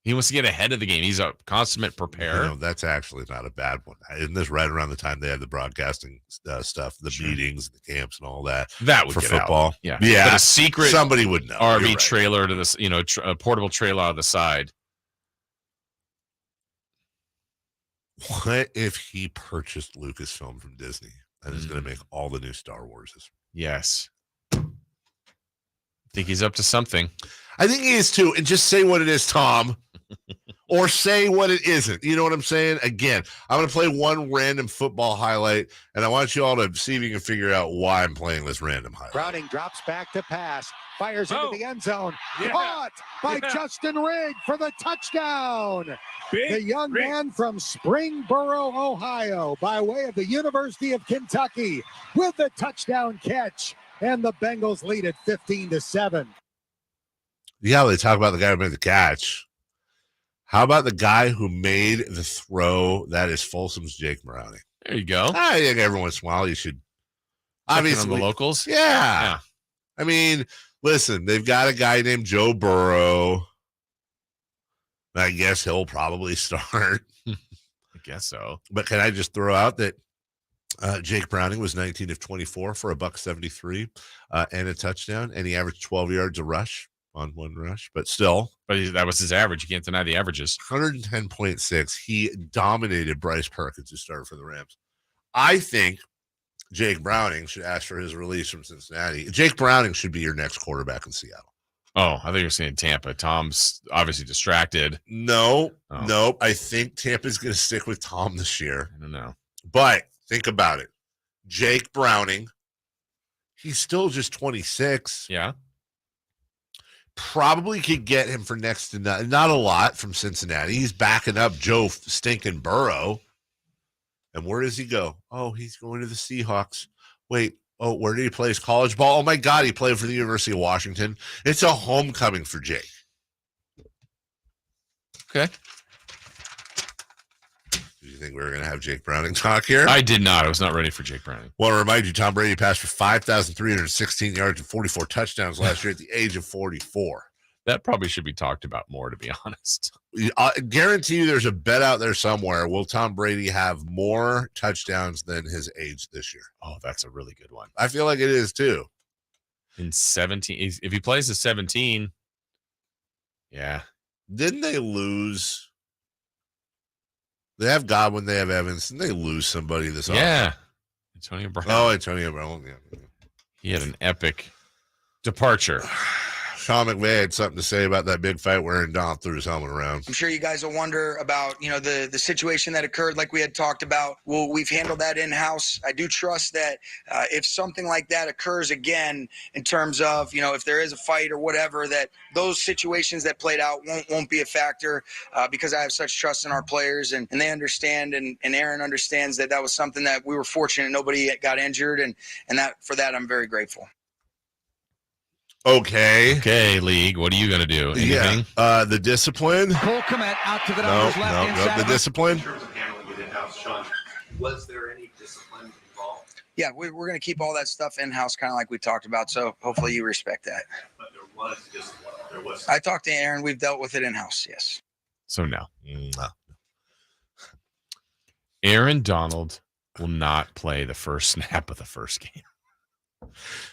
[SPEAKER 2] He wants to get ahead of the game. He's a consummate preparer.
[SPEAKER 1] That's actually not a bad one. Isn't this right around the time they had the broadcasting stuff, the meetings, the camps, and all that?
[SPEAKER 2] That would
[SPEAKER 1] for
[SPEAKER 2] get
[SPEAKER 1] football.
[SPEAKER 2] out. Yeah.
[SPEAKER 1] Yeah.
[SPEAKER 2] But a secret
[SPEAKER 1] somebody would know.
[SPEAKER 2] RV
[SPEAKER 1] You're right.
[SPEAKER 2] trailer to this, a portable trailer on the side.
[SPEAKER 1] What if he purchased Lucasfilm from Disney and is going to make all the new Star Warses?
[SPEAKER 2] Yes. I think he's up to something.
[SPEAKER 1] I think he is too. And just say what it is, Tom. Or say what it isn't. You know what I'm saying? Again, I'm going to play one random football highlight, and I want you all to see if you can figure out why I'm playing this random highlight.
[SPEAKER 5] Browning drops back to pass, fires into the end zone.
[SPEAKER 15] Yeah.
[SPEAKER 5] Caught by
[SPEAKER 15] Yeah.
[SPEAKER 5] Justin Rigg for the touchdown. The young man from Springboro, Ohio, by way of the University of Kentucky, with the touchdown catch. And the Bengals lead at 15-7.
[SPEAKER 1] Yeah, they talk about the guy who made the catch. How about the guy who made the throw? That is Folsom's Jake Browning.
[SPEAKER 2] There you go.
[SPEAKER 1] I think every once in a while you should. Obviously,
[SPEAKER 2] on the locals.
[SPEAKER 1] Yeah. I mean, listen, they've got a guy named Joe Burrow. I guess he'll probably start.
[SPEAKER 2] I guess so.
[SPEAKER 1] But can I just throw out that Jake Browning was 19 of 24 for $173 and a touchdown, and he averaged 12 yards a rush on one rush, but still.
[SPEAKER 2] But that was his average. You can't deny the averages.
[SPEAKER 1] 110.6. He dominated Bryce Perkins, who started for the Rams. I think Jake Browning should ask for his release from Cincinnati. Jake Browning should be your next quarterback in Seattle.
[SPEAKER 2] Oh, I thought you were saying Tampa. Tom's obviously distracted.
[SPEAKER 1] Nope. I think Tampa's going to stick with Tom this year.
[SPEAKER 2] I don't know.
[SPEAKER 1] But think about it. Jake Browning, he's still just 26.
[SPEAKER 2] Yeah.
[SPEAKER 1] Probably could get him for next to not a lot from Cincinnati. He's backing up Joe stinking Burrow. And where does he go? Oh, he's going to the Seahawks. Wait, where did he play his college ball? Oh, my God, he played for the University of Washington. It's a homecoming for Jake.
[SPEAKER 2] Okay.
[SPEAKER 1] Did you think we were going to have Jake Browning talk here?
[SPEAKER 2] I did not. I was not ready for Jake Browning.
[SPEAKER 1] Want to remind you, Tom Brady passed for 5,316 yards and 44 touchdowns last year at the age of 44.
[SPEAKER 2] That probably should be talked about more, to be honest.
[SPEAKER 1] I guarantee you there's a bet out there somewhere. Will Tom Brady have more touchdowns than his age this year?
[SPEAKER 2] Oh, that's a really good one.
[SPEAKER 1] I feel like it is too.
[SPEAKER 2] In 17, if he plays the 17, yeah.
[SPEAKER 1] Didn't they lose? They have Godwin, they have Evans, and they lose somebody this
[SPEAKER 2] Yeah. Antonio Brown.
[SPEAKER 1] Oh, Antonio Brown. Yeah.
[SPEAKER 2] He had an epic departure.
[SPEAKER 1] Sean McVay had something to say about that big fight where Donald threw his helmet around.
[SPEAKER 8] I'm sure you guys will wonder about, the situation that occurred like we had talked about. Well, we've handled that in-house. I do trust that if something like that occurs again in terms of, if there is a fight or whatever, that those situations that played out won't be a factor because I have such trust in our players and they understand and Aaron understands that was something that we were fortunate nobody got injured and that for that I'm very grateful.
[SPEAKER 1] Okay,
[SPEAKER 2] League. What are you going to do? Anything?
[SPEAKER 1] Yeah. The discipline.
[SPEAKER 5] Cole Kmet out to the numbers left inside.
[SPEAKER 1] The discipline.
[SPEAKER 9] In terms of handling it in-house, Sean, was there any discipline involved?
[SPEAKER 8] Yeah, we're going to keep all that stuff in-house, kind of like we talked about. So hopefully you respect that.
[SPEAKER 9] But there was discipline. There was.
[SPEAKER 8] I talked to Aaron. We've dealt with it in-house. Yes.
[SPEAKER 2] So no.
[SPEAKER 1] No.
[SPEAKER 2] Aaron Donald will not play the first snap of the first game.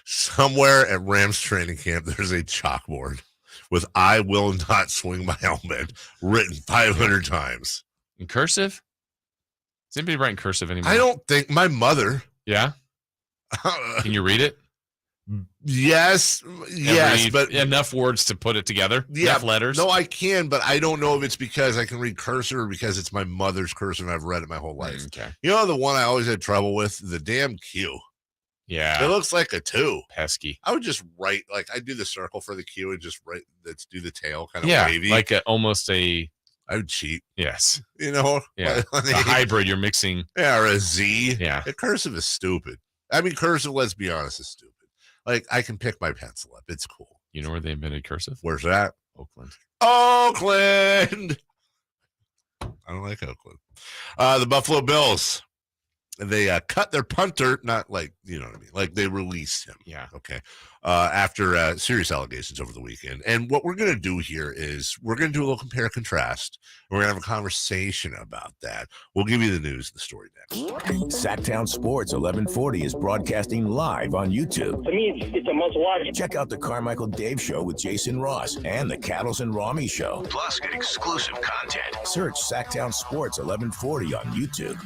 [SPEAKER 1] Somewhere at Rams training camp, there's a chalkboard with "I will not swing my helmet" written 500 times.
[SPEAKER 2] In cursive? Is anybody writing cursive anymore?
[SPEAKER 1] I don't think my mother.
[SPEAKER 2] Yeah? Can you read it?
[SPEAKER 1] Yes, but
[SPEAKER 2] enough words to put it together.
[SPEAKER 1] Yeah,
[SPEAKER 2] enough letters.
[SPEAKER 1] No, I can, but I don't know if it's because I can read cursive or because it's my mother's cursive and I've read it my whole life.
[SPEAKER 2] Okay.
[SPEAKER 1] You know the one I always had trouble with? The damn Q.
[SPEAKER 2] Yeah.
[SPEAKER 1] It looks like a 2.
[SPEAKER 2] Pesky.
[SPEAKER 1] I would just write, I do the circle for the Q and just write, let's do the tail kind of wavy.
[SPEAKER 2] Like almost a...
[SPEAKER 1] I would cheat.
[SPEAKER 2] Yes.
[SPEAKER 1] Yeah.
[SPEAKER 2] A hybrid you're mixing.
[SPEAKER 1] Yeah, or a Z.
[SPEAKER 2] Yeah.
[SPEAKER 1] The cursive is stupid. I mean, cursive, let's be honest, is stupid. I can pick my pencil up. It's cool.
[SPEAKER 2] You know where they invented cursive?
[SPEAKER 1] Where's that?
[SPEAKER 2] Oakland.
[SPEAKER 1] I don't like Oakland. The Buffalo Bills. they cut their punter, not like, you know what I mean, like they released him.
[SPEAKER 2] Yeah.
[SPEAKER 1] Okay. After serious allegations over the weekend. And what we're going to do here is we're going to do a little compare and contrast. We're going to have a conversation about that. We'll give you the news and the story next.
[SPEAKER 4] Sactown Sports 1140 is broadcasting live on YouTube.
[SPEAKER 10] To me, it's a must watch.
[SPEAKER 4] Check out the Carmichael Dave Show with Jason Ross and the Cattles and Rami Show.
[SPEAKER 22] Plus, get exclusive content.
[SPEAKER 4] Search Sactown Sports 1140 on YouTube.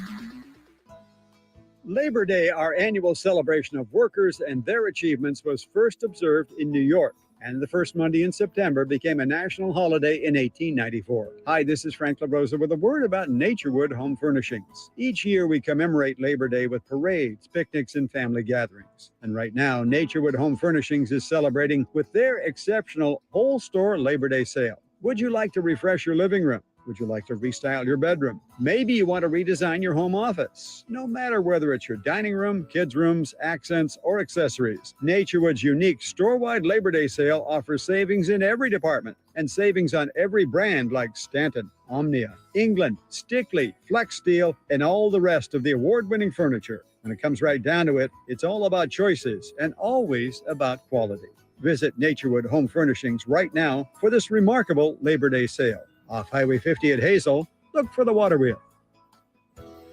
[SPEAKER 17] Labor Day, our annual celebration of workers and their achievements, was first observed in New York, and the first Monday in September became a national holiday in 1894. Hi, this is Frank LaRosa with a word about Naturewood Home Furnishings. Each year we commemorate Labor Day with parades, picnics, and family gatherings. And right now, Naturewood Home Furnishings is celebrating with their exceptional whole store Labor Day sale. Would you like to refresh your living room? Would you like to restyle your bedroom? Maybe you want to redesign your home office. No matter whether it's your dining room, kids' rooms, accents, or accessories, Naturewood's unique store-wide Labor Day sale offers savings in every department and savings on every brand like Stanton, Omnia, England, Stickley, Flex Steel, and all the rest of the award-winning furniture. When it comes right down to it, it's all about choices and always about quality. Visit Naturewood Home Furnishings right now for this remarkable Labor Day sale. Off Highway 50 at Hazel, look for the water wheel.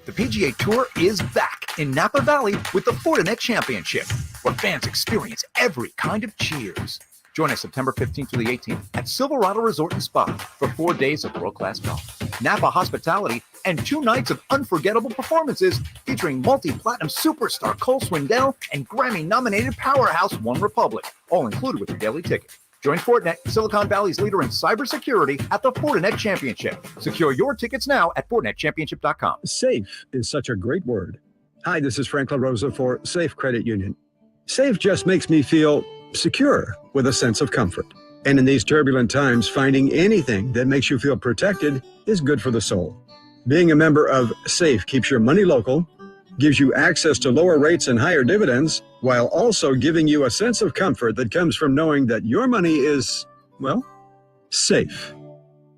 [SPEAKER 11] The PGA Tour is back in Napa Valley with the Fortinet Championship, where fans experience every kind of cheers. Join us September 15th through the 18th at Silverado Resort and Spa for 4 days of world-class golf, Napa hospitality, and 2 nights of unforgettable performances featuring multi-platinum superstar Cole Swindell and Grammy-nominated powerhouse One Republic, all included with your daily ticket. Join Fortinet, Silicon Valley's leader in cybersecurity, at the Fortinet Championship. Secure your tickets now at FortinetChampionship.com.
[SPEAKER 17] Safe is such a great word. Hi, this is Frank LaRosa for Safe Credit Union. Safe just makes me feel secure with a sense of comfort. And in these turbulent times, finding anything that makes you feel protected is good for the soul. Being a member of Safe keeps your money local, gives you access to lower rates and higher dividends, while also giving you a sense of comfort that comes from knowing that your money is, well, safe.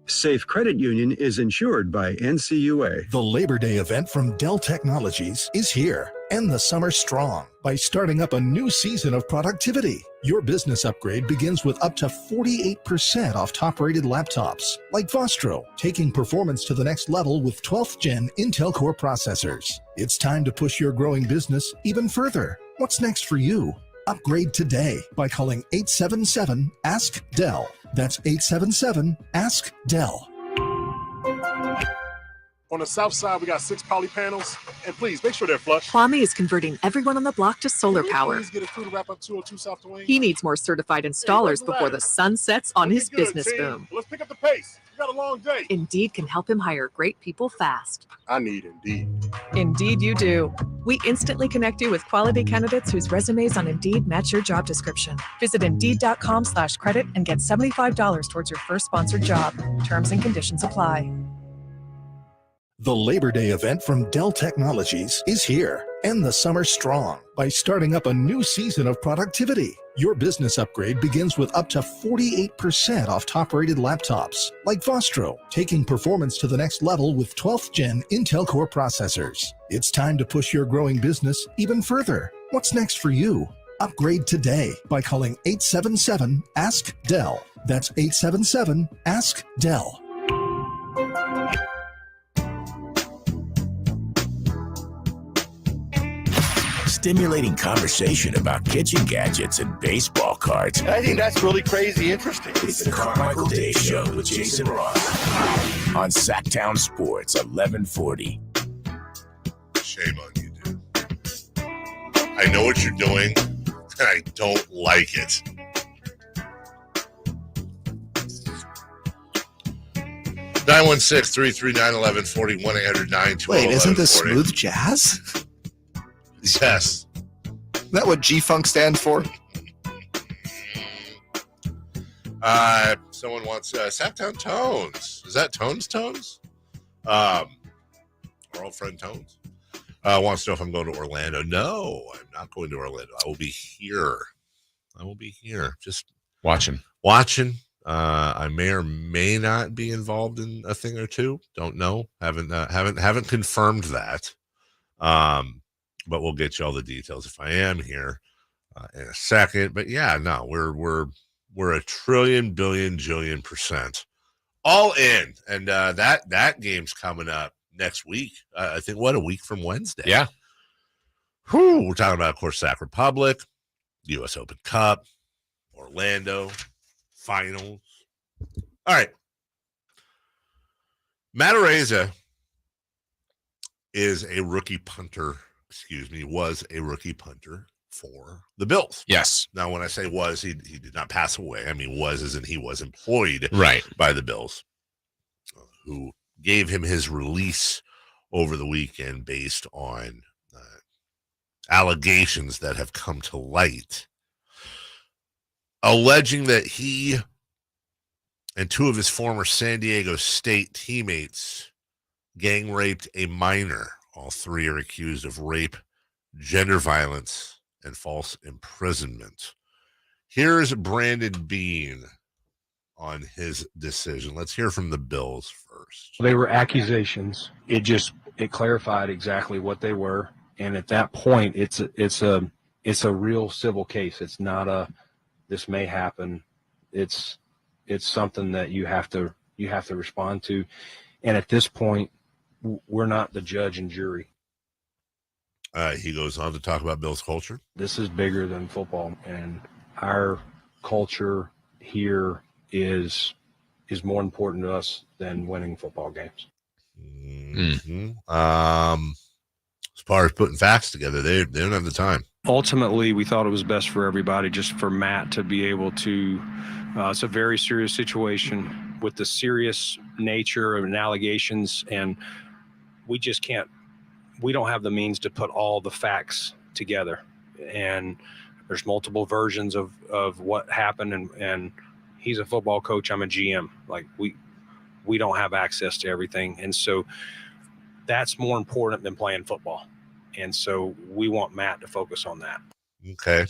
[SPEAKER 17] Safe Credit Union is insured by NCUA.
[SPEAKER 12] The Labor Day event from Dell Technologies is here. End the summer strong by starting up a new season of productivity. Your business upgrade begins with up to 48% off top-rated laptops, like Vostro, taking performance to the next level with 12th Gen Intel Core processors. It's time to push your growing business even further. What's next for you? Upgrade today by calling 877-ASK-DELL. That's 877-ASK-DELL.
[SPEAKER 19] On the south side, we got 6 poly panels, and please make sure they're flush.
[SPEAKER 25] Kwame is converting everyone on the block to solar power.
[SPEAKER 19] Please get a crew to wrap up 202 South Duane.
[SPEAKER 25] He needs more certified installers before the sun sets on his business boom.
[SPEAKER 19] Let's pick up the pace. We got a long day.
[SPEAKER 25] Indeed can help him hire great people fast.
[SPEAKER 19] I need Indeed.
[SPEAKER 25] Indeed you do. We instantly connect you with quality candidates whose resumes on Indeed match your job description. Visit Indeed.com/credit and get $75 towards your first sponsored job. Terms and conditions apply.
[SPEAKER 12] The Labor Day event from Dell Technologies is here. End the summer strong by starting up a new season of productivity. Your business upgrade begins with up to 48% off top-rated laptops, like Vostro, taking performance to the next level with 12th Gen Intel Core processors. It's time to push your growing business even further. What's next for you? Upgrade today by calling 877-ASK-DELL. That's 877-ASK-DELL.
[SPEAKER 4] Stimulating conversation about kitchen gadgets and baseball cards.
[SPEAKER 26] I think that's really crazy interesting.
[SPEAKER 4] It's the Carmichael Day Show with Jason Ross on Sactown Sports 1140.
[SPEAKER 1] Shame on you, dude. I know what you're doing, and I don't like it. Nine 339-1140, 1-800-920-1140.
[SPEAKER 6] Wait, isn't this smooth jazz?
[SPEAKER 1] Yes.
[SPEAKER 6] Isn't that what G-Funk stands for?
[SPEAKER 1] Someone wants Sactown Tones. Is that Tones? Our old friend Tones wants to know if I'm going to Orlando. No, I'm not going to Orlando. I will be here. Just
[SPEAKER 2] watching.
[SPEAKER 1] I may or may not be involved in a thing or two. Don't know. Haven't confirmed that. But we'll get you all the details if I am here in a second. But yeah, no, we're a trillion, billion, jillion % all in, and that game's coming up next week. I think a week from Wednesday.
[SPEAKER 2] Yeah.
[SPEAKER 1] We're talking about, of course, Sac Republic, U.S. Open Cup, Orlando finals. All right. Matt Araiza was a rookie punter for the Bills.
[SPEAKER 2] Yes.
[SPEAKER 1] Now, when I say was, he did not pass away. I mean, was as in he was employed by the Bills, who gave him his release over the weekend based on allegations that have come to light, alleging that he and two of his former San Diego State teammates gang raped a minor. All three are accused of rape, gender violence, and false imprisonment. Here's Brandon Bean on his decision. Let's hear from the Bills first.
[SPEAKER 7] They were accusations. It clarified exactly what they were. And at that point, it's a real civil case. It's not a, this may happen. It's something that you have to respond to. And at this point, we're not the judge and jury.
[SPEAKER 1] He goes on to talk about Bill's culture.
[SPEAKER 7] This is bigger than football, and our culture here is more important to us than winning football games.
[SPEAKER 1] Mm-hmm. As far as putting facts together, they don't have the time.
[SPEAKER 7] Ultimately, we thought it was best for everybody, just for Matt to be able to. It's a very serious situation with the serious nature of allegations, and we just can't. We don't have the means to put all the facts together, and there's multiple versions of what happened. And he's a football coach. I'm a GM. Like we don't have access to everything, and so that's more important than playing football. And so we want Matt to focus on that.
[SPEAKER 1] Okay.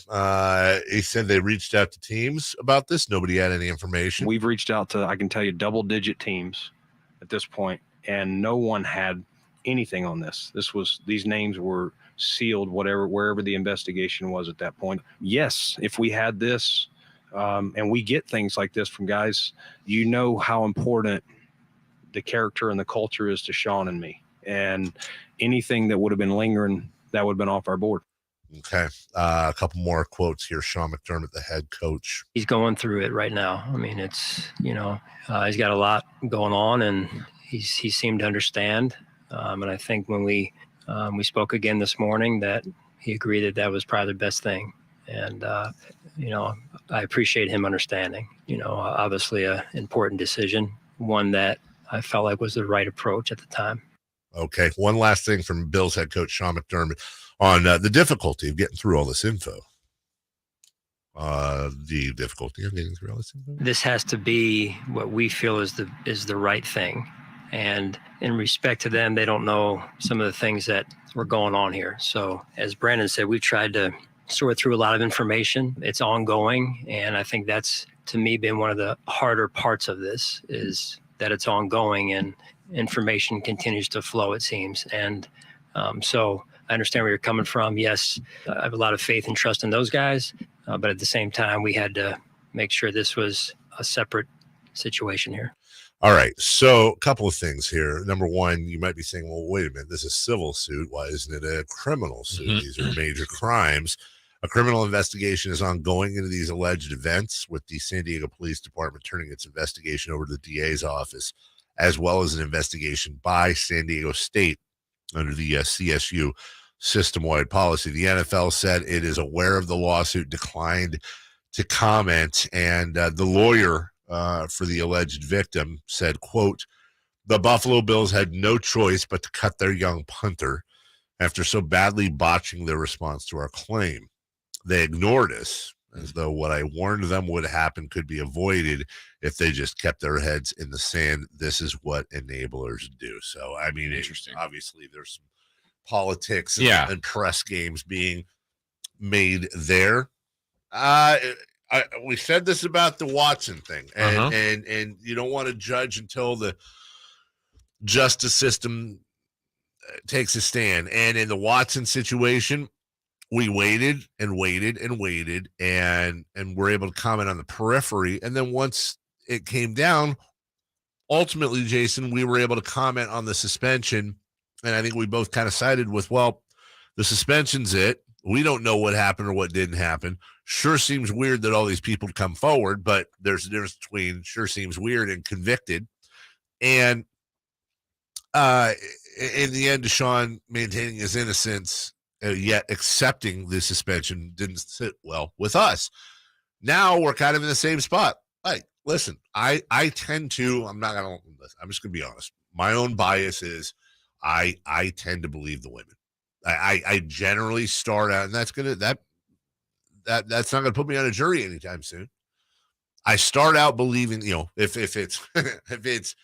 [SPEAKER 1] He said they reached out to teams about this. Nobody had any information.
[SPEAKER 7] We've reached out to, I can tell you, double-digit teams at this point, and no one had anything on this. These names were sealed, wherever the investigation was at that point. Yes, if we had this, and we get things like this from guys, you know how important the character and the culture is to Sean and me. And anything that would have been lingering, that would have been off our board.
[SPEAKER 1] Okay. A couple more quotes here. Sean McDermott, the head coach.
[SPEAKER 10] He's going through it right now. I mean, it's, he's got a lot going on, and he seemed to understand. And I think when we spoke again this morning, that he agreed that was probably the best thing. And, I appreciate him understanding, obviously an important decision, one that I felt like was the right approach at the time.
[SPEAKER 1] Okay. One last thing from Bills head coach Sean McDermott on the difficulty of getting through all this info. The difficulty of getting through all this info.
[SPEAKER 10] This has to be what we feel is the right thing. And in respect to them, they don't know some of the things that were going on here. So as Brandon said, we've tried to sort through a lot of information. It's ongoing. And I think that's, to me, been one of the harder parts of this, is that it's ongoing and information continues to flow, it seems. And so I understand where you're coming from. Yes, I have a lot of faith and trust in those guys. But at the same time, we had to make sure this was a separate situation here.
[SPEAKER 1] All right. So a couple of things here. Number one, you might be saying, well, wait a minute, this is a civil suit. Why isn't it a criminal suit?
[SPEAKER 2] Mm-hmm.
[SPEAKER 1] These are major crimes. A criminal investigation is ongoing into these alleged events, with the San Diego Police Department turning its investigation over to the DA's office, as well as an investigation by San Diego State under the CSU system-wide policy. The NFL said it is aware of the lawsuit, declined to comment, and the lawyer for the alleged victim said, quote, "The Buffalo Bills had no choice but to cut their young punter after so badly botching their response to our claim. They ignored us, as though what I warned them would happen could be avoided if they just kept their heads in the sand. This is what enablers do." So, I mean,
[SPEAKER 2] Interesting.
[SPEAKER 1] Obviously there's some politics and press games being made there. We said this about the Watson thing, and you don't want to judge until the justice system takes a stand. And in the Watson situation, we waited and waited and waited, and we're able to comment on the periphery. And then once it came down, ultimately, Jason, we were able to comment on the suspension. And I think we both kind of sided with, well, the suspension's it. We don't know what happened or what didn't happen. Sure seems weird that all these people come forward, but there's a difference between sure seems weird and convicted. And in the end, Deshaun maintaining his innocence, yet accepting the suspension, didn't sit well with us. Now we're kind of in the same spot. Like, listen, I tend to, I'm just going to be honest. My own bias is I tend to believe the women. I generally start out, and that's not gonna put me on a jury anytime soon. I start out believing, if it's if it's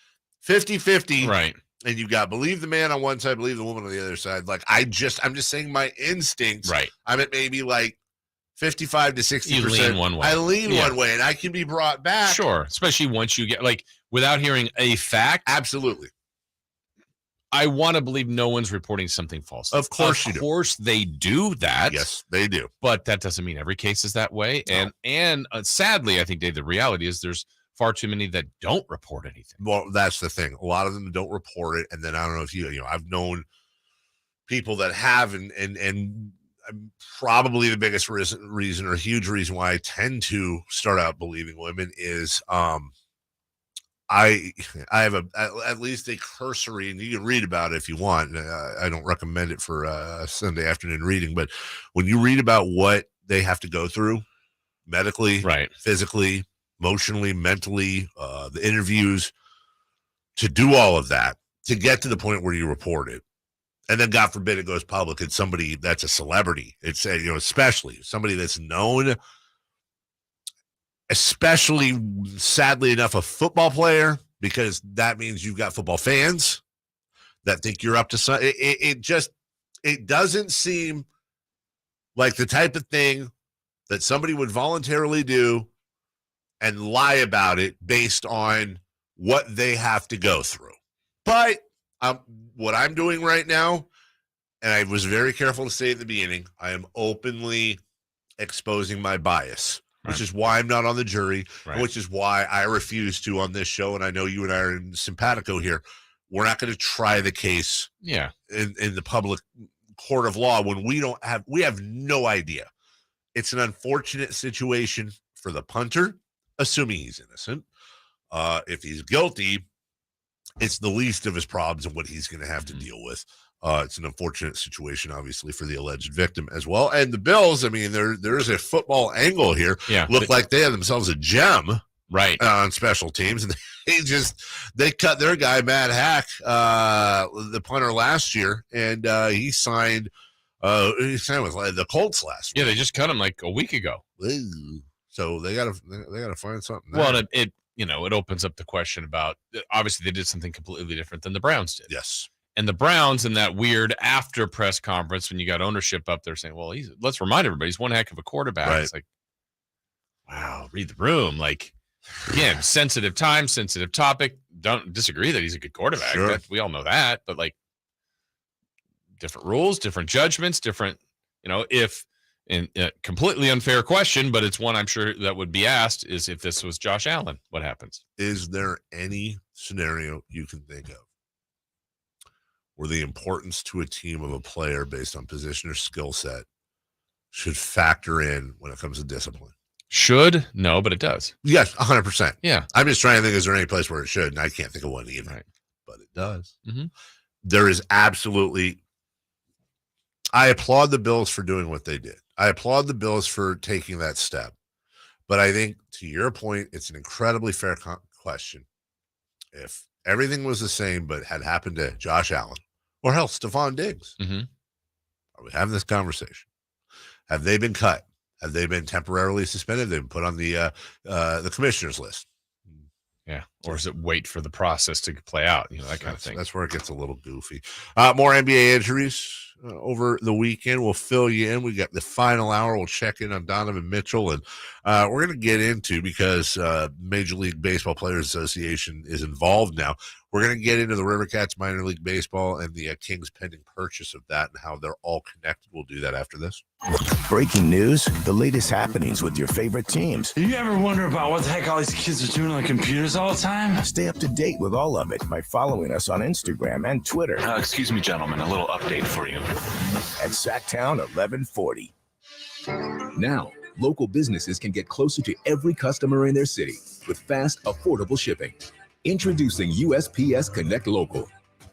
[SPEAKER 1] 50-50,
[SPEAKER 2] right,
[SPEAKER 1] and you've got believe the man on one side, believe the woman on the other side. Like I'm just saying my instincts.
[SPEAKER 2] Right.
[SPEAKER 1] I'm at maybe like 55 to 60%.
[SPEAKER 2] You lean one way.
[SPEAKER 1] I lean one way, and I can be brought back.
[SPEAKER 2] Sure, especially once you get without hearing a fact.
[SPEAKER 1] Absolutely.
[SPEAKER 2] I want to believe no one's reporting something false.
[SPEAKER 1] Of course you do.
[SPEAKER 2] Of course they do that.
[SPEAKER 1] Yes, they do.
[SPEAKER 2] But that doesn't mean every case is that way. No. And sadly, I think, Dave, the reality is there's far too many that don't report anything.
[SPEAKER 1] Well, that's the thing. A lot of them don't report it. And then I don't know if I've known people that have, and probably the biggest reason or huge reason why I tend to start out believing women is I have at least a cursory, and you can read about it if you want. I don't recommend it for Sunday afternoon reading, but when you read about what they have to go through medically,
[SPEAKER 2] right,
[SPEAKER 1] physically, emotionally, mentally, the interviews, to do all of that, to get to the point where you report it, and then God forbid it goes public, it's somebody that's a celebrity. It's especially somebody that's known. Especially, sadly enough, a football player, because that means you've got football fans that think you're up to something. It doesn't seem like the type of thing that somebody would voluntarily do and lie about it based on what they have to go through. But what I'm doing right now, and I was very careful to say at the beginning, I am openly exposing my bias. Which is why I'm not on the jury, which is why I refuse to on this show. And I know you and I are in simpatico here. We're not going to try the case in the public court of law when we have no idea. It's an unfortunate situation for the punter, assuming he's innocent. If he's guilty, it's the least of his problems and what he's going to have to deal with. It's an unfortunate situation, obviously, for the alleged victim as well. And the Bills, I mean, there's a football angle here.
[SPEAKER 2] Yeah,
[SPEAKER 1] look like they have themselves a gem,
[SPEAKER 2] right,
[SPEAKER 1] on special teams, and they cut their guy Matt Hack, the punter last year, and he signed with the Colts last week.
[SPEAKER 2] Yeah, they just cut him like a week ago.
[SPEAKER 1] So they gotta find something.
[SPEAKER 2] Well, it opens up the question about, obviously they did something completely different than the Browns did.
[SPEAKER 1] Yes.
[SPEAKER 2] And the Browns, in that weird after press conference when you got ownership up there saying, well, let's remind everybody, he's one heck of a quarterback. Right. It's like, wow, read the room. Like, again, sensitive time, sensitive topic. Don't disagree that he's a good quarterback.
[SPEAKER 1] Sure.
[SPEAKER 2] We all know that. But, like, different rules, different judgments, different, if in a completely unfair question, but it's one I'm sure that would be asked, is if this was Josh Allen, what happens?
[SPEAKER 1] Is there any scenario you can think of where the importance to a team of a player based on position or skill set should factor in when it comes to discipline?
[SPEAKER 2] Should? No, but it does.
[SPEAKER 1] Yes, 100%.
[SPEAKER 2] Yeah.
[SPEAKER 1] I'm just trying to think, is there any place where it should? And I can't think of one either.
[SPEAKER 2] Right.
[SPEAKER 1] But it does.
[SPEAKER 2] Mm-hmm.
[SPEAKER 1] There is absolutely – I applaud the Bills for doing what they did. I applaud the Bills for taking that step. But I think, to your point, it's an incredibly fair question. If everything was the same but had happened to Josh Allen or hell, Stephon Diggs, are we having this conversation? Have they been cut? Have they been temporarily suspended? They've been put on the commissioner's list.
[SPEAKER 2] Yeah. Or is it wait for the process to play out? That kind of thing.
[SPEAKER 1] That's where it gets a little goofy. More NBA injuries over the weekend. We'll fill you in. We got the final hour. We'll check in on Donovan Mitchell, and we're going to get into, because Major League Baseball Players Association is involved now, we're going to get into the River Cats minor league baseball and the Kings pending purchase of that and how they're all connected. We'll do that after this.
[SPEAKER 4] Breaking news, the latest happenings with your favorite teams.
[SPEAKER 13] You ever wonder about what the heck all these kids are doing on computers all the time?
[SPEAKER 4] Stay up to date with all of it by following us on Instagram and Twitter.
[SPEAKER 22] Excuse me, gentlemen, a little update for you.
[SPEAKER 4] At Sactown 1140.
[SPEAKER 14] Now, local businesses can get closer to every customer in their city with fast, affordable shipping. Introducing USPS Connect Local.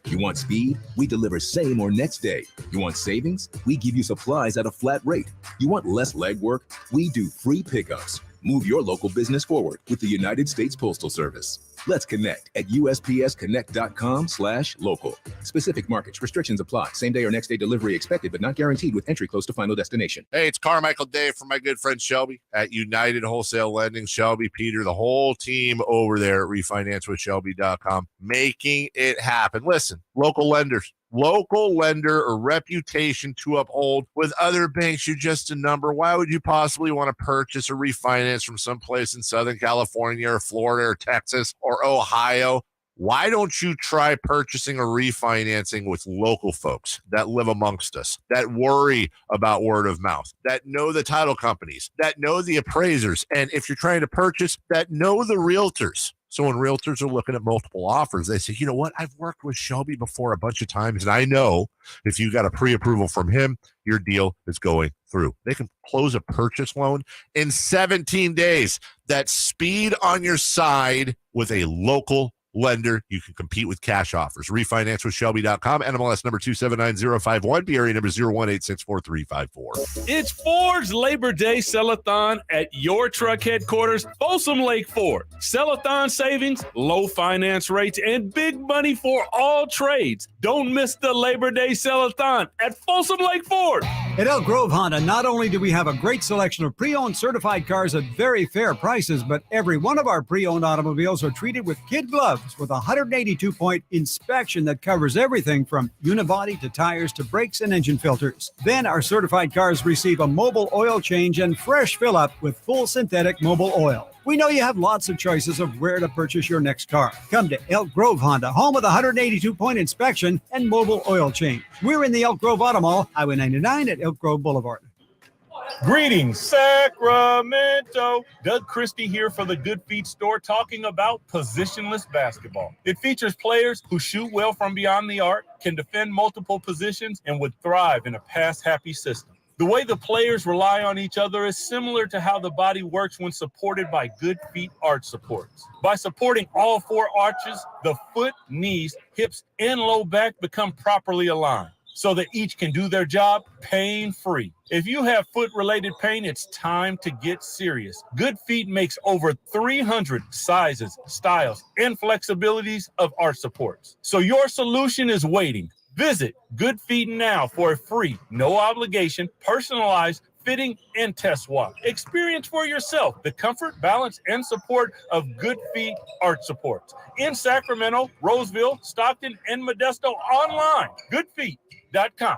[SPEAKER 14] You want speed? We deliver same or next day. You want savings? We give you supplies at a flat rate. You want less legwork? We do free pickups. Move your local business forward with the United States Postal Service. Let's connect at USPSconnect.com/local. Specific markets, restrictions apply. Same day or next day delivery expected, but not guaranteed with entry close to final destination.
[SPEAKER 1] Hey, it's Carmichael Dave from my good friend Shelby at United Wholesale Lending. Shelby, Peter, the whole team over there at refinanceWithShelby.com, making it happen. Listen, local lenders. Local lender, a reputation to uphold. With other banks, you're just a number. Why would you possibly want to purchase or refinance from someplace in Southern California or Florida or Texas or Ohio? Why don't you try purchasing or refinancing with local folks that live amongst us, that worry about word of mouth, that know the title companies, that know the appraisers, and if you're trying to purchase, that know the realtors? So when realtors are looking at multiple offers, they say, you know what? I've worked with Shelby before a bunch of times, and I know if you got a pre-approval from him, your deal is going through. They can close a purchase loan in 17 days. That's speed on your side with a local lender. You can compete with cash offers. RefinanceWithShelby.com. NMLS number 279051. BRE number 0186434.
[SPEAKER 15] It's Ford's Labor Day Sell-a-thon at your truck headquarters, Folsom Lake Ford. Sell-a-thon savings, low finance rates, and big money for all trades. Don't miss the Labor Day Sell-a-thon at Folsom Lake Ford.
[SPEAKER 17] At Elk Grove Honda, not only do we have a great selection of pre-owned certified cars at very fair prices, but every one of our pre-owned automobiles are treated with kid gloves with a 182-point inspection that covers everything from unibody to tires to brakes and engine filters. Then our certified cars receive a mobile oil change and fresh fill-up with full synthetic mobile oil. We know you have lots of choices of where to purchase your next car. Come to Elk Grove Honda, home of the 182-point inspection and mobile oil change. We're in the Elk Grove Auto Mall, Highway 99 at Elk Grove Boulevard.
[SPEAKER 15] Greetings, Sacramento. Doug Christie here for the Good Feet store, talking about positionless basketball. It features players who shoot well from beyond the arc, can defend multiple positions, and would thrive in a pass-happy system. The way the players rely on each other is similar to how the body works when supported by Good Feet arch supports. By supporting all four arches, the foot, knees, hips, and low back become properly aligned, so that each can do their job pain-free. If you have foot-related pain, it's time to get serious. Good Feet makes over 300 sizes, styles, and flexibilities of arch supports. So your solution is waiting. Visit Good Feet now for a free, no-obligation, personalized fitting and test walk. Experience for yourself the comfort, balance, and support of Good Feet arch supports. In Sacramento, Roseville, Stockton, and Modesto online. Goodfeet.com.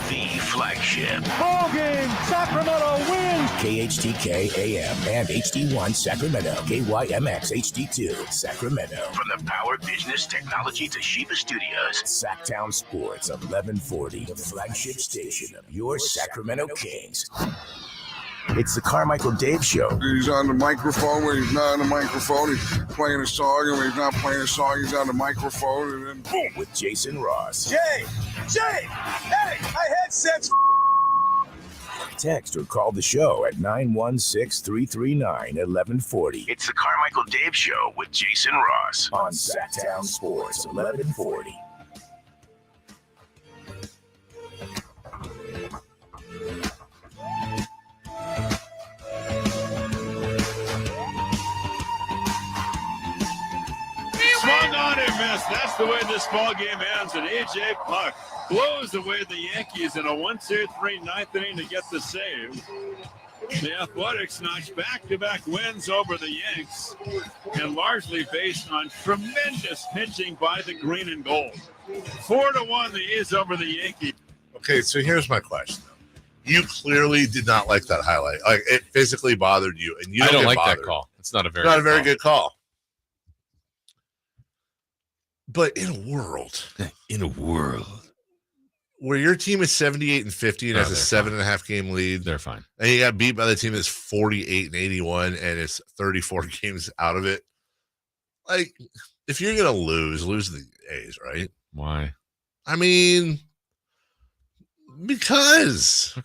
[SPEAKER 22] The flagship.
[SPEAKER 5] Ball game, Sacramento wins.
[SPEAKER 4] KHTK AM and HD1 Sacramento. KYMX HD2 Sacramento.
[SPEAKER 22] From the Power Business Technology Toshiba Studios.
[SPEAKER 4] Sactown Sports 1140, the flagship station of your Sacramento Kings. It's the Carmichael Dave Show.
[SPEAKER 16] He's on the microphone when he's not on the microphone. He's playing a song, and when he's not playing a song, he's on the microphone, and then boom.
[SPEAKER 4] With Jason Ross.
[SPEAKER 16] Jay, hey, my headset's
[SPEAKER 4] Text or call the show at 916-339-1140.
[SPEAKER 22] It's the Carmichael Dave Show with Jason Ross.
[SPEAKER 4] On Sactown Sports 1140.
[SPEAKER 15] Swung
[SPEAKER 3] not a miss. That's the way this ball game ends. And A.J. Puck blows away the Yankees in a 1-2-3 ninth inning to get the save. The Athletics notch back-to-back wins over the Yanks, and largely based on tremendous pitching by the green and gold. 4-1 the A's over the Yankees.
[SPEAKER 1] Okay, so here's my question. You clearly did not like that highlight. Like, it physically bothered you, and you
[SPEAKER 2] I don't
[SPEAKER 1] get
[SPEAKER 2] like
[SPEAKER 1] bothered.
[SPEAKER 2] that call. It's not a very
[SPEAKER 1] good call. But in a world where your team is 78-50 and has a 7.5 game lead,
[SPEAKER 2] they're fine.
[SPEAKER 1] And you got beat by the team that's 48-81 and it's 34 games out of it. Like, if you're gonna lose the A's, right?
[SPEAKER 2] Why?
[SPEAKER 1] I mean, because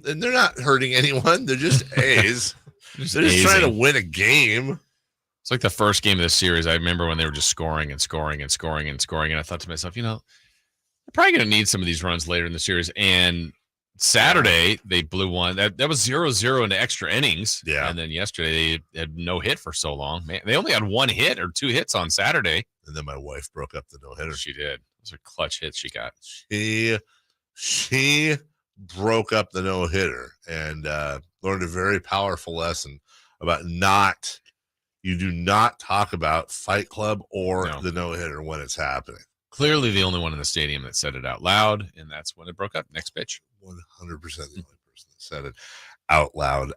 [SPEAKER 1] and they're not hurting anyone. They're just A's. They're just trying to win a game.
[SPEAKER 2] It's like the first game of the series. I remember when they were just scoring and scoring and scoring and scoring. And I thought to myself, they're probably going to need some of these runs later in the series. And Saturday, they blew one. That was 0-0 into extra innings.
[SPEAKER 1] Yeah.
[SPEAKER 2] And then yesterday, they had no hit for so long. Man, they only had 1 hit or 2 hits on Saturday.
[SPEAKER 1] And then my wife broke up the no-hitter.
[SPEAKER 2] She did. Those are clutch hits she got.
[SPEAKER 1] She broke up the no-hitter and learned a very powerful lesson about you do not talk about Fight Club or the no-hitter when it's happening.
[SPEAKER 2] Clearly the only one in the stadium that said it out loud, and that's when it broke up. Next pitch.
[SPEAKER 1] 100% the only person that said it out loud.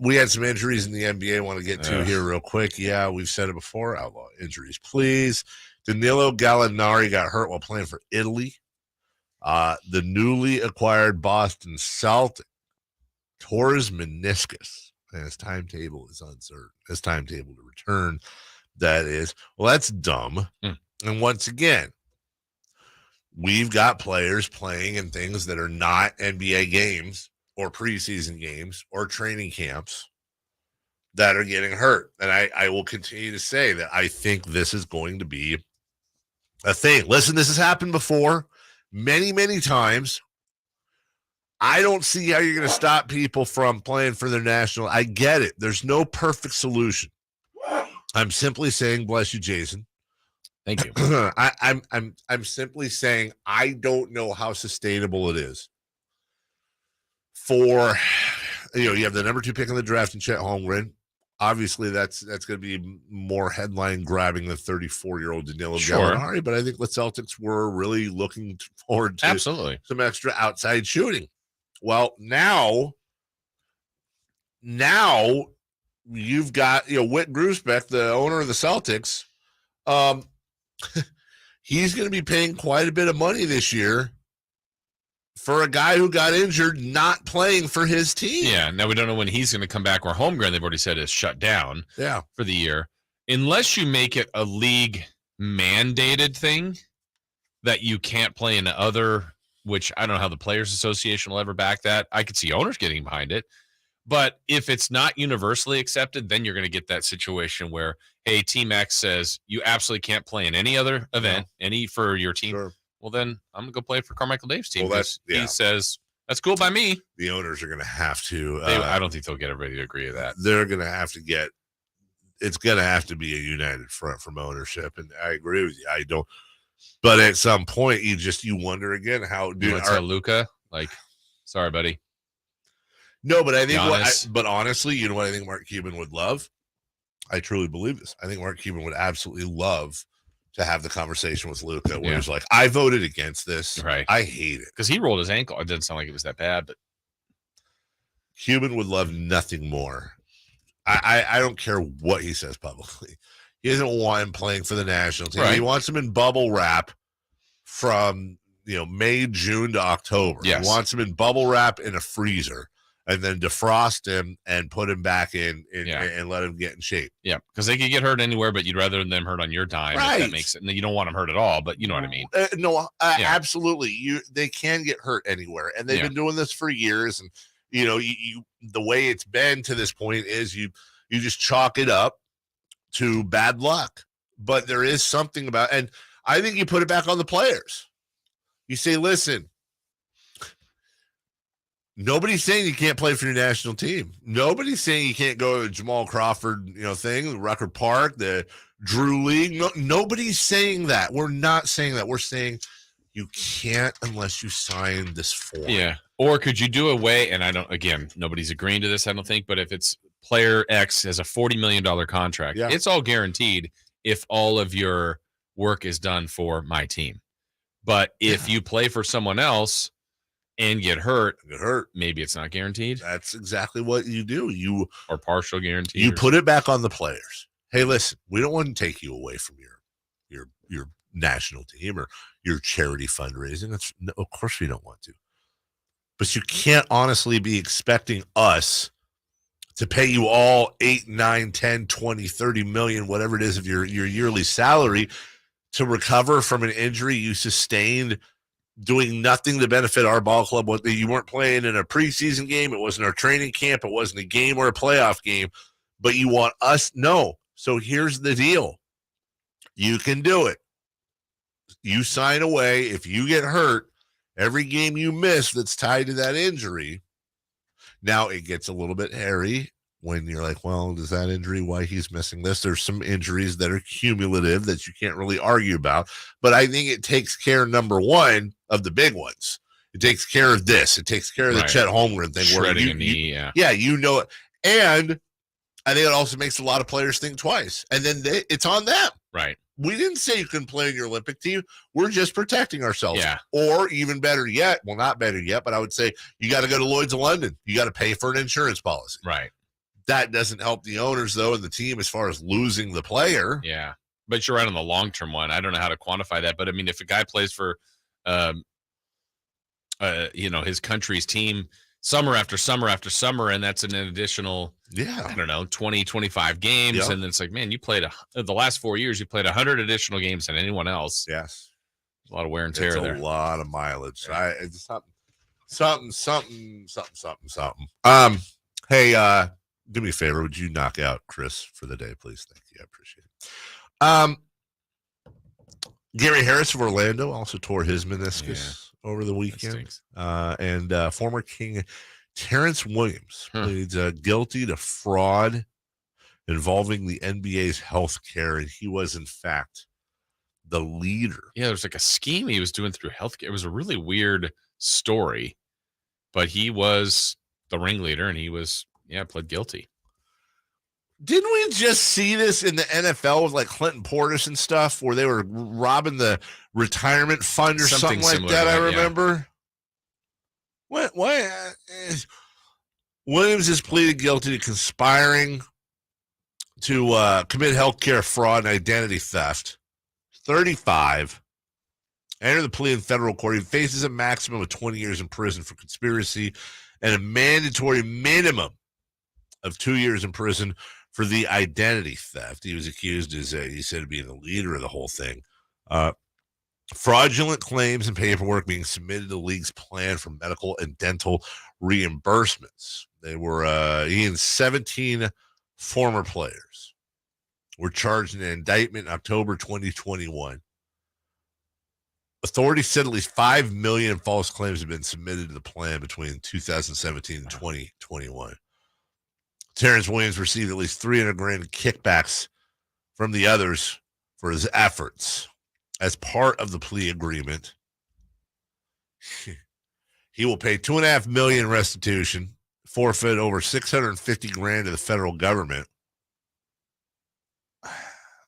[SPEAKER 1] We had some injuries in the NBA I want to get to here real quick. Yeah, we've said it before. Outlaw injuries, please. Danilo Gallinari got hurt while playing for Italy. The newly acquired Boston Celtic tore his meniscus. And his timetable is uncertain. His timetable to return, that is. Well, that's dumb. And once again, we've got players playing in things that are not NBA games or preseason games or training camps that are getting hurt. And I will continue to say that I think this is going to be a thing. Listen, this has happened before many, many times. I don't see how you're going to stop people from playing for their national. I get it. There's no perfect solution. I'm simply saying, bless you, Jason.
[SPEAKER 2] Thank you.
[SPEAKER 1] I'm simply saying I don't know how sustainable it is for you have the number 2 pick in the draft in Chet Holmgren. Obviously, that's going to be more headline grabbing than 34-year-old Danilo Gallinari. But I think the Celtics were really looking forward to some extra outside shooting. Well, now you've got Whit Grusbeck, the owner of the Celtics. He's going to be paying quite a bit of money this year for a guy who got injured not playing for his team.
[SPEAKER 2] Yeah, now we don't know when he's going to come back. Where Holmgren, they've already said, is shut down for the year. Unless you make it a league mandated thing that you can't play in other, which I don't know how the Players Association will ever back that. I could see owners getting behind it. But if it's not universally accepted, then you're going to get that situation where, hey, Team X says you absolutely can't play in any other event, any for your team.
[SPEAKER 1] Sure.
[SPEAKER 2] Well, then I'm going to go play for Carmichael Dave's team.
[SPEAKER 1] Well,
[SPEAKER 2] he says, that's cool by me.
[SPEAKER 1] The owners are going to have to.
[SPEAKER 2] I don't think they'll get everybody to agree to that.
[SPEAKER 1] They're going to have to get – it's going to have to be a united front from ownership. And I agree with you. I don't – but at some point, you wonder again how –
[SPEAKER 2] Luka? Like, sorry, buddy.
[SPEAKER 1] No, but I think but honestly, you know what I think Mark Cuban would love? I truly believe this. I think Mark Cuban would absolutely love to have the conversation with Luka where he's like, I voted against this.
[SPEAKER 2] Right.
[SPEAKER 1] I hate it.
[SPEAKER 2] Because he rolled his ankle. It didn't sound like it was that bad, but
[SPEAKER 1] Cuban would love nothing more. I don't care what he says publicly. He doesn't want him playing for the national team. Right. He wants him in bubble wrap from May, June to October. Yes. He wants him in bubble wrap in a freezer. And then defrost him and put him back in and let him get in shape.
[SPEAKER 2] Yeah, because they could get hurt anywhere, but you'd rather them hurt on your dime.
[SPEAKER 1] Right.
[SPEAKER 2] If that makes it. You don't want them hurt at all, but you know what I mean.
[SPEAKER 1] Absolutely. They can get hurt anywhere, and they've been doing this for years. And you the way it's been to this point is you just chalk it up to bad luck. But there is something about, and I think you put it back on the players. You say, listen. Nobody's saying you can't play for your national team. Nobody's saying you can't go to the Jamal Crawford, thing, the Rucker Park, the Drew League. No, nobody's saying that. We're not saying that. We're saying you can't unless you sign this form.
[SPEAKER 2] Yeah. Or could you do away, and nobody's agreeing to this, I don't think, but if it's player X has a $40 million contract, it's all guaranteed if all of your work is done for my team. But if you play for someone else and get hurt, maybe it's not guaranteed.
[SPEAKER 1] That's exactly what you do.
[SPEAKER 2] Or partial guarantee.
[SPEAKER 1] You put it back on the players. Hey, listen, we don't want to take you away from your national team or your charity fundraising. Of course we don't want to. But you can't honestly be expecting us to pay you all 8, 9, 10, 20, 30 million, whatever it is of your yearly salary to recover from an injury you sustained doing nothing to benefit our ball club. You weren't playing in a preseason game. It wasn't our training camp. It wasn't a game or a playoff game. But you want us? No. So here's the deal. You can do it. You sign away. If you get hurt, every game you miss that's tied to that injury. Now it gets a little bit hairy when you're like, well, is that injury why he's missing this? There's some injuries that are cumulative that you can't really argue about. But I think it takes care, number one, of the big ones. It takes care of this. It takes care of the Chet Holmgren thing.
[SPEAKER 2] Shredding a knee,
[SPEAKER 1] yeah, you know it. And I think it also makes a lot of players think twice. And then it's on them.
[SPEAKER 2] Right.
[SPEAKER 1] We didn't say you couldn't play in your Olympic team. We're just protecting ourselves.
[SPEAKER 2] Yeah.
[SPEAKER 1] Or even better yet, well, not better yet, but I would say you got to go to Lloyd's of London. You got to pay for an insurance policy.
[SPEAKER 2] Right.
[SPEAKER 1] That doesn't help the owners, though, and the team as far as losing the player.
[SPEAKER 2] Yeah. But you're right on the long-term one. I don't know how to quantify that. But, I mean, if a guy plays for, his country's team summer after summer after summer, and that's an additional, 20, 25 games.
[SPEAKER 1] Yep.
[SPEAKER 2] And then it's like, man, you played the last 4 years, you played 100 additional games than anyone else.
[SPEAKER 1] Yes.
[SPEAKER 2] A lot of wear and tear there.
[SPEAKER 1] It's a lot of mileage.
[SPEAKER 2] Yeah.
[SPEAKER 1] It's something. Hey, do me a favor. Would you knock out Chris for the day, please? Thank you. I appreciate it. Gary Harris of Orlando also tore his meniscus over the weekend. And former King Terrence Williams pleads guilty to fraud involving the NBA's health care, and he was, in fact, the leader.
[SPEAKER 2] Yeah, there's like a scheme he was doing through healthcare. It was a really weird story, but he was the ringleader, and he was, pled guilty.
[SPEAKER 1] Didn't we just see this in the NFL with like Clinton Portis and stuff, where they were robbing the retirement fund or something like that? I remember. What? Williams has pleaded guilty to conspiring to commit healthcare fraud and identity theft. 35. Entered the plea in federal court. He faces a maximum of 20 years in prison for conspiracy and a mandatory minimum of 2 years in prison for the identity theft. He was accused, as he said, of being the leader of the whole thing. Fraudulent claims and paperwork being submitted to the league's plan for medical and dental reimbursements. They were he and 17 former players were charged in an indictment in October 2021. Authorities said at least 5 million false claims have been submitted to the plan between 2017 and 2021. Terrence Williams received at least $300,000 in kickbacks from the others for his efforts. As part of the plea agreement, he will pay $2.5 million restitution, forfeit over $650,000 to the federal government.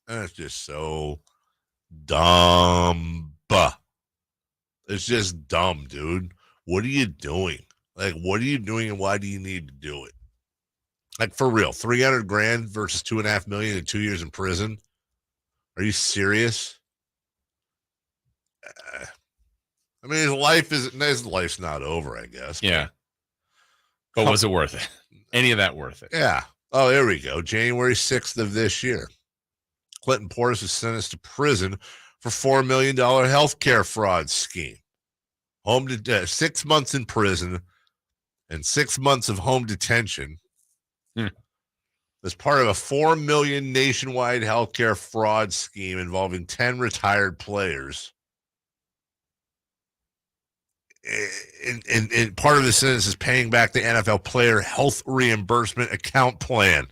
[SPEAKER 1] That's just so dumb. It's just dumb, dude. What are you doing? Like, what are you doing, and why do you need to do it? Like, for real, $300,000 versus $2.5 million and 2 years in prison. Are you serious? I mean, his life's not over, I guess.
[SPEAKER 2] Yeah. But was it worth it? Any of that worth it?
[SPEAKER 1] Yeah. Oh, there we go. January 6th of this year. Clinton Portis was sentenced to prison for $4 million health care fraud scheme. 6 months in prison and 6 months of home detention. As part of a $4 million nationwide healthcare fraud scheme involving 10 retired players. And part of the sentence is paying back the NFL player health reimbursement account plan.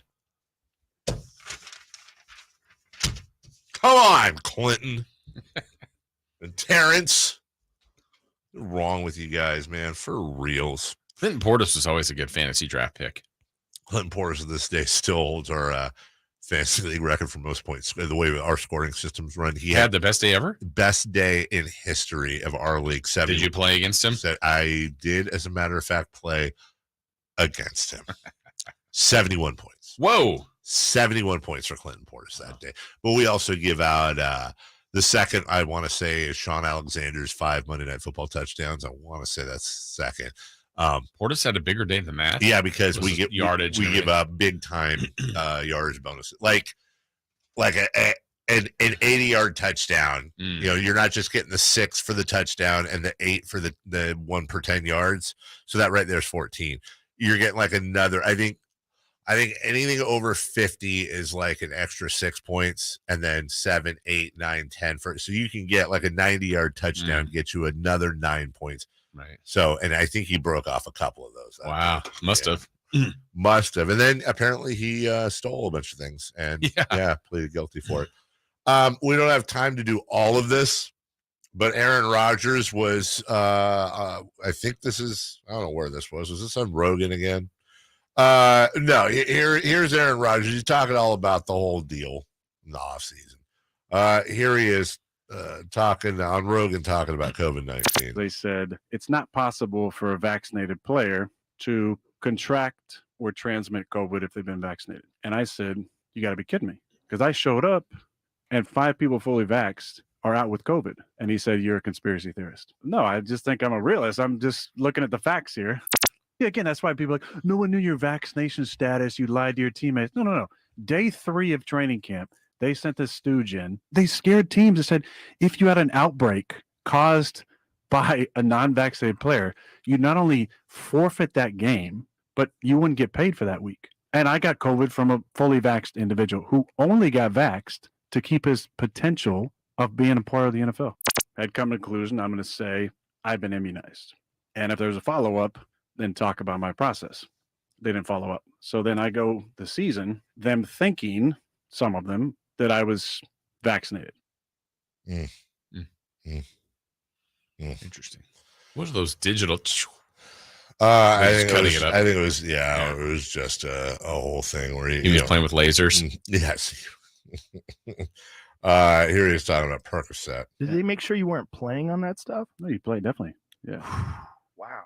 [SPEAKER 1] Come on, Clinton and Terrence. What's wrong with you guys, man? For reals.
[SPEAKER 2] Clinton Portis was always a good fantasy draft pick.
[SPEAKER 1] Clinton Portis to this day still holds our fantasy league record for most points. The way our scoring systems run, he
[SPEAKER 2] Had the best day ever?
[SPEAKER 1] best day in history of our league.
[SPEAKER 2] Did you play against him?
[SPEAKER 1] I did, as a matter of fact, play against him. 71 points.
[SPEAKER 2] Whoa.
[SPEAKER 1] 71 points for Clinton Portis that day. But we also give out the second, I want to say, is Sean Alexander's 5 Monday Night Football touchdowns. I want to say that's second.
[SPEAKER 2] Portis had a bigger day than that.
[SPEAKER 1] Yeah, because we get
[SPEAKER 2] yardage.
[SPEAKER 1] We give up big time yardage bonuses, like an 80-yard touchdown. You know, you're not just getting the 6 for the touchdown and the 8 for the 1 per 10 yards. So that right there is 14. You're getting like another. I think anything over 50 is like an extra 6 points, and then 7, 8, 9, 10 for. So you can get like a 90-yard touchdown, get you another 9 points.
[SPEAKER 2] Right.
[SPEAKER 1] So, and I think he broke off a couple of those.
[SPEAKER 2] Wow. Must have.
[SPEAKER 1] Must have. And then apparently he stole a bunch of things and pleaded guilty for it. We don't have time to do all of this, but Aaron Rodgers was, I think this is, I don't know where this was. Was this on Rogan again? No, here's Aaron Rodgers. He's talking all about the whole deal in the offseason. Here he is. Talking on Rogan, talking about COVID-19.
[SPEAKER 9] They said it's not possible for a vaccinated player to contract or transmit COVID if they've been vaccinated. And I said, you got to be kidding me. Because I showed up and 5 people fully vaxxed are out with COVID. And he said, you're a conspiracy theorist. No, I just think I'm a realist. I'm just looking at the facts here. Yeah, again, that's why people are like, no one knew your vaccination status. You lied to your teammates. No. Day 3 of training camp, they sent this stooge in. They scared teams and said, if you had an outbreak caused by a non-vaccinated player, you'd not only forfeit that game, but you wouldn't get paid for that week. And I got COVID from a fully vaxxed individual who only got vaxxed to keep his potential of being a part of the NFL. I'd come to the conclusion, I'm going to say, I've been immunized. And if there's a follow-up, then talk about my process. They didn't follow up. So then I go the season, them thinking, some of them, that I was vaccinated.
[SPEAKER 2] Interesting. What are those digital?
[SPEAKER 1] I think it was it was just a whole thing where he
[SPEAKER 2] was playing with lasers.
[SPEAKER 1] Yes. Here he is talking about Percocet.
[SPEAKER 18] Did they make sure you weren't playing on that stuff?
[SPEAKER 9] No, you played, definitely. Yeah.
[SPEAKER 18] Wow.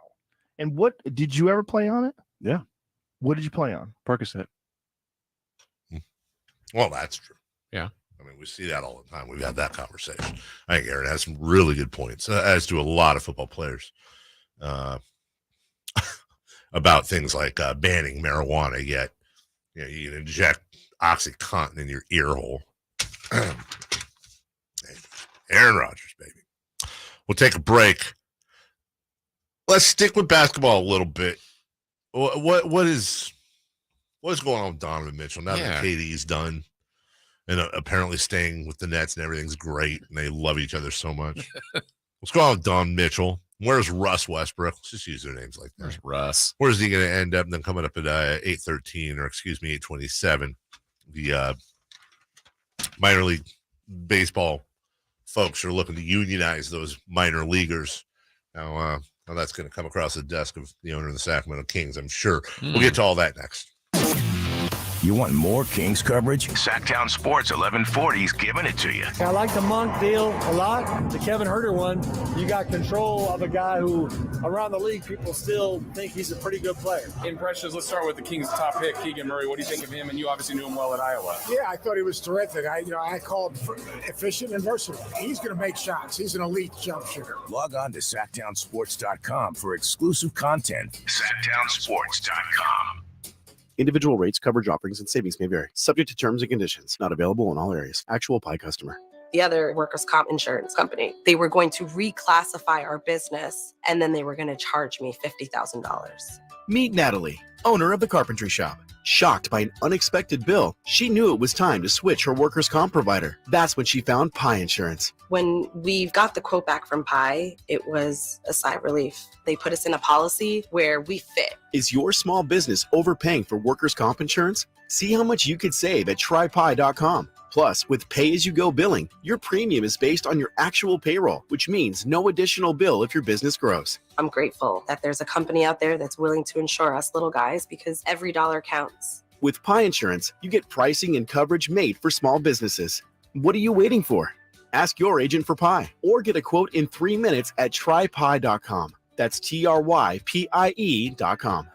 [SPEAKER 18] And what did you ever play on it?
[SPEAKER 9] Yeah.
[SPEAKER 18] What did you play on?
[SPEAKER 9] Percocet.
[SPEAKER 1] Well, that's true.
[SPEAKER 2] Yeah.
[SPEAKER 1] I mean, we see that all the time. We've had that conversation. I think Aaron has some really good points, as do a lot of football players, about things like banning marijuana, yet you can inject OxyContin in your ear hole. Aaron Rodgers, baby. We'll take a break. Let's stick with basketball a little bit. What is going on with Donovan Mitchell now that KD's done and apparently staying with the Nets and everything's great and they love each other so much? What's going on with Don Mitchell? Where's Russ Westbrook? Let's just use their names like that.
[SPEAKER 2] Where's Russ?
[SPEAKER 1] Where's he going to end up? And then coming up at 8:13 or 8:27, the minor league baseball folks are looking to unionize those minor leaguers. Now that's going to come across the desk of the owner of the Sacramento Kings, I'm sure. We'll get to all that next.
[SPEAKER 4] You want more Kings coverage?
[SPEAKER 22] Sactown Sports 1140 is giving it to you.
[SPEAKER 20] I like the Monk deal a lot. The Kevin Huerter one, you got control of a guy who, around the league, people still think he's a pretty good player.
[SPEAKER 21] Impressions, let's start with the Kings' top pick, Keegan Murray. What do you think of him? And you obviously knew him well at Iowa.
[SPEAKER 23] Yeah, I thought he was terrific. I called efficient and versatile. He's going to make shots. He's an elite jump shooter.
[SPEAKER 4] Log on to SactownSports.com for exclusive content.
[SPEAKER 22] SactownSports.com.
[SPEAKER 24] Individual rates, coverage offerings, and savings may vary. Subject to terms and conditions. Not available in all areas. Actual Pi customer.
[SPEAKER 27] The other workers' comp insurance company, they were going to reclassify our business, and then they were going to charge me $50,000.
[SPEAKER 24] Meet Natalie, owner of the carpentry shop. Shocked by an unexpected bill, she knew it was time to switch her workers' comp provider. That's when she found Pi Insurance.
[SPEAKER 27] When we got the quote back from Pi, it was a sigh of relief. They put us in a policy where we fit.
[SPEAKER 24] Is your small business overpaying for workers' comp insurance? See how much you could save at trypi.com. Plus, with pay-as-you-go billing, your premium is based on your actual payroll, which means no additional bill if your business grows.
[SPEAKER 27] I'm grateful that there's a company out there that's willing to insure us little guys because every dollar counts.
[SPEAKER 24] With Pi Insurance, you get pricing and coverage made for small businesses. What are you waiting for? Ask your agent for Pi or get a quote in 3 minutes at trypi.com. That's TRYPIE.com.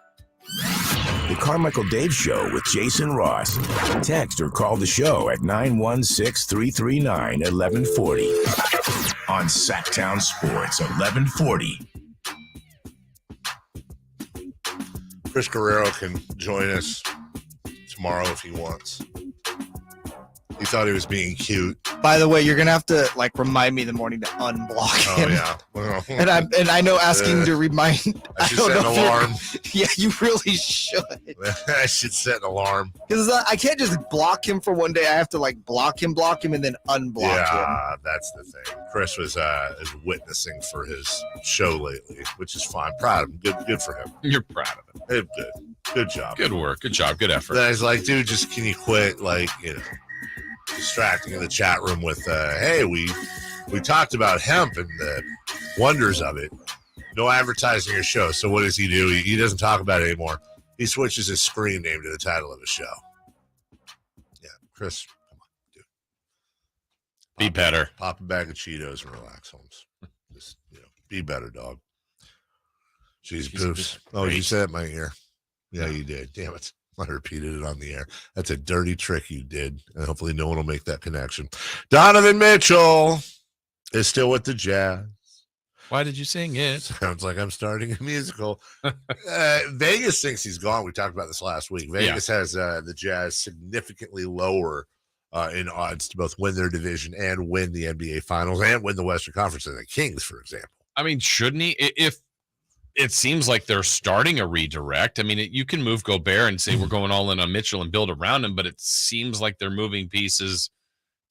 [SPEAKER 4] The Carmichael Dave Show with Jason Ross. Text or call the show at 916-339-1140. On Sactown Sports, 1140.
[SPEAKER 1] Chris Guerrero can join us tomorrow if he wants. He thought he was being cute.
[SPEAKER 6] By the way, you're gonna have to remind me in the morning to unblock him.
[SPEAKER 1] Oh yeah. Well,
[SPEAKER 6] and I know asking to remind.
[SPEAKER 1] I should set an alarm.
[SPEAKER 6] Yeah, you really should.
[SPEAKER 1] I should set an alarm.
[SPEAKER 6] Because I can't just block him for one day. I have to block him, and then unblock him.
[SPEAKER 1] Yeah, that's the thing. Chris was is witnessing for his show lately, which is fine. Proud of him. Good for him.
[SPEAKER 2] You're proud of him.
[SPEAKER 1] Good job.
[SPEAKER 2] Good work. Good job. Good effort.
[SPEAKER 1] Then I was like, dude, just can you quit? Distracting in the chat room with, hey, we talked about hemp and the wonders of it. No advertising your show. So what does he do? He doesn't talk about it anymore. He switches his screen name to the title of his show. Yeah, Chris, come on, dude.
[SPEAKER 2] Be better.
[SPEAKER 1] Pop a bag of Cheetos and relax, Holmes. Just, be better, dog. Jeez, poofs. Oh, you said it in my ear. Yeah, you did. Damn it. I repeated it on the air. That's a dirty trick you did, and hopefully no one will make that connection. Donovan Mitchell is still with the Jazz.
[SPEAKER 2] Why did you sing it?
[SPEAKER 1] Sounds like I'm starting a musical. Vegas thinks he's gone. We talked about this last week. Vegas has the Jazz significantly lower in odds to both win their division and win the NBA Finals and win the Western Conference than the Kings, for example.
[SPEAKER 2] I mean, shouldn't he? If it seems like they're starting a redirect. I mean, you can move Gobert and say we're going all in on Mitchell and build around him, but it seems like they're moving pieces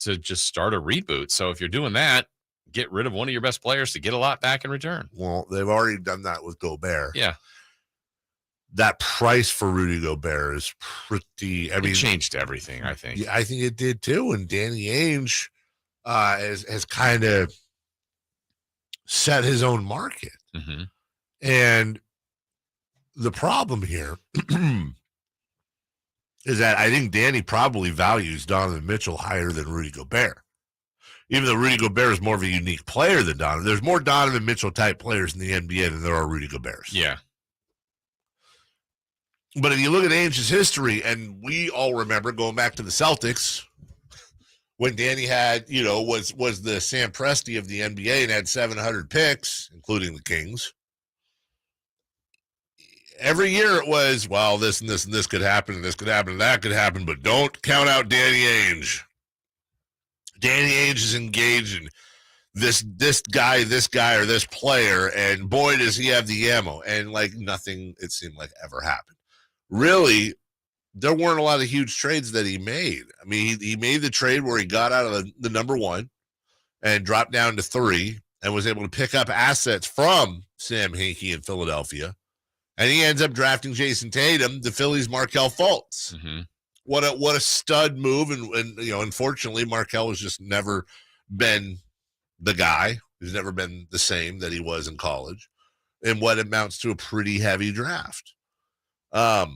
[SPEAKER 2] to just start a reboot. So if you're doing that, get rid of one of your best players to get a lot back in return.
[SPEAKER 1] Well, they've already done that with Gobert.
[SPEAKER 2] Yeah.
[SPEAKER 1] That price for Rudy Gobert is pretty. I mean,
[SPEAKER 2] it changed everything, I think.
[SPEAKER 1] Yeah, I think it did too. And Danny Ainge has kind of set his own market.
[SPEAKER 2] Mm-hmm.
[SPEAKER 1] And the problem here is that I think Danny probably values Donovan Mitchell higher than Rudy Gobert. Even though Rudy Gobert is more of a unique player than Donovan. There's more Donovan Mitchell type players in the NBA than there are Rudy Goberts.
[SPEAKER 2] Yeah.
[SPEAKER 1] But if you look at Ainge's history, and we all remember going back to the Celtics, when Danny had, was the Sam Presti of the NBA and had 700 picks, including the Kings. Every year it was, well, this and this and this could happen, and this could happen, and that could happen, but don't count out Danny Ainge. Danny Ainge is engaged in this guy, or this player, and boy, does he have the ammo. And nothing, it seemed like, ever happened. Really, there weren't a lot of huge trades that he made. I mean, he made the trade where he got out of the number one and dropped down to 3 and was able to pick up assets from Sam Hinkie in Philadelphia. And he ends up drafting Jason Tatum, the Phillies' Markelle Fultz.
[SPEAKER 2] Mm-hmm.
[SPEAKER 1] What a stud move. And unfortunately, Markelle has just never been the guy. He's never been the same that he was in college. And what amounts to a pretty heavy draft. I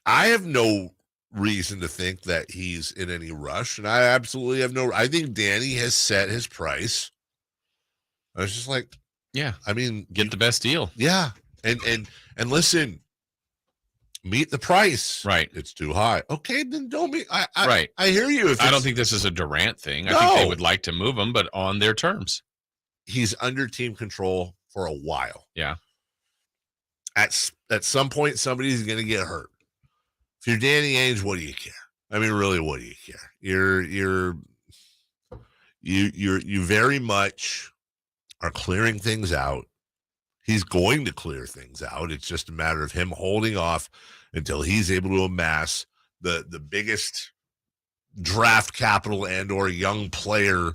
[SPEAKER 1] have no reason to think that he's in any rush. And I absolutely have I think Danny has set his price. I was just like,
[SPEAKER 2] yeah,
[SPEAKER 1] I mean,
[SPEAKER 2] get the best deal.
[SPEAKER 1] Yeah. And listen, meet the price.
[SPEAKER 2] Right.
[SPEAKER 1] It's too high. Okay, then don't be.
[SPEAKER 2] Right.
[SPEAKER 1] I hear you.
[SPEAKER 2] I don't think this is a Durant thing. I think they would like to move him, but on their terms.
[SPEAKER 1] He's under team control for a while.
[SPEAKER 2] Yeah.
[SPEAKER 1] At some point, somebody's going to get hurt. If you're Danny Ainge, what do you care? I mean, really, what do you care? You very much are clearing things out. He's going to clear things out. It's just a matter of him holding off until he's able to amass the biggest draft capital and or young player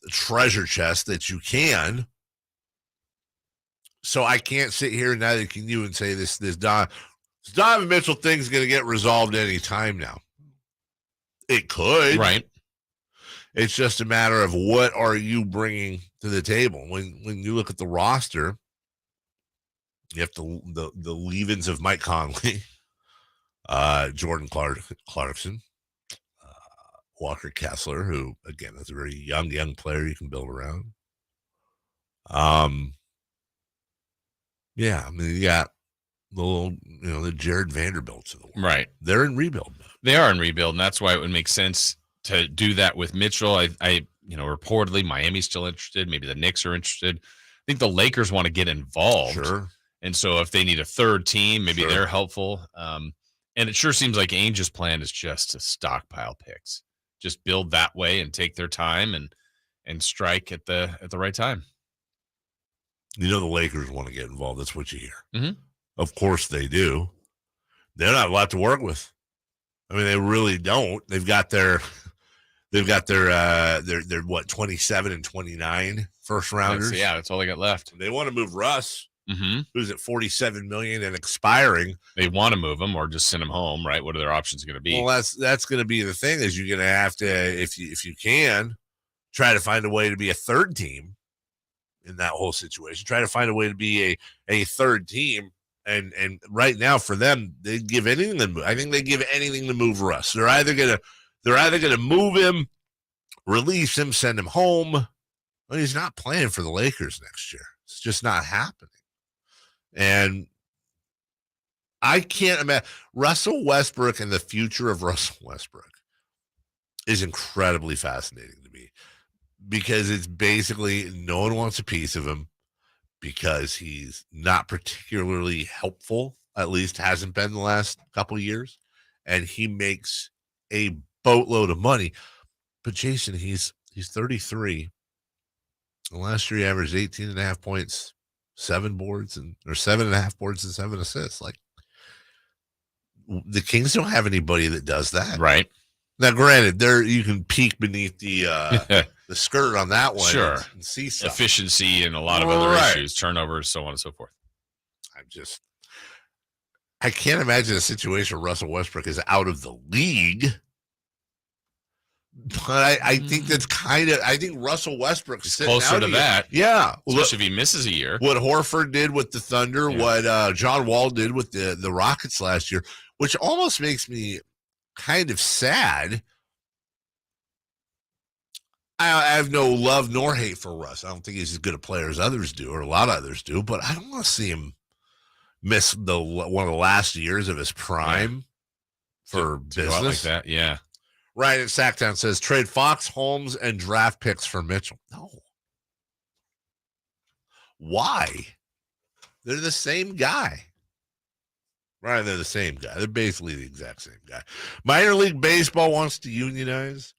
[SPEAKER 1] treasure chest that you can. So I can't sit here and neither can you and say this Donovan Mitchell thing is going to get resolved any time now. It could.
[SPEAKER 2] Right.
[SPEAKER 1] It's just a matter of what are you bringing to the table. When you look at the roster, you have the leave-ins of Mike Conley, Jordan Clarkson, Walker Kessler, who again is a very young player you can build around. Yeah, I mean you got the Jared Vanderbilts of the world.
[SPEAKER 2] Right.
[SPEAKER 1] They're in rebuild mode.
[SPEAKER 2] They are in rebuild, and that's why it would make sense to do that with Mitchell. I reportedly Miami's still interested. Maybe the Knicks are interested. I think the Lakers want to get involved.
[SPEAKER 1] Sure.
[SPEAKER 2] And so if they need a third team, maybe they're helpful. And it sure seems like Ainge's plan is just to stockpile picks. Just build that way and take their time and strike at the right time.
[SPEAKER 1] The Lakers want to get involved. That's what you hear.
[SPEAKER 2] Mm-hmm.
[SPEAKER 1] Of course they do. They're not a lot to work with. I mean, they really don't. They've got their what 27 and 29 first rounders.
[SPEAKER 2] That's all they got left.
[SPEAKER 1] They want to move Russ,
[SPEAKER 2] mm-hmm.
[SPEAKER 1] who's at $47 million and expiring.
[SPEAKER 2] They want to move him or just send him home, right? What are their options going to be?
[SPEAKER 1] Well, that's going to be the thing. Is you're going to have to, if you can, try to find a way to be a third team in that whole situation. Try to find a way to be a third team. And right now for them, they give anything to move. I think they give anything to move Russ. They're either gonna move him, release him, send him home. Well, he's not playing for the Lakers next year. It's just not happening. And I can't imagine Russell Westbrook and the future of Russell Westbrook is incredibly fascinating to me because it's basically no one wants a piece of him. Because he's not particularly helpful, at least hasn't been the last couple of years, and he makes a boatload of money. But Jason, he's 33. And last year he averaged 18.5 points, 7.5 boards, and 7 assists. Like the Kings don't have anybody that does that,
[SPEAKER 2] right?
[SPEAKER 1] Now, granted, you can peek beneath the skirt on that one,
[SPEAKER 2] sure,
[SPEAKER 1] and see stuff.
[SPEAKER 2] Efficiency and a lot of other issues, turnovers, so on and so forth.
[SPEAKER 1] I can't imagine a situation where Russell Westbrook is out of the league. But I think that's I think Russell Westbrook's sitting
[SPEAKER 2] closer
[SPEAKER 1] out
[SPEAKER 2] to
[SPEAKER 1] here.
[SPEAKER 2] that.
[SPEAKER 1] Yeah.
[SPEAKER 2] Especially if he misses a year.
[SPEAKER 1] What Horford did with the Thunder, what John Wall did with the Rockets last year, which almost makes me kind of sad. I have no love nor hate for Russ. I don't think he's as good a player as others do, or a lot of others do, but I don't want to see him miss one of the last years of his prime for business.
[SPEAKER 2] Like that, yeah.
[SPEAKER 1] Ryan in Sactown says, trade Fox, Holmes, and draft picks for Mitchell. No. Why? They're the same guy. Right, they're the same guy. They're basically the exact same guy. Minor League Baseball wants to unionize.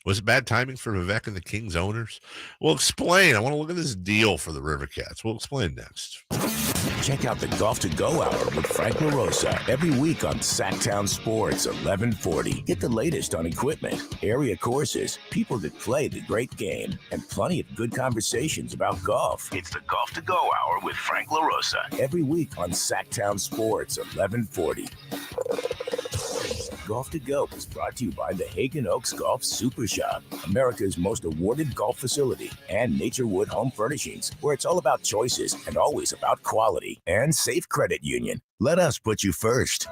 [SPEAKER 1] Was it bad timing for Vivek and the Kings owners? We'll explain. I want to look at this deal for the River Cats. We'll explain next.
[SPEAKER 4] Check out the Golf to Go Hour with Frank LaRosa every week on Sactown Sports 1140. Get the latest on equipment, area courses, people that play the great game, and plenty of good conversations about golf.
[SPEAKER 22] It's the Golf to Go Hour with Frank LaRosa.
[SPEAKER 4] Every week on Sactown Sports 1140. Golf to Go is brought to you by the Hagen Oaks Golf Super Shop, America's most awarded golf facility, and Naturewood Home Furnishings, where it's all about choices and always about quality, and Safe Credit Union. Let us put you first.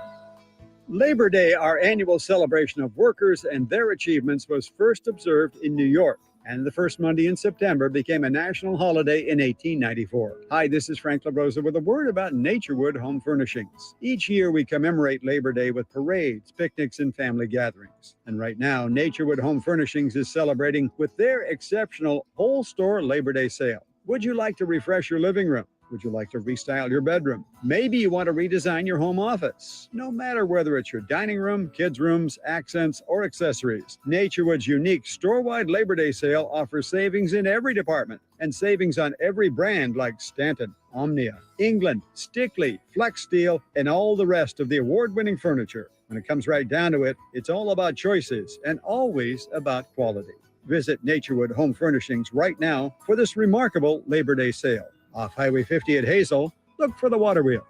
[SPEAKER 17] Labor Day, our annual celebration of workers and their achievements, was first observed in New York, and the first Monday in September became a national holiday in 1894. Hi, this is Frank LaRosa with a word about Naturewood Home Furnishings. Each year we commemorate Labor Day with parades, picnics, and family gatherings. And right now, Naturewood Home Furnishings is celebrating with their exceptional whole store Labor Day sale. Would you like to refresh your living room? Would you like to restyle your bedroom? Maybe you want to redesign your home office. No matter whether it's your dining room, kids' rooms, accents, or accessories, Naturewood's unique store-wide Labor Day sale offers savings in every department and savings on every brand like Stanton, Omnia, England, Stickley, Flex Steel, and all the rest of the award-winning furniture. When it comes right down to it, it's all about choices and always about quality. Visit Naturewood Home Furnishings right now for this remarkable Labor Day sale. Off Highway 50 at Hazel, look for the water wheel.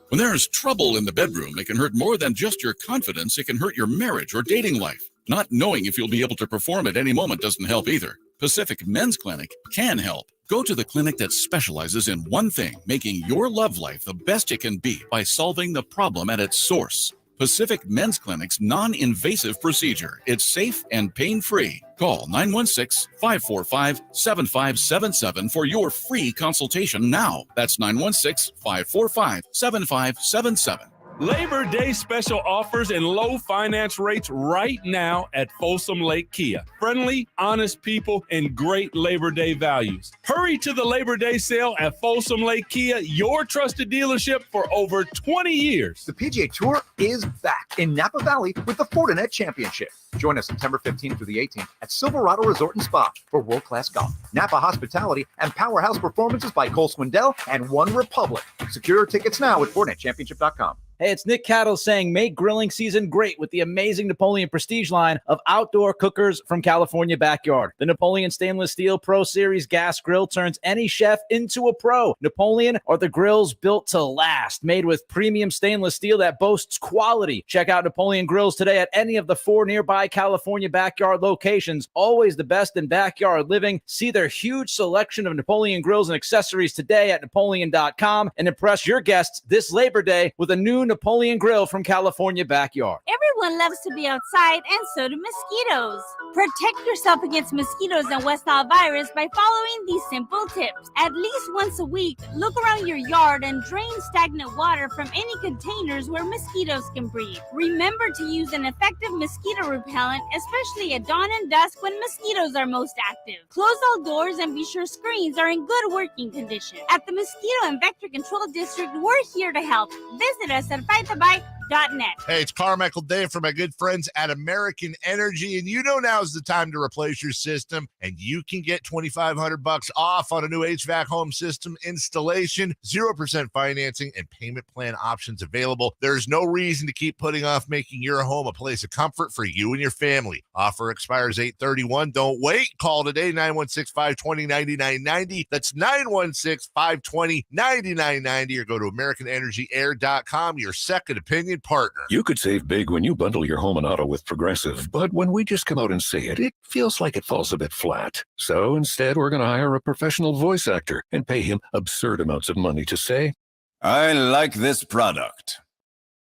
[SPEAKER 7] When there is trouble in the bedroom, it can hurt more than just your confidence. It can hurt your marriage or dating life. Not knowing if you'll be able to perform at any moment doesn't help either. Pacific Men's Clinic can help. Go to the clinic that specializes in one thing, making your love life the best it can be by solving the problem at its source. Pacific Men's Clinic's non-invasive procedure. It's safe and pain-free. Call 916-545-7577 for your free consultation now. That's 916-545-7577.
[SPEAKER 15] Labor Day special offers and low finance rates right now at Folsom Lake Kia. Friendly, honest people, and great Labor Day values. Hurry to the Labor Day sale at Folsom Lake Kia, your trusted dealership for over 20 years.
[SPEAKER 8] The PGA Tour is back in Napa Valley with the Fortinet Championship. Join us September 15th through the 18th at Silverado Resort and Spa for world-class golf, Napa hospitality, and powerhouse performances by Cole Swindell and One Republic. Secure your tickets now at FortinetChampionship.com.
[SPEAKER 11] Hey, it's Nick Cattle saying make grilling season great with the amazing Napoleon Prestige line of outdoor cookers from California Backyard. The Napoleon Stainless Steel Pro Series gas grill turns any chef into a pro. Napoleon are the grills built to last, made with premium stainless steel that boasts quality. Check out Napoleon Grills today at any of the 4 nearby California Backyard locations. Always the best in backyard living. See their huge selection of Napoleon grills and accessories today at Napoleon.com and impress your guests this Labor Day with a new Napoleon Grill from California Backyard.
[SPEAKER 12] Everyone loves to be outside, and so do mosquitoes. Protect yourself against mosquitoes and West Nile virus by following these simple tips. At least once a week, look around your yard and drain stagnant water from any containers where mosquitoes can breed. Remember to use an effective mosquito repellent, especially at dawn and dusk when mosquitoes are most active. Close all doors and be sure screens are in good working condition. At the Mosquito and Vector Control District, we're here to help. Visit us at fightthebite.net.
[SPEAKER 1] Hey, it's Carmichael Dave from my good friends at American Energy, and you know now's the time to replace your system, and you can get $2,500 off on a new HVAC home system installation, 0% financing, and payment plan options available. There's no reason to keep putting off making your home a place of comfort for you and your family. Offer expires 8/31. Don't wait. Call today, 916-520-9990. That's 916-520-9990, or go to AmericanEnergyAir.com, your second opinion partner.
[SPEAKER 19] You could save big when you bundle your home and auto with Progressive, but when we just come out and say it, it feels like it falls a bit flat. So instead, we're going to hire a professional voice actor and pay him absurd amounts of money to say,
[SPEAKER 25] I like this product.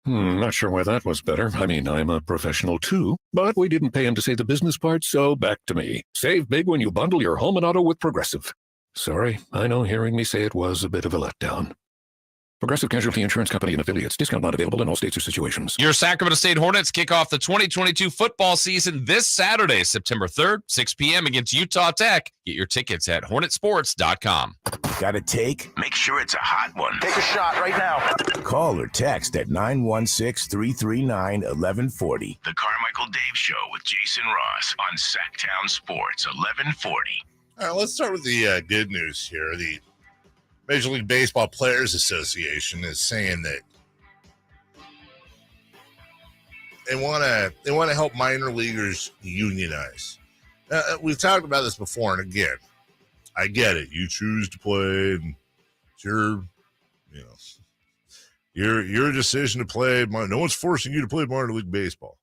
[SPEAKER 19] Not sure why that was better. I mean, I'm a professional too, but we didn't pay him to say the business part, so back to me. Save big when you bundle your home and auto with Progressive. Sorry, I know hearing me say it was a bit of a letdown. Progressive Casualty Insurance Company and affiliates. Discount not available in all states or situations.
[SPEAKER 2] Your Sacramento State Hornets kick off the 2022 football season this Saturday, September 3rd, 6 p.m. against Utah Tech. Get your tickets at hornetsports.com.
[SPEAKER 4] Got a take?
[SPEAKER 22] Make sure it's a hot one.
[SPEAKER 4] Take a shot right now. Call or text at 916-339-1140.
[SPEAKER 22] The Carmichael Dave Show with Jason Ross on Sactown Sports, 1140.
[SPEAKER 1] All right, let's start with the good news here. The Major League Baseball Players Association is saying that they want to help minor leaguers unionize. We've talked about this before, and again, I get it. You choose to play, and it's your decision to play. No one's forcing you to play minor league baseball.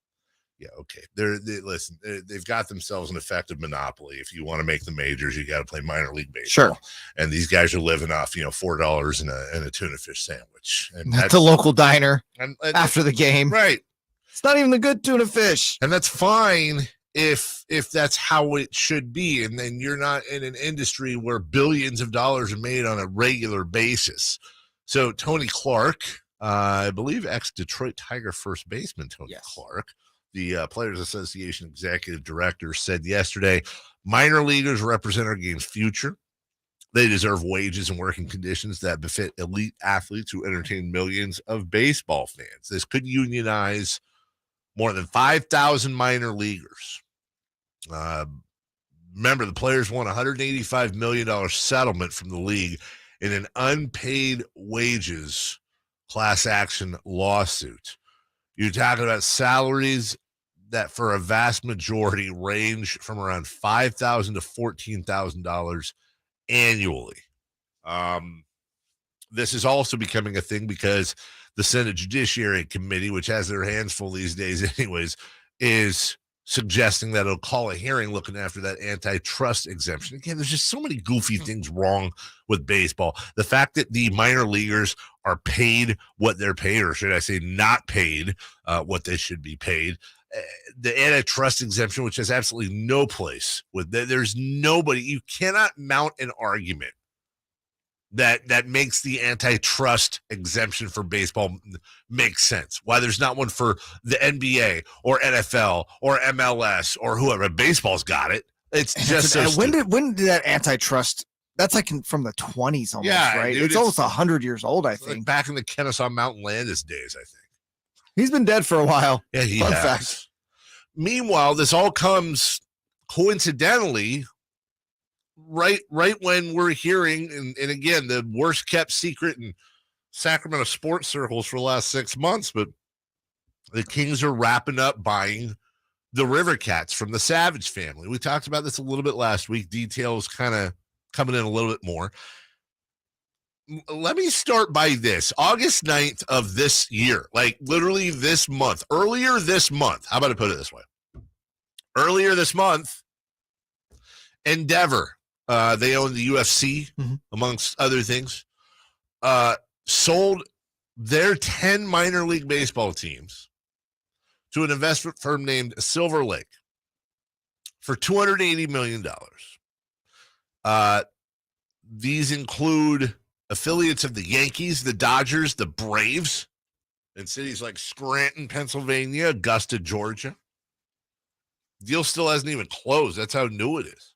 [SPEAKER 1] Yeah, okay. Listen, they've got themselves an effective monopoly. If you want to make the majors, you got to play minor league baseball.
[SPEAKER 6] Sure.
[SPEAKER 1] And these guys are living off, $4 and a tuna fish sandwich. And
[SPEAKER 6] at the local diner
[SPEAKER 1] and
[SPEAKER 6] after the game.
[SPEAKER 1] Right.
[SPEAKER 6] It's not even the good tuna fish.
[SPEAKER 1] And that's fine if that's how it should be. And then you're not in an industry where billions of dollars are made on a regular basis. So Tony Clark, I believe ex-Detroit Tiger first baseman Tony Clark, the Players Association executive director, said yesterday, minor leaguers represent our game's future. They deserve wages and working conditions that befit elite athletes who entertain millions of baseball fans. This could unionize more than 5,000 minor leaguers. Remember, the players won a $185 million settlement from the league in an unpaid wages class action lawsuit. You're talking about salaries that for a vast majority range from around $5,000 to $14,000 annually. This is also becoming a thing because the Senate Judiciary Committee, which has their hands full these days anyways, is suggesting that it'll call a hearing looking after that antitrust exemption. Again, there's just so many goofy things wrong with baseball. The fact that the minor leaguers are paid what they're paid, or should I say not paid what they should be paid. The antitrust exemption, which has absolutely no place with there's nobody, you cannot mount an argument that makes the antitrust exemption for baseball make sense. Why there's not one for the NBA or NFL or MLS or whoever. Baseball's got it. It's just so
[SPEAKER 6] when did that antitrust? That's like from the 20s almost, right?
[SPEAKER 1] Dude,
[SPEAKER 6] it's almost 100 years old, I think.
[SPEAKER 1] Like back in the Kennesaw Mountain Landis days, I think.
[SPEAKER 6] He's been dead for a while.
[SPEAKER 1] Yeah, he
[SPEAKER 6] Fun
[SPEAKER 1] has.
[SPEAKER 6] fact.
[SPEAKER 1] Meanwhile, this all comes coincidentally right when we're hearing, and again, the worst kept secret in Sacramento sports circles for the last 6 months, but the Kings are wrapping up buying the River Cats from the Savage family. We talked about this a little bit last week. Details kind of coming in a little bit more. Let me start by this. August 9th of this year, like literally this month, earlier this month. How about I put it this way? Earlier this month, Endeavor, they own the UFC, amongst other things, sold their 10 minor league baseball teams to an investment firm named Silver Lake for $280 million. These include affiliates of the Yankees, the Dodgers, the Braves, in cities like Scranton, Pennsylvania, Augusta, Georgia. Deal still hasn't even closed. That's how new it is.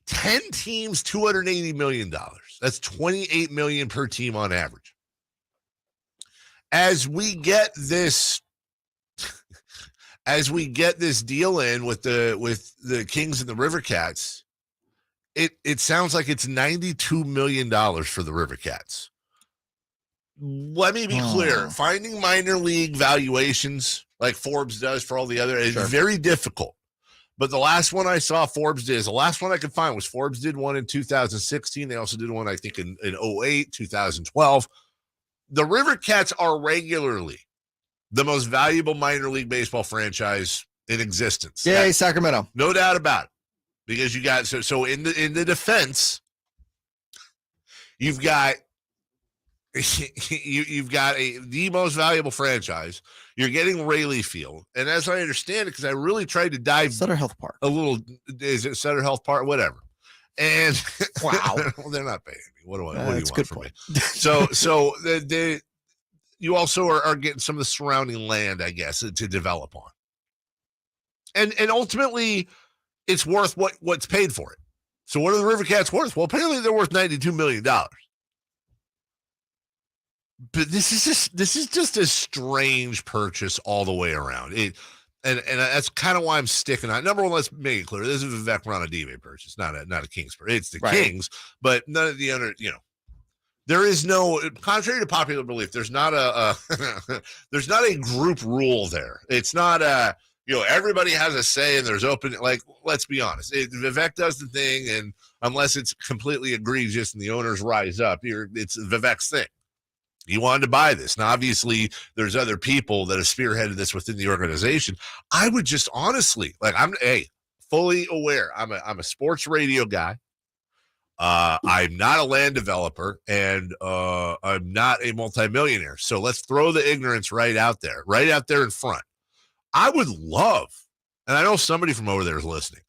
[SPEAKER 1] 10 teams, $280 million. That's $28 million per team on average. As we get this deal in with the Kings and the River Cats, it sounds like it's $92 million for the River Cats. Let me be clear. Finding minor league valuations like Forbes does for all the other is very difficult. But the last one I saw Forbes did, the last one I could find was Forbes did one in 2016. They also did one, I think, in 08, 2012. The River Cats are regularly the most valuable minor league baseball franchise in existence.
[SPEAKER 6] Yay, Sacramento.
[SPEAKER 1] No doubt about it. Because you got so in the defense, you've got the most valuable franchise. You're getting Raleigh Field, and as I understand it, because I really tried to dive
[SPEAKER 6] Sutter Health Park
[SPEAKER 1] a little. Is it Sutter Health Park? Whatever. And
[SPEAKER 6] wow,
[SPEAKER 1] well, they're not paying me. What do you
[SPEAKER 6] that's
[SPEAKER 1] want from me? So you also are getting some of the surrounding land, I guess, to develop on, and ultimately, it's worth what's paid for it. So what are the River Cats worth? Well, apparently they're worth $92 million. But this is just a strange purchase all the way around. And that's kind of why I'm sticking on. Number one, let's make it clear. This is a Vivek Ranadivé purchase, not a Kings purchase. It's the Kings, but none of the other, there is no, contrary to popular belief, there's not there's not a group rule there. It's not everybody has a say and there's open, like, let's be honest. Vivek does the thing, and unless it's completely egregious and the owners rise up, it's Vivek's thing. He wanted to buy this. Now, obviously, there's other people that have spearheaded this within the organization. I would just honestly, I'm fully aware. I'm a sports radio guy. I'm not a land developer, and I'm not a multimillionaire. So let's throw the ignorance right out there in front. I would love, and I know somebody from over there is listening,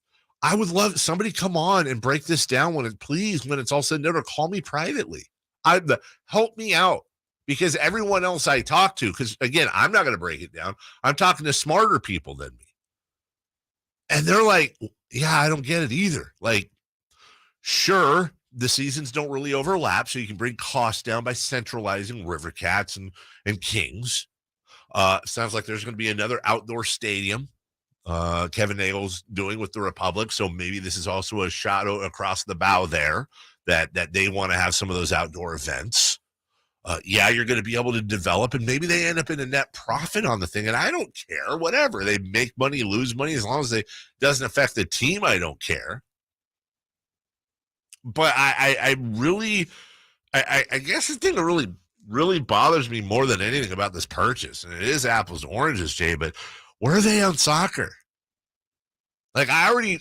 [SPEAKER 1] I would love somebody come on and break this down when it's all said and done, or call me privately. Help me out. Because everyone else I talk to, because again, I'm not going to break it down. I'm talking to smarter people than me. And they're like, yeah, I don't get it either. Like, sure, the seasons don't really overlap, so you can bring costs down by centralizing River Cats and Kings. Sounds like there's going to be another outdoor stadium Kevin Nagel's doing with the Republic. So maybe this is also a shot across the bow there that they want to have some of those outdoor events. You're going to be able to develop, and maybe they end up in a net profit on the thing. And I don't care, whatever. They make money, lose money, as long as it doesn't affect the team, I don't care. But I guess the thing that really really bothers me more than anything about this purchase, and it is apples to oranges, Jay, but where are they on soccer? Like I already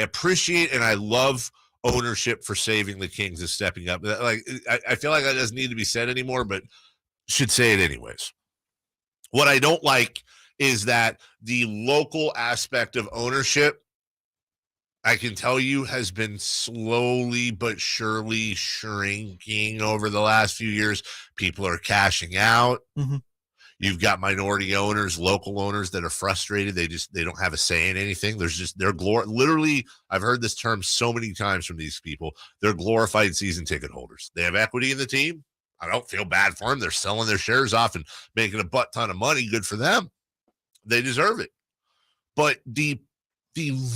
[SPEAKER 1] appreciate and I love ownership for saving the Kings and stepping up. Like I feel like that doesn't need to be said anymore, but should say it anyways. What I don't like is that the local aspect of ownership, I can tell you, has been slowly but surely shrinking over the last few years. People are cashing out.
[SPEAKER 6] Mm-hmm.
[SPEAKER 1] You've got minority owners, local owners that are frustrated. They don't have a say in anything. Literally, I've heard this term so many times from these people. They're glorified season ticket holders. They have equity in the team. I don't feel bad for them. They're selling their shares off and making a butt ton of money. Good for them. They deserve it. But the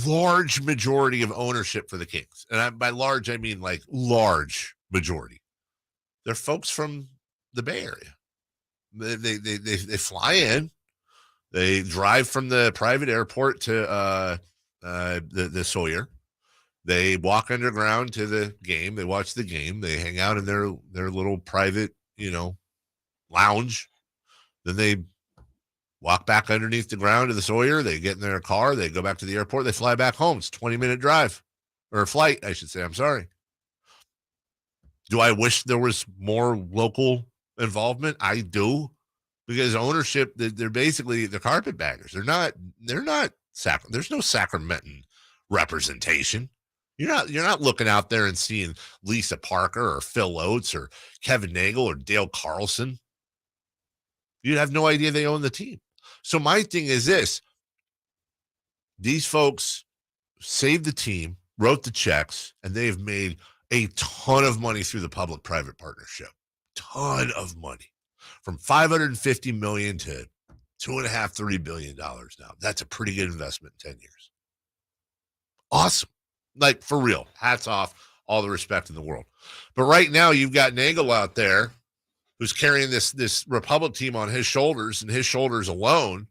[SPEAKER 1] large majority of ownership for the Kings, and by large, I mean like large majority, they're folks from the Bay Area. They fly in, they drive from the private airport to the Sawyer. They walk underground to the game. They watch the game. They hang out in their little private, lounge. Then they walk back underneath the ground to the Sawyer. They get in their car. They go back to the airport. They fly back home. It's a 20-minute drive, or flight, I should say. I'm sorry. Do I wish there was more local involvement? I do, because ownership, they're basically the carpetbaggers. They're not there's no Sacramento representation. You're not looking out there and seeing Lisa Parker or Phil Oates or Kevin Nagel or Dale Carlson. You'd have no idea they own the team. So my thing is this: these folks saved the team, wrote the checks, and they've made a ton of money through the public-private partnership. Ton of money, from $550 million to $2.5–3 billion now. That's a pretty good investment in 10 years. Awesome. Like, for real. Hats off. All the respect in the world. But right now, you've got Nagel out there who's carrying this Republic team on his shoulders and his shoulders alone,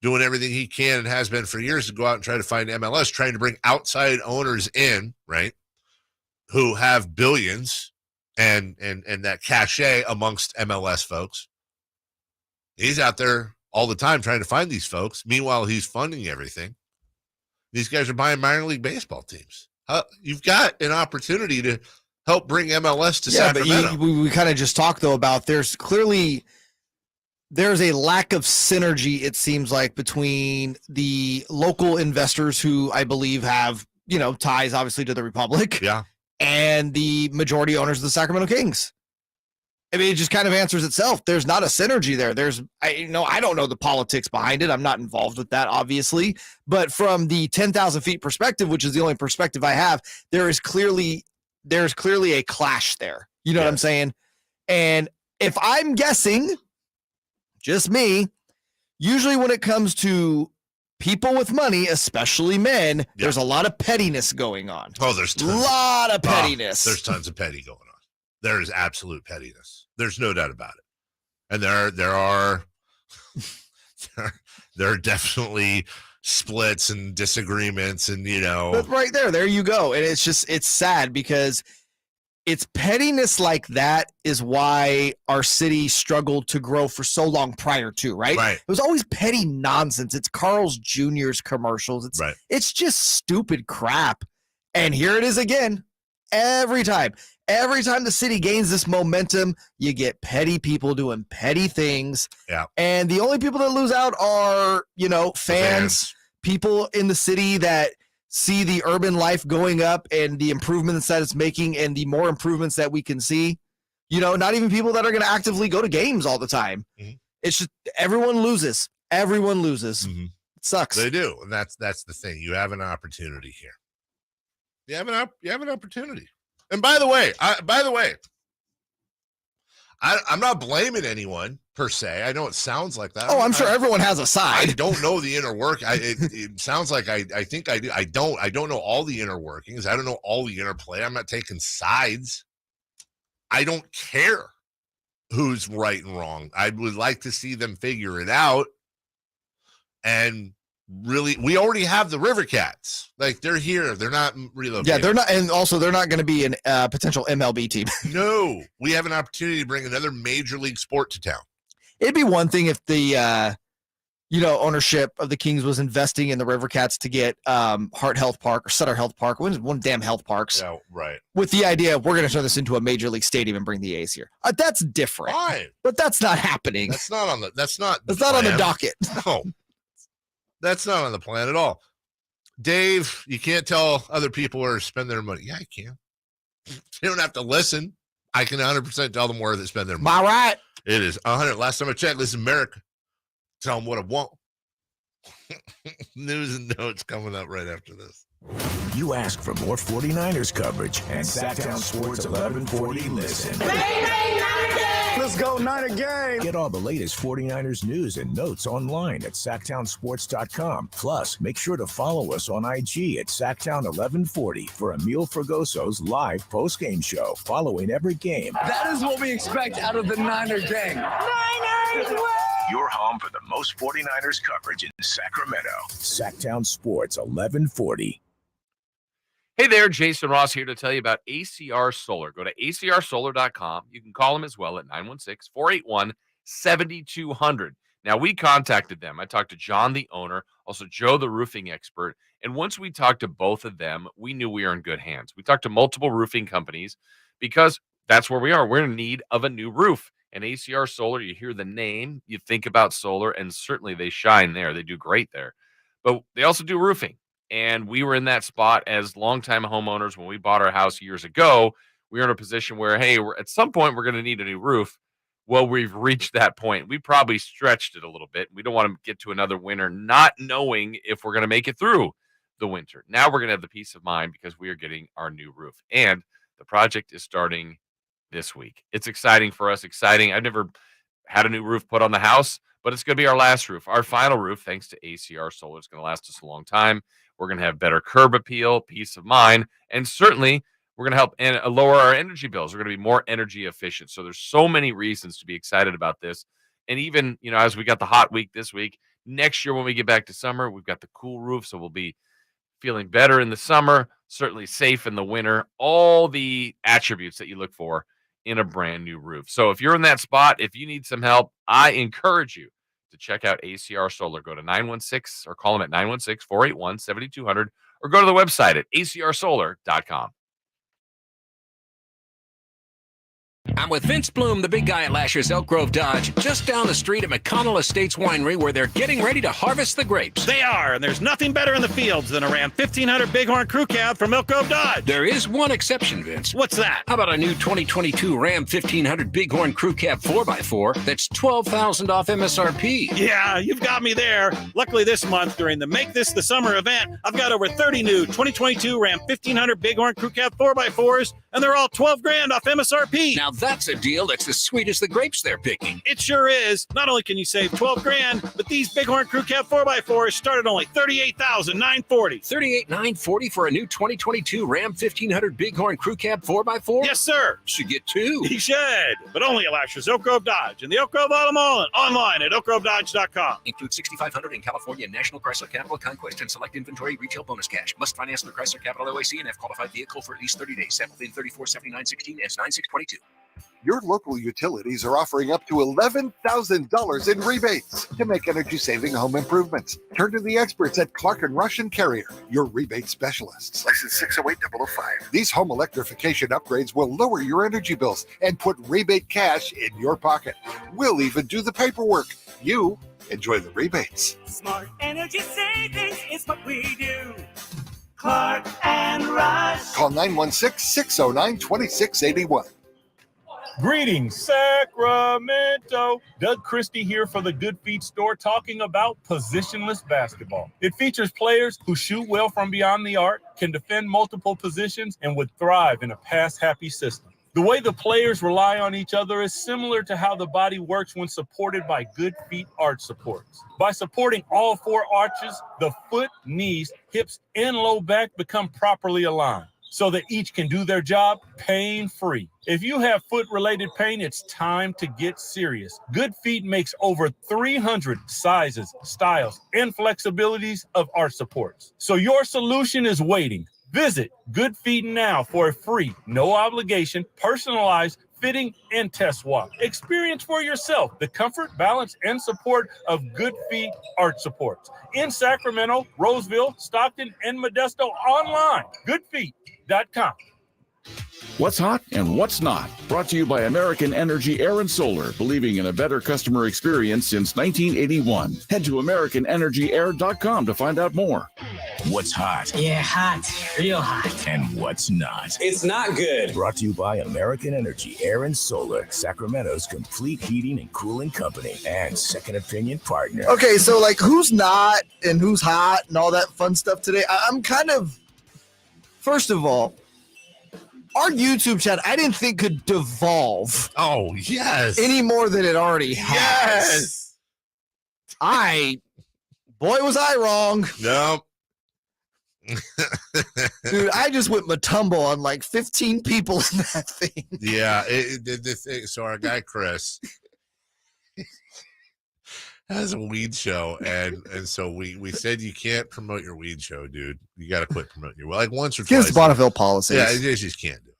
[SPEAKER 1] doing everything he can and has been for years to go out and try to find MLS, trying to bring outside owners in, right, who have billions and that cachet amongst MLS folks. He's out there all the time trying to find these folks. Meanwhile, he's funding everything. These guys are buying minor league baseball teams. You've got an opportunity to help bring MLS to Sacramento.
[SPEAKER 6] But we kind of just talked, though, about there's a lack of synergy, it seems like, between the local investors who I believe have, ties obviously to the Republic.
[SPEAKER 1] Yeah.
[SPEAKER 6] And the majority owners of the Sacramento Kings. I mean, it just kind of answers itself. There's not a synergy there. I don't know the politics behind it. I'm not involved with that, obviously. But from the 10,000 feet perspective, which is the only perspective I have, there's clearly a clash there. You know what I'm saying? And if I'm guessing, just me, usually when it comes to people with money, especially men, there's a lot of pettiness going on.
[SPEAKER 1] Oh, there's
[SPEAKER 6] a lot of pettiness.
[SPEAKER 1] There's tons of petty going on. There is absolute pettiness. There's no doubt about it. And there are definitely splits and disagreements, and
[SPEAKER 6] But right there you go. And it's sad because it's pettiness like that is why our city struggled to grow for so long prior to, right? It was always petty nonsense. It's Carl's Jr.'s commercials. It's just stupid crap. And here it is again. Every time the city gains this momentum, you get petty people doing petty things.
[SPEAKER 1] Yeah.
[SPEAKER 6] And the only people that lose out are, fans, people in the city that see the urban life going up and the improvements that it's making and the more improvements that we can see. Not even people that are going to actively go to games all the time.
[SPEAKER 1] Mm-hmm.
[SPEAKER 6] It's just everyone loses. Everyone loses.
[SPEAKER 1] Mm-hmm.
[SPEAKER 6] It sucks.
[SPEAKER 1] They do. And that's the thing. You have an opportunity here. You have an opportunity. And by the way, I'm not blaming anyone per se. I know it sounds like that.
[SPEAKER 6] Oh, I'm sure everyone has a side.
[SPEAKER 1] I don't know the inner work. It sounds like I think I do. I don't know all the inner workings. I don't know all the interplay. I'm not taking sides. I don't care who's right and wrong. I would like to see them figure it out and really, we already have the River Cats. Like, they're here. They're not relocating.
[SPEAKER 6] Yeah, they're not, and also they're not going to be a potential MLB team.
[SPEAKER 1] No, we have an opportunity to bring another major league sport to town.
[SPEAKER 6] It'd be one thing if the ownership of the Kings was investing in the River Cats to get Hart Health Park or Sutter Health Park, one damn health parks.
[SPEAKER 1] Yeah, right.
[SPEAKER 6] With the idea of we're going to turn this into a major league stadium and bring the A's here. That's different.
[SPEAKER 1] Fine.
[SPEAKER 6] But that's not happening.
[SPEAKER 1] That's not on the
[SPEAKER 6] docket.
[SPEAKER 1] No. That's not on the plan at all. Dave, you can't tell other people where to spend their money. Yeah, I can. They don't have to listen. I can 100% tell them where to spend their money.
[SPEAKER 6] Am I right?
[SPEAKER 1] It is 100. Last time I checked, this is America. Tell them what I want. News and notes coming up right after this.
[SPEAKER 4] You ask for more 49ers coverage, and Sactown Sports 1140 listen.
[SPEAKER 20] Let's go, Niner gang!
[SPEAKER 4] Get all the latest 49ers news and notes online at SactownSports.com. Plus, make sure to follow us on IG at Sactown1140 for Emil Fragoso's live postgame show following every game.
[SPEAKER 20] That is what we expect out of the Niner gang.
[SPEAKER 12] Niners win!
[SPEAKER 25] Your home for the most 49ers coverage in Sacramento.
[SPEAKER 4] Sactown Sports 1140.
[SPEAKER 2] Hey there, Jason Ross here to tell you about ACR Solar. Go to acrsolar.com. You can call them as well at 916-481-7200. Now, we contacted them. I talked to John, the owner, also Joe, the roofing expert. And once we talked to both of them, we knew we were in good hands. We talked to multiple roofing companies because that's where we are. We're in need of a new roof. And ACR Solar, you hear the name, you think about solar, and certainly they shine there. They do great there. But they also do roofing. And we were in that spot as longtime homeowners when we bought our house years ago. We were in a position where, hey, at some point we're going to need a new roof. Well, we've reached that point. We probably stretched it a little bit. We don't want to get to another winter not knowing if we're going to make it through the winter. Now we're going to have the peace of mind because we are getting our new roof. And the project is starting this week. It's exciting for us. Exciting. I've never had a new roof put on the house, but it's going to be our last roof. Our final roof, thanks to ACR Solar, is going to last us a long time. We're going to have better curb appeal, peace of mind, and certainly we're going to help lower our energy bills. We're going to be more energy efficient. So there's so many reasons to be excited about this. And even, as we got the hot week this week, next year when we get back to summer, we've got the cool roof. So we'll be feeling better in the summer, certainly safe in the winter, all the attributes that you look for in a brand new roof. So if you're in that spot, if you need some help, I encourage you to check out ACR Solar. Go to 916 or call them at 916-481-7200 or go to the website at acrsolar.com.
[SPEAKER 3] I'm with Vince Bloom, the big guy at Lasher's Elk Grove Dodge, just down the street at McConnell Estates Winery, where they're getting ready to harvest the grapes.
[SPEAKER 5] They are, and there's nothing better in the fields than a Ram 1500 Bighorn Crew Cab from Elk Grove Dodge.
[SPEAKER 3] There is one exception, Vince.
[SPEAKER 5] What's that?
[SPEAKER 3] How about a new 2022 Ram 1500 Bighorn Crew Cab 4x4 that's $12,000 off MSRP?
[SPEAKER 5] Yeah, you've got me there. Luckily this month, during the Make This the Summer event, I've got over 30 new 2022 Ram 1500 Bighorn Crew Cab 4x4s, and they're all $12,000 off MSRP.
[SPEAKER 3] Now that's a deal that's as sweet as the grapes they're picking.
[SPEAKER 5] It sure is. Not only can you save $12,000, but these Bighorn Crew Cab 4x4s start at only $38,940.
[SPEAKER 3] $38,940 for a new 2022 Ram 1500 Bighorn Crew Cab 4x4?
[SPEAKER 5] Yes, sir.
[SPEAKER 3] Should get two.
[SPEAKER 5] He should, but only at Lasher's Elk Grove Dodge and the Elk Grove Auto Mall and online at elkgrovedodge.com.
[SPEAKER 3] Includes $6,500 in California National Chrysler Capital Conquest and select inventory retail bonus cash. Must finance the Chrysler Capital OAC and have qualified vehicle for at least 30 days. Sample in 347916 and 9622.
[SPEAKER 10] Your local utilities are offering up to $11,000 in rebates to make energy-saving home improvements. Turn to the experts at Clark & Rush and Carrier, your rebate specialists. License 608005. These home electrification upgrades will lower your energy bills and put rebate cash in your pocket. We'll even do the paperwork. You enjoy the rebates.
[SPEAKER 13] Smart energy savings is what we do. Clark & Rush.
[SPEAKER 10] Call 916-609-2681.
[SPEAKER 15] Greetings, Sacramento. Doug Christie here for the Good Feet store, talking about positionless basketball. It features players who shoot well from beyond the arc, can defend multiple positions, and would thrive in a pass-happy system. The way the players rely on each other is similar to how the body works when supported by Good Feet arch supports. By supporting all four arches, the foot, knees, hips, and low back become properly aligned. so that each can do their job pain-free. If you have foot-related pain, it's time to get serious. Good Feet makes over 300 sizes, styles, and flexibilities of arch supports. So your solution is waiting. Visit Good Feet now for a free, no obligation, personalized fitting and test walk. Experience for yourself the comfort, balance, and support of Good Feet arch supports in Sacramento, Roseville, Stockton, and Modesto online. Goodfeet.com.
[SPEAKER 7] What's hot and what's not? Brought to you by American Energy Air and Solar, believing in a better customer experience since 1981. Head to AmericanEnergyAir.com to find out more.
[SPEAKER 4] What's hot?
[SPEAKER 9] Yeah, hot. Real hot.
[SPEAKER 4] And what's not?
[SPEAKER 9] It's not good.
[SPEAKER 4] Brought to you by American Energy Air and Solar, Sacramento's complete heating and cooling company and second opinion partner.
[SPEAKER 6] Okay, so like who's not and who's hot and all that fun stuff today. I'm kind of, first of all, our YouTube chat, I didn't think could devolve.
[SPEAKER 1] Oh, yes.
[SPEAKER 6] Any more than it already has.
[SPEAKER 1] Yes.
[SPEAKER 6] Boy, was I wrong.
[SPEAKER 1] No.
[SPEAKER 6] Dude, I just went Matumbo on like 15 people in that thing.
[SPEAKER 1] Yeah. So our guy, Chris, has a weed show. And so we said, you can't promote your weed show, dude. You got to quit promoting your, like once or twice.
[SPEAKER 6] Against Bonneville policies.
[SPEAKER 1] Yeah, you just can't do it.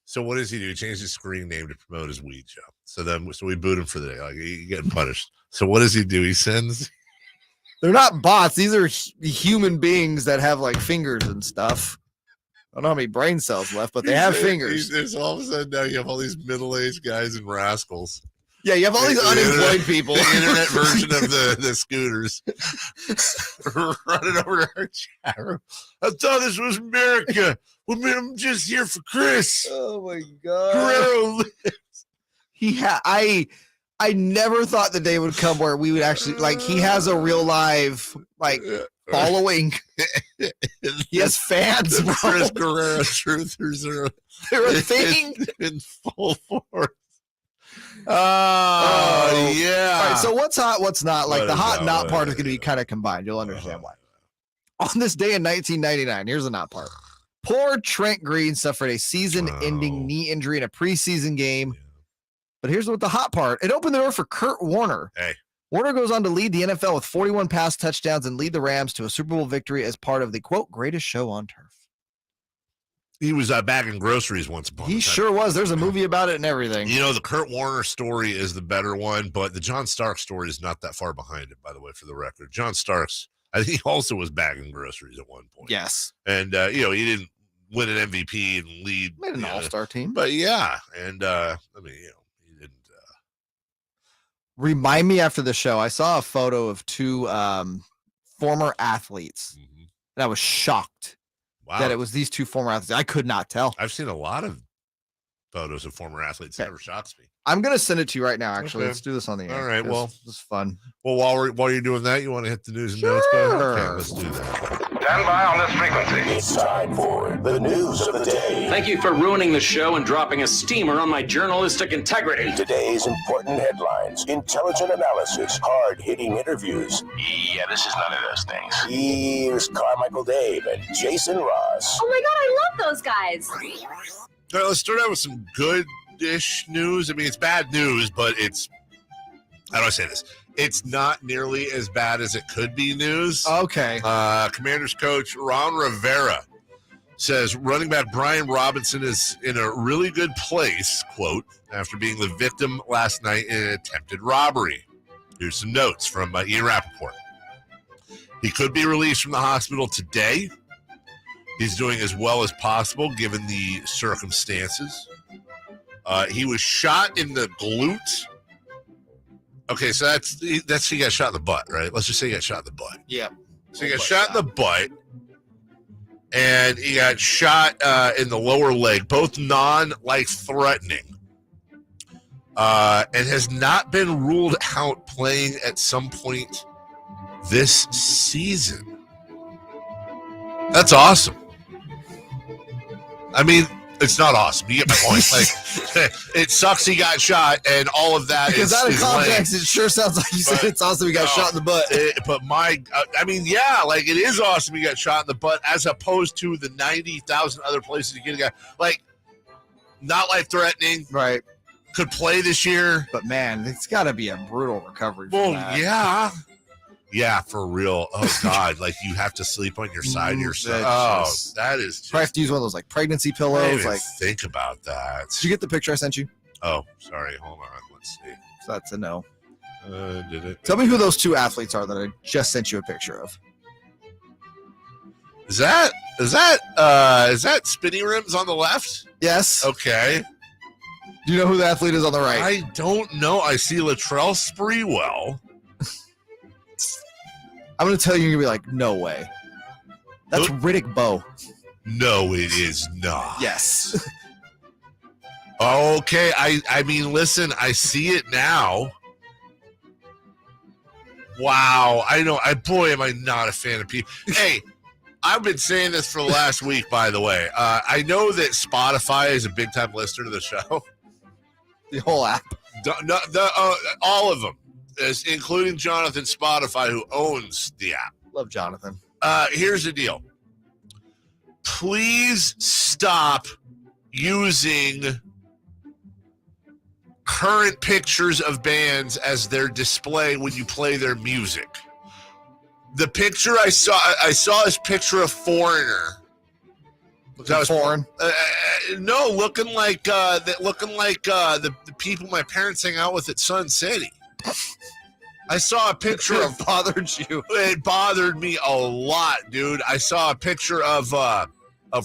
[SPEAKER 1] So what does he do? He changed his screen name to promote his weed show. So we boot him for the day. Like, you getting punished. So what does he do? He sends.
[SPEAKER 6] They're not bots. These are human beings that have like fingers and stuff. I don't know how many brain cells left, but they have fingers.
[SPEAKER 1] There's all of a sudden now you have all these middle-aged guys and rascals.
[SPEAKER 6] Yeah, you have all these unemployed people.
[SPEAKER 1] The internet version of the scooters running over to our chat room. I thought this was America. I'm just here for Chris.
[SPEAKER 6] Oh my god.
[SPEAKER 1] Guerrero lives.
[SPEAKER 6] I never thought the day would come where we would actually like he has a real live like following. He has fans, bro.
[SPEAKER 1] Chris Guerrero truthers are
[SPEAKER 6] they're a thing
[SPEAKER 1] in full force.
[SPEAKER 6] Oh
[SPEAKER 1] yeah.
[SPEAKER 6] All right, so what's hot, what's not? Like
[SPEAKER 1] What
[SPEAKER 6] the
[SPEAKER 1] is
[SPEAKER 6] hot
[SPEAKER 1] that?
[SPEAKER 6] not
[SPEAKER 1] What
[SPEAKER 6] part
[SPEAKER 1] is
[SPEAKER 6] is going to be kind of combined. You'll understand why. On this day in 1999, here's the not part. Poor Trent Green suffered a season-ending knee injury in a preseason game. But here's what the hot part. It opened the door for Kurt Warner.
[SPEAKER 1] Hey.
[SPEAKER 6] Warner goes on to lead the NFL with 41 pass touchdowns and lead the Rams to a Super Bowl victory as part of the, quote, greatest show on turf.
[SPEAKER 1] He was bagging groceries once upon a time.
[SPEAKER 6] He sure was. There's a movie about it and everything.
[SPEAKER 1] You know, the Kurt Warner story is the better one, but the John Starks story is not that far behind it, by the way, for the record. John Starks, I think he also was bagging groceries at one point.
[SPEAKER 6] Yes.
[SPEAKER 1] And, he didn't win an MVP and lead.
[SPEAKER 6] Made an all-star team.
[SPEAKER 1] But, yeah. And, he didn't.
[SPEAKER 6] Remind me after the show, I saw a photo of two former athletes, and I was shocked that it was these two former athletes. I could not tell.
[SPEAKER 1] I've seen a lot of photos of former athletes. It never shocks me.
[SPEAKER 6] I'm going to send it to you right now, actually.
[SPEAKER 1] Okay.
[SPEAKER 6] Let's do this on the air.
[SPEAKER 1] All right, well.
[SPEAKER 6] This is fun.
[SPEAKER 1] Well, while you're doing that, you want to hit the news and notes? Okay, let's do that.
[SPEAKER 25] Stand by on this frequency.
[SPEAKER 4] It's time for the news of the day.
[SPEAKER 9] Thank you for ruining the show and dropping a steamer on my journalistic integrity.
[SPEAKER 4] Today's important headlines, intelligent analysis, hard-hitting interviews.
[SPEAKER 25] Yeah, this is none of those things.
[SPEAKER 4] Here's Carmichael Dave and Jason Ross.
[SPEAKER 12] Oh my god, I love those guys.
[SPEAKER 1] All right, let's start out with some good-ish news. I mean, it's bad news, but it's, how do I say this? It's not nearly as bad as it could be news.
[SPEAKER 6] Okay.
[SPEAKER 1] Commanders coach Ron Rivera says running back Brian Robinson is in a really good place, quote, after being the victim last night in an attempted robbery. Here's some notes from Ian Rappaport. He could be released from the hospital today. He's doing as well as possible given the circumstances. He was shot in the glute. Okay, so that's he got shot in the butt, right? Let's just say he got shot in the butt.
[SPEAKER 6] Yeah.
[SPEAKER 1] So he got shot in the butt, and he got shot in the lower leg, both non-life-threatening, and has not been ruled out playing at some point this season. That's awesome. I mean, It's not awesome. You get my point. Like, it sucks he got shot, and all of that
[SPEAKER 6] Because out of context, it sure sounds like you said it's awesome he got shot in the butt.
[SPEAKER 1] Like it is awesome he got shot in the butt, as opposed to the 90,000 other places you get a guy like not life threatening,
[SPEAKER 6] right?
[SPEAKER 1] Could play this year,
[SPEAKER 6] but man, it's got to be a brutal recovery.
[SPEAKER 1] Well, yeah, for real. Oh God, like you have to sleep on your side yourself. That is.
[SPEAKER 6] Just, probably have to use one of those like pregnancy pillows. Like
[SPEAKER 1] think about that.
[SPEAKER 6] Did you get the picture I sent you?
[SPEAKER 1] Oh, sorry. Hold on. Let's see.
[SPEAKER 6] So that's a no.
[SPEAKER 1] Did it?
[SPEAKER 6] Tell me who those two athletes are that I just sent you a picture of.
[SPEAKER 1] Is that Spinny Rims on the left?
[SPEAKER 6] Yes.
[SPEAKER 1] Okay.
[SPEAKER 6] Do you know who the athlete is on the right?
[SPEAKER 1] I don't know. I see Latrell Sprewell.
[SPEAKER 6] I'm going to tell you, you're going to be like, no way. That's Riddick Bowe.
[SPEAKER 1] No, it is not.
[SPEAKER 6] Yes.
[SPEAKER 1] Okay. I mean, listen, I see it now. Wow. I know. Boy, am I not a fan of people. Hey, I've been saying this for the last week, by the way. I know that Spotify is a big-time listener to the show.
[SPEAKER 6] The whole app.
[SPEAKER 1] All of them, including Jonathan Spotify, who owns the app.
[SPEAKER 6] Love Jonathan.
[SPEAKER 1] Here's the deal. Please stop using current pictures of bands as their display when you play their music. The picture I saw this picture of Foreigner.
[SPEAKER 6] That was foreign.
[SPEAKER 1] No, looking like the people my parents hang out with at Sun City. I saw a picture of.
[SPEAKER 6] It bothered you.
[SPEAKER 1] It bothered me a lot, dude. I saw a picture of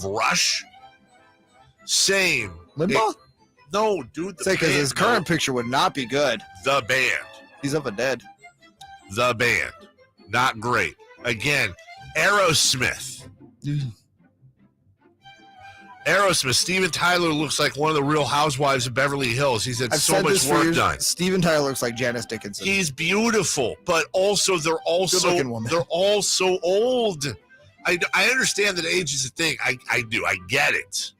[SPEAKER 1] Rush. Same.
[SPEAKER 6] Limbaugh?
[SPEAKER 1] No, dude.
[SPEAKER 6] Say because his current picture would not be good.
[SPEAKER 1] The band.
[SPEAKER 6] He's up and dead.
[SPEAKER 1] The band. Not great. Again, Aerosmith. Aerosmith. Steven Tyler looks like one of the Real Housewives of Beverly Hills. He's had so much work done.
[SPEAKER 6] Steven Tyler looks like Janice Dickinson.
[SPEAKER 1] He's beautiful, but also they're all so old. I understand that age is a thing. I do. I get it.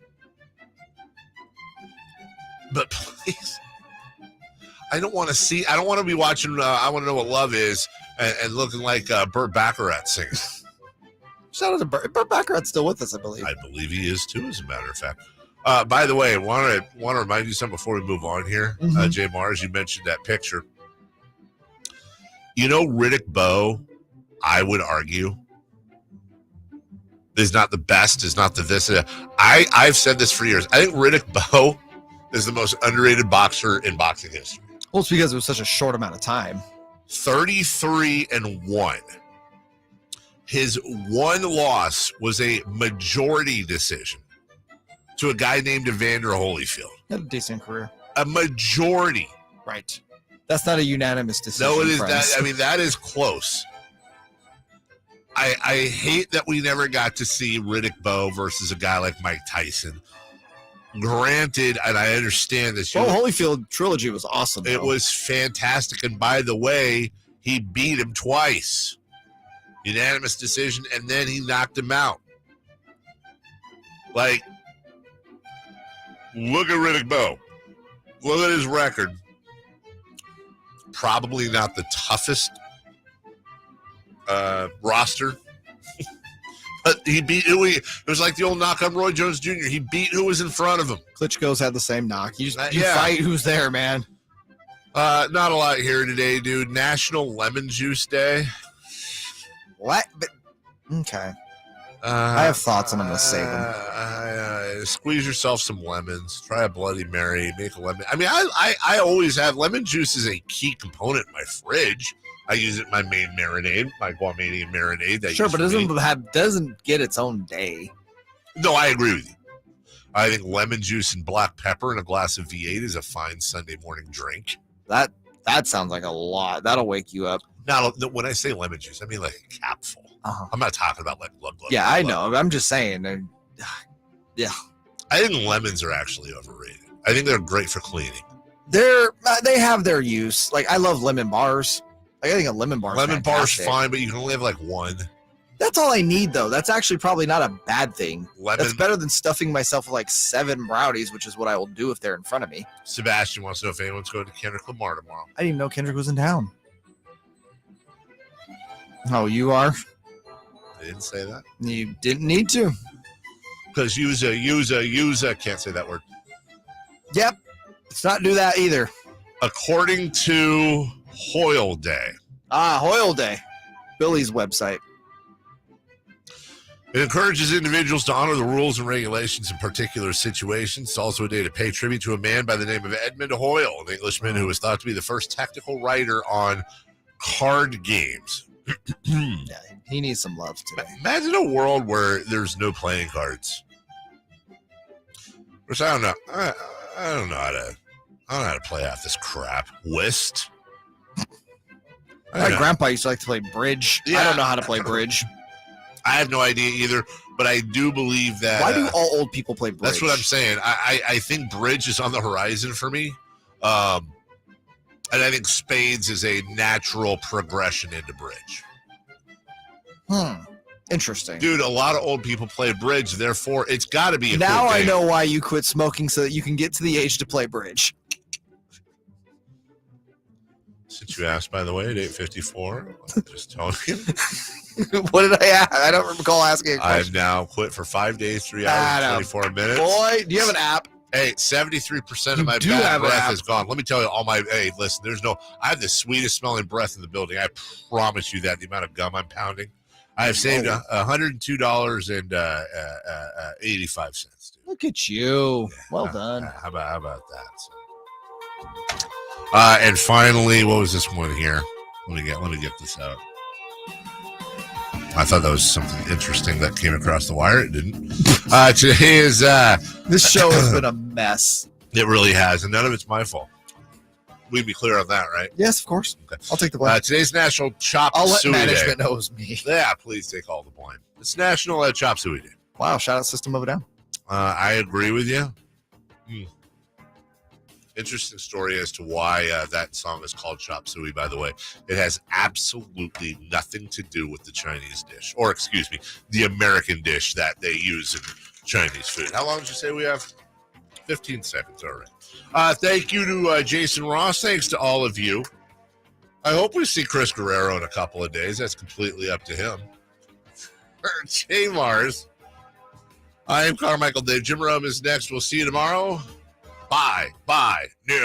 [SPEAKER 1] But please, I don't want to be watching I Want to Know What Love Is and looking like Burt Bacharach singing.
[SPEAKER 6] Shout out to Burt Bacharach's still with us, I believe.
[SPEAKER 1] I believe he is too, as a matter of fact. By the way, want to remind you something before we move on here. Jay Mars, you mentioned that picture. You know, Riddick Bowe, I would argue, is not the best, is not the this. I've said this for years. I think Riddick Bowe is the most underrated boxer in boxing history.
[SPEAKER 6] Well, it's because it was such a short amount of time.
[SPEAKER 1] 33-1. His one loss was a majority decision to a guy named Evander Holyfield.
[SPEAKER 6] He had a decent career.
[SPEAKER 1] A majority.
[SPEAKER 6] Right. That's not a unanimous decision.
[SPEAKER 1] No, it is that. I mean, that is close. I hate that we never got to see Riddick Bowe versus a guy like Mike Tyson. Granted, and I understand this.
[SPEAKER 6] Holyfield trilogy was awesome.
[SPEAKER 1] It was fantastic. And by the way, he beat him twice. Unanimous decision, and then he knocked him out. Like, look at Riddick Bowe. Look at his record. Probably not the toughest roster. But he beat it was like the old knock on Roy Jones Jr. He beat who was in front of him.
[SPEAKER 6] Klitschko's had the same knock. You fight who's there, man.
[SPEAKER 1] Not a lot here today, dude. National Lemon Juice Day.
[SPEAKER 6] What? But, okay. I have thoughts and I'm going to save them.
[SPEAKER 1] Squeeze yourself some lemons. Try a Bloody Mary. Make a lemon. I mean, I always have lemon juice is a key component in my fridge. I use it in my main marinade, my Guamanian marinade.
[SPEAKER 6] Sure, but it doesn't get its own day.
[SPEAKER 1] No, I agree with you. I think lemon juice and black pepper and a glass of V8 is a fine Sunday morning drink.
[SPEAKER 6] That sounds like a lot. That'll wake you up.
[SPEAKER 1] Now, when I say lemon juice, I mean like a capful. I'm not talking about like glug.
[SPEAKER 6] Yeah, I know. I'm just saying. Yeah.
[SPEAKER 1] I think lemons are actually overrated. I think they're great for cleaning.
[SPEAKER 6] They have their use. Like, I love lemon bars. Like, I think a lemon bar.
[SPEAKER 1] Lemon bar's fine, but you can only have like one.
[SPEAKER 6] That's all I need, though. That's actually probably not a bad thing.
[SPEAKER 1] Lemon.
[SPEAKER 6] That's better than stuffing myself with like 7 brownies, which is what I will do if they're in front of me.
[SPEAKER 1] Sebastian wants to know if anyone's going to Kendrick Lamar tomorrow.
[SPEAKER 6] I didn't even know Kendrick was in town. Oh, you are?
[SPEAKER 1] I didn't say that.
[SPEAKER 6] You didn't need to.
[SPEAKER 1] Because use can't say that word.
[SPEAKER 6] Yep. Let's not do that either.
[SPEAKER 1] According to Hoyle Day.
[SPEAKER 6] Hoyle Day. Billy's website.
[SPEAKER 1] It encourages individuals to honor the rules and regulations in particular situations. It's also a day to pay tribute to a man by the name of Edmund Hoyle, an Englishman who was thought to be the first technical writer on card games.
[SPEAKER 6] Yeah, he needs some love today.
[SPEAKER 1] Imagine a world where there's no playing cards. Which I don't know. I don't know how to play half this crap. Whist.
[SPEAKER 6] My grandpa used to like to play bridge.
[SPEAKER 1] Yeah.
[SPEAKER 6] I don't know how to play bridge.
[SPEAKER 1] I have no idea either, but I do believe that.
[SPEAKER 6] Why do all old people play bridge?
[SPEAKER 1] That's what I'm saying. I think bridge is on the horizon for me. And I think spades is a natural progression into bridge.
[SPEAKER 6] Interesting.
[SPEAKER 1] Dude, a lot of old people play bridge, therefore it's got to be a
[SPEAKER 6] now
[SPEAKER 1] cool
[SPEAKER 6] I
[SPEAKER 1] game.
[SPEAKER 6] know why you quit smoking so that you can get to the age to play bridge.
[SPEAKER 1] Since you asked, by the way, at 8:54, I'm just telling you.
[SPEAKER 6] What did I ask? I don't recall asking a question.
[SPEAKER 1] I've now quit for 5 days, 3 hours, and 24 minutes.
[SPEAKER 6] Boy, do you have an app?
[SPEAKER 1] Hey, 73% of my
[SPEAKER 6] do
[SPEAKER 1] bad
[SPEAKER 6] have an
[SPEAKER 1] breath
[SPEAKER 6] app.
[SPEAKER 1] is gone. Let me tell you, hey, listen, I have the sweetest smelling breath in the building. I promise you that, the amount of gum I'm pounding. I have saved $102.85.
[SPEAKER 6] Look at you. Well done.
[SPEAKER 1] How about that? So. And finally, what was this one here? Let me get this out. I thought that was something interesting that came across the wire. It didn't. Today is
[SPEAKER 6] this show has been a mess.
[SPEAKER 1] It really has, and none of it's my fault. We'd be clear on that, right?
[SPEAKER 6] Yes, of course. Okay. I'll take the blame.
[SPEAKER 1] Today's National Chop
[SPEAKER 6] I'll let
[SPEAKER 1] Suey
[SPEAKER 6] management
[SPEAKER 1] Day.
[SPEAKER 6] know it was me.
[SPEAKER 1] Yeah, please take all the blame. It's National Chop Suey Day.
[SPEAKER 6] Wow, shout out System of a Down.
[SPEAKER 1] I agree with you. Interesting story as to why that song is called Chop Suey, by the way. It has absolutely nothing to do with the Chinese dish, or excuse me, the American dish that they use in Chinese food. How long did you say we have? 15 seconds, all right. Thank you to Jason Ross. Thanks to all of you. I hope we see Chris Guerrero in a couple of days. That's completely up to him. Jay Mars. I am Carmichael. Dave Jim Rome is next. We'll see you tomorrow. Bye. No.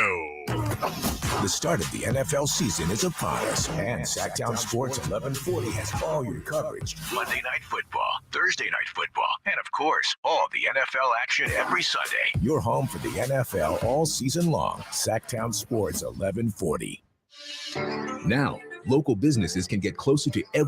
[SPEAKER 4] The start of the NFL season is upon us, and Sactown Sports 1140 has all your coverage.
[SPEAKER 25] Monday Night Football, Thursday Night Football, and of course, all the NFL action every Sunday.
[SPEAKER 4] Your home for the NFL all season long. Sactown Sports 1140.
[SPEAKER 14] Now, local businesses can get closer to every